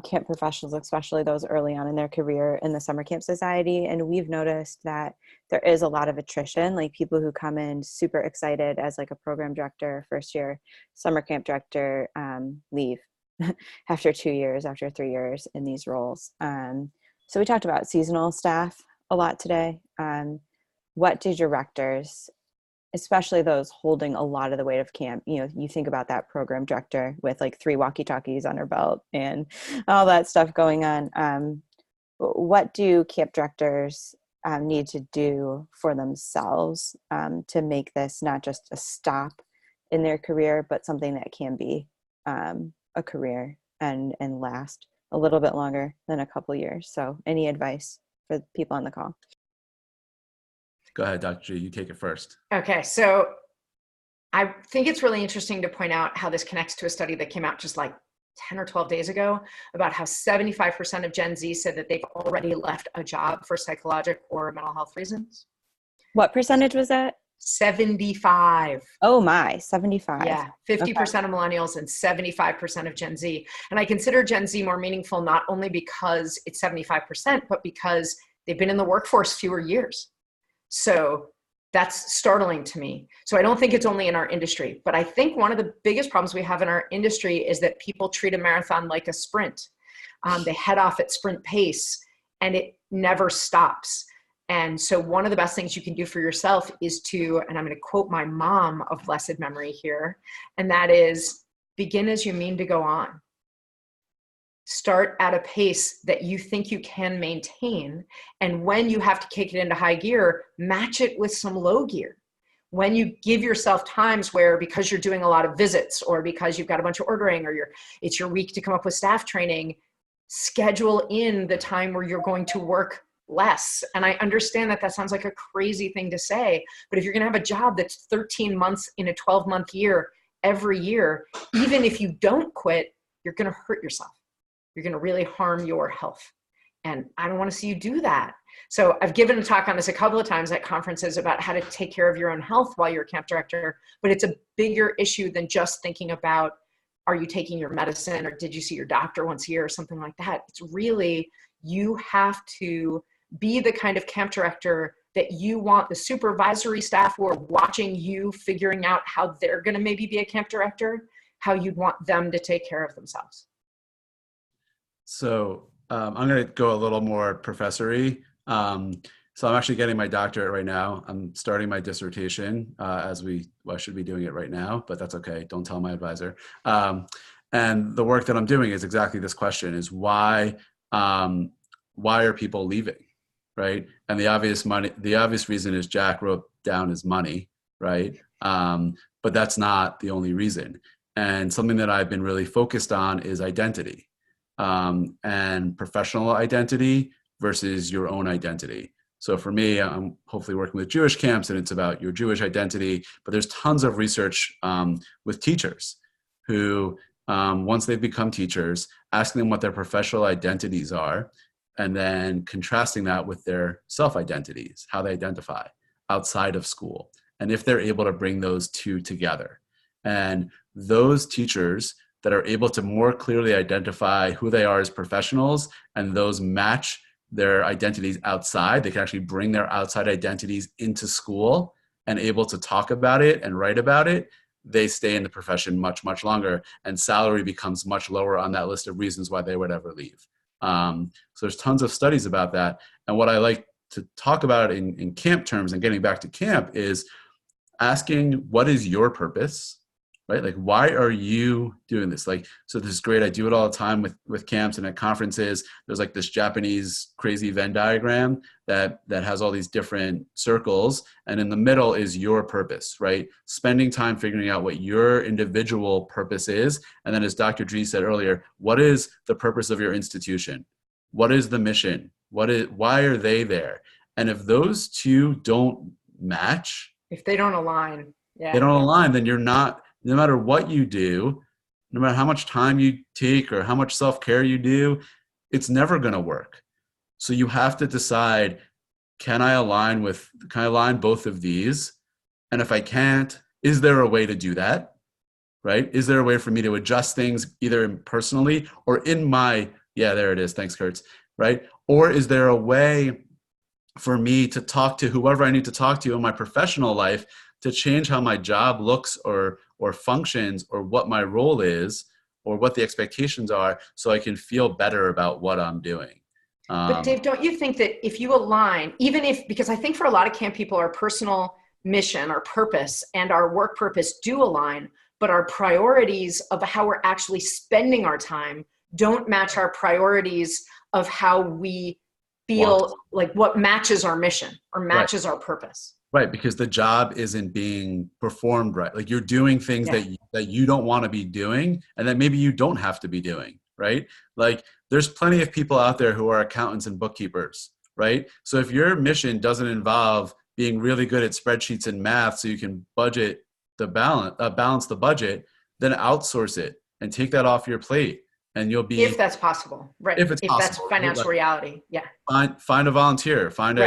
camp professionals, especially those early on in their career in the summer camp society. And we've noticed that there is a lot of attrition, like people who come in super excited as like a program director, first year summer camp director, leave after 2 years, after 3 years in these roles. So we talked about seasonal staff a lot today. What do directors, especially those holding a lot of the weight of camp, you think about that program director with like 3 walkie-talkies on her belt and all that stuff going on. What do camp directors need to do for themselves to make this not just a stop in their career, but something that can be a career and last a little bit longer than a couple years? So any advice for people on the call? Go ahead, Dr. G, you take it first. Okay, so I think it's really interesting to point out how this connects to a study that came out just like 10 or 12 days ago about how 75% of Gen Z said that they've already left a job for psychological or mental health reasons. What percentage was that? 75. Oh my, 75. Yeah, 50% of millennials and 75% of Gen Z. And I consider Gen Z more meaningful not only because it's 75%, but because they've been in the workforce fewer years. So that's startling to me. So I don't think it's only in our industry, but I think one of the biggest problems we have in our industry is that people treat a marathon like a sprint. They head off at sprint pace and it never stops. And so one of the best things you can do for yourself is to, and I'm going to quote my mom of blessed memory here, and that is, begin as you mean to go on. Start at a pace that you think you can maintain. And when you have to kick it into high gear, match it with some low gear. When you give yourself times where, because you're doing a lot of visits or because you've got a bunch of ordering or it's your week to come up with staff training, schedule in the time where you're going to work less. And I understand that sounds like a crazy thing to say, but if you're going to have a job that's 13 months in a 12-month year, every year, even if you don't quit, you're going to hurt yourself. You're going to really harm your health. And I don't want to see you do that. So I've given a talk on this a couple of times at conferences about how to take care of your own health while you're a camp director, but it's a bigger issue than just thinking about, are you taking your medicine or did you see your doctor once a year or something like that? It's really, you have to be the kind of camp director that you want the supervisory staff who are watching you figuring out how they're going to maybe be a camp director, how you'd want them to take care of themselves. So I'm going to go a little more professory. So I'm actually getting my doctorate right now. I'm starting my dissertation I should be doing it right now, but that's okay. Don't tell my advisor. And the work that I'm doing is exactly this question: is why are people leaving, right? And the obvious reason is Jack wrote down is money, right? But that's not the only reason. And something that I've been really focused on is identity, and professional identity versus your own identity. So for me, I'm hopefully working with Jewish camps, and it's about your Jewish identity, but there's tons of research with teachers who, once they've become teachers, asking them what their professional identities are, and then contrasting that with their self-identities, how they identify outside of school, and if they're able to bring those two together. And those teachers that are able to more clearly identify who they are as professionals, and those match their identities outside, they can actually bring their outside identities into school and able to talk about it and write about it, they stay in the profession much, much longer, and salary becomes much lower on that list of reasons why they would ever leave. So there's tons of studies about that. And what I like to talk about in camp terms, and getting back to camp, is asking, what is your purpose? Right? Like, why are you doing this? Like, so this is great. I do it all the time with camps and at conferences. There's like this Japanese crazy Venn diagram that has all these different circles. And in the middle is your purpose, right? Spending time figuring out what your individual purpose is. And then, as Dr. Dries said earlier, what is the purpose of your institution? What is the mission? Why are they there? And if those two don't match, If they don't align, then you're not, no matter what you do, no matter how much time you take or how much self-care you do, it's never going to work. So you have to decide, can I align both of these? And if I can't, is there a way to do that? Right? Is there a way for me to adjust things either personally or in my, there it is. Thanks, Kurtz. Right? Or is there a way for me to talk to whoever I need to talk to in my professional life to change how my job looks or functions, or what my role is, or what the expectations are, so I can feel better about what I'm doing. But Dave, don't you think that if you align, because I think for a lot of camp people, our personal mission, our purpose, and our work purpose do align, but our priorities of how we're actually spending our time don't match our priorities of how we feel, like what matches our mission or matches our purpose. Right, because the job isn't being performed right. Like, you're doing things that you don't want to be doing, and that maybe you don't have to be doing, right? Like, there's plenty of people out there who are accountants and bookkeepers, right? So if your mission doesn't involve being really good at spreadsheets and math so you can balance the budget, then outsource it and take that off your plate. And you'll be, if that's possible, right? If that's financial reality, Find a volunteer, find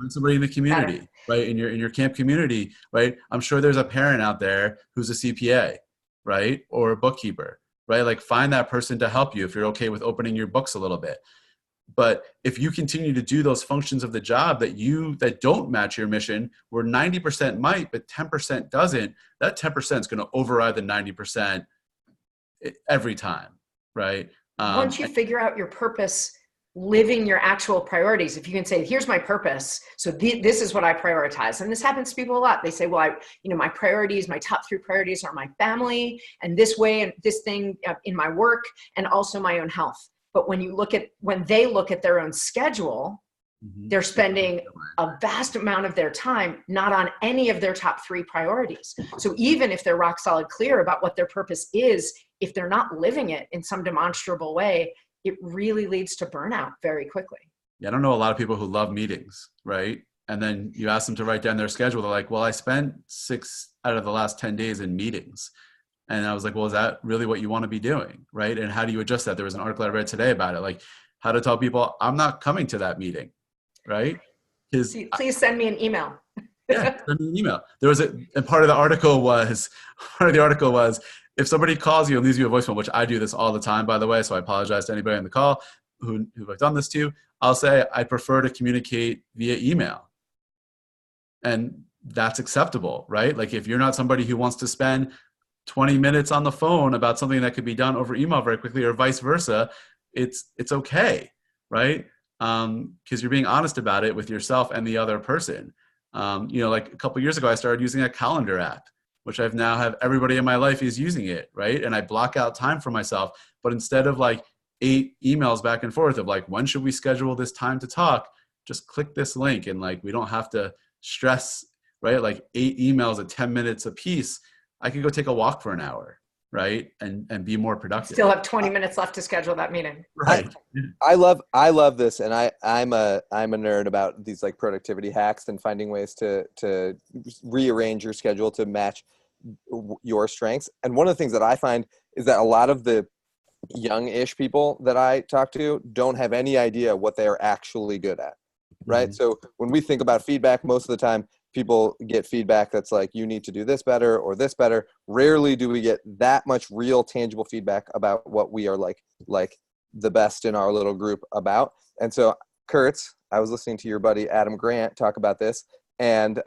somebody in the community, right? In your camp community, right? I'm sure there's a parent out there who's a CPA, right, or a bookkeeper, right? Like, find that person to help you if you're okay with opening your books a little bit. But if you continue to do those functions of the job that don't match your mission, where 90% might, but 10% doesn't, that 10% is going to override the 90% every time. Right. Once you figure out your purpose, living your actual priorities, if you can say, here's my purpose, so this is what I prioritize. And this happens to people a lot. They say, well, my priorities, my top 3 priorities are my family and this way and this thing in my work, and also my own health. But when they look at their own schedule, they're spending a vast amount of their time not on any of their top 3 priorities. So even if they're rock solid clear about what their purpose is, if they're not living it in some demonstrable way, it really leads to burnout very quickly. Yeah, I don't know a lot of people who love meetings, right? And then you ask them to write down their schedule. They're like, well, I spent 6 out of the last 10 days in meetings. And I was like, well, is that really what you want to be doing? Right? And how do you adjust that? There was an article I read today about it. Like, how to tell people I'm not coming to that meeting, right? Please send me an email. Yeah, send me an email. There was and part of the article was if somebody calls you and leaves you a voicemail, which I do this all the time, by the way, so I apologize to anybody on the call who I've done this to. I'll say I prefer to communicate via email, and that's acceptable, right? Like if you're not somebody who wants to spend 20 minutes on the phone about something that could be done over email very quickly, or vice versa, it's okay, right? Because you're being honest about it with yourself and the other person. Like a couple years ago, I started using a calendar app, which I've now have everybody in my life is using it, right? And I block out time for myself. But instead of like 8 emails back and forth of like, when should we schedule this time to talk? Just click this link, and like, we don't have to stress, right? Like 8 emails at 10 minutes a piece. I could go take a walk for an hour, right? And be more productive. Still have 20 minutes left to schedule that meeting. Right. I love this, and I'm a nerd about these like productivity hacks and finding ways to rearrange your schedule to match your strengths. And one of the things that I find is that a lot of the young-ish people that I talk to don't have any idea what they are actually good at, right? Mm-hmm. So when we think about feedback, most of the time people get feedback that's like, you need to do this better or this better. Rarely do we get that much real tangible feedback about what we are like the best in our little group about. And so Kurtz, I was listening to your buddy Adam Grant talk about this, and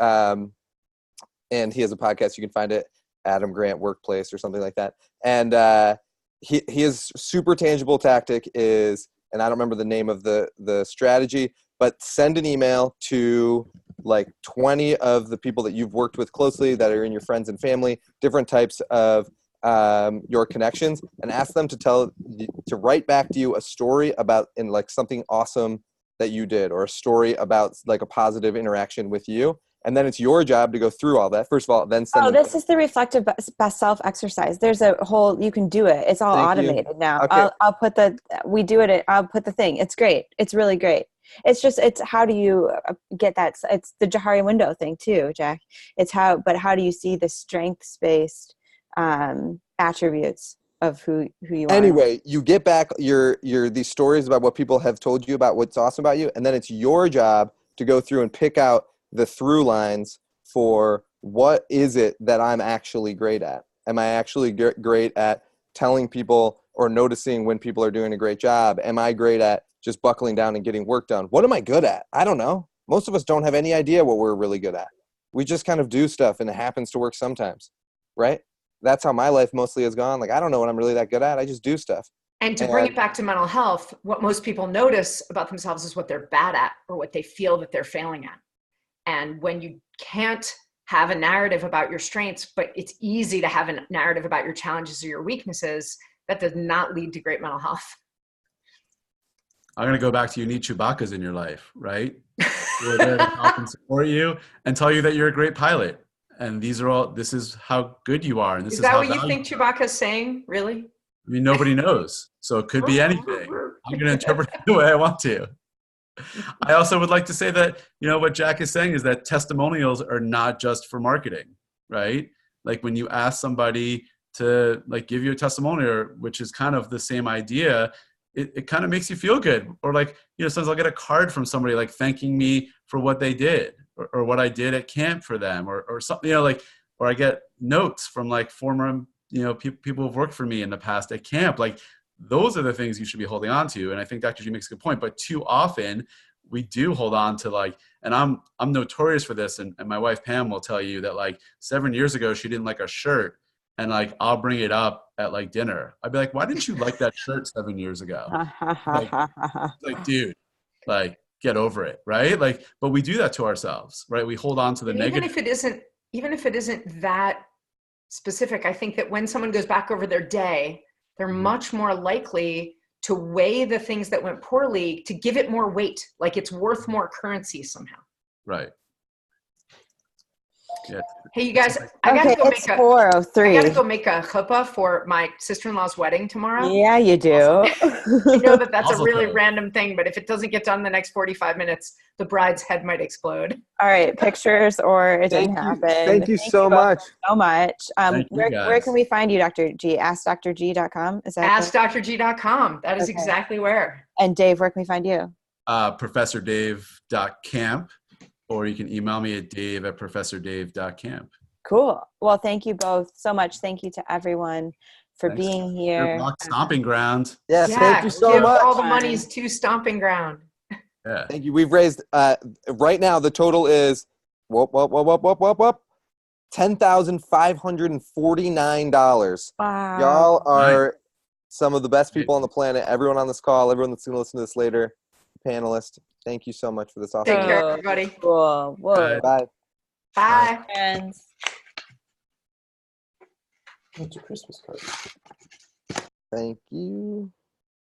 he has a podcast. You can find it, Adam Grant Workplace or something like that. And his super tangible tactic is, and I don't remember the name of the strategy, but send an email to like 20 of the people that you've worked with closely that are in your friends and family, different types of your connections, and ask them to write back to you a story about in like something awesome that you did, or a story about like a positive interaction with you. And then it's your job to go through all that. First of all, then send this is the reflective best self exercise. There's a whole, you can do it. It's all automated now. Okay. I'll put I'll put the thing. It's great. It's really great. It's how do you get that? It's the Johari window thing too, Jack. How do you see the strengths-based attributes of who you are? Anyway, you get back your these stories about what people have told you about what's awesome about you, and then it's your job to go through and pick out the through lines for what is it that I'm actually great at. Am I actually great at telling people or noticing when people are doing a great job? Am I great at just buckling down and getting work done? What am I good at? I don't know. Most of us don't have any idea what we're really good at. We just kind of do stuff and it happens to work sometimes, right? That's how my life mostly has gone. Like, I don't know what I'm really that good at. I just do stuff. And to bring it back to mental health, what most people notice about themselves is what they're bad at or what they feel that they're failing at. And when you can't have a narrative about your strengths, but it's easy to have a narrative about your challenges or your weaknesses, that does not lead to great mental health. I'm going to go back to you need Chewbacca's in your life, right? We're there to help and support you and tell you that you're a great pilot. And this is how good you are. And this is that how what you think Chewbacca's saying? Really? I mean, nobody knows. So it could be anything. I'm going to interpret it the way I want to. I also would like to say that, what Jack is saying is that testimonials are not just for marketing, right? Like when you ask somebody to like give you a testimonial, which is kind of the same idea, it kind of makes you feel good. Or like, sometimes I'll get a card from somebody like thanking me for what they did or what I did at camp for them or something, or I get notes from like former, people who've worked for me in the past at camp. Like those are the things you should be holding on to. And I think Dr. G makes a good point, but too often we do hold on to like, and I'm notorious for this. And my wife, Pam, will tell you that like 7 years ago, she didn't like a shirt. And like, I'll bring it up at like dinner. I'd be like, why didn't you like that shirt 7 years ago? like, dude, like get over it. Right. Like, but we do that to ourselves, right? We hold on to the negative. Even if it isn't that specific, I think that when someone goes back over their day, they're much more likely to weigh the things that went poorly, to give it more weight, like it's worth more currency somehow. Right. Yeah. Hey, you guys, I gotta Okay, go it's make a. 4:03. I gotta go make a chuppah for my sister-in-law's wedding tomorrow. Yeah, you do. I know that that's a Also really true. random thing, but if it doesn't get done in the next 45 minutes, the bride's head might explode. All right, pictures or it didn't Thank you. happen. Thank you so both much. so much. Thank you, Where guys. can we find you, Dr. G? AskDrG.com? Is that AskDrG.com. That is Okay. exactly where. And Dave, where can we find you? ProfessorDave.camp, or you can email me at dave@professordave.camp. Cool. Well, thank you both so much. Thank you to everyone for Thanks. being Good here. luck stomping ground. Yes, thank you so give much. all the monies to Stomping Ground. Yeah. Thank you. We've raised right now the total is $10,549. Wow. Y'all are some of the best people on the planet. Everyone on this call, everyone that's going to listen to this later, panelists, thank you so much for this awesome. Take care, everybody. Cool. Whoa. Bye. Bye. Friends. What's your Christmas card? Thank you.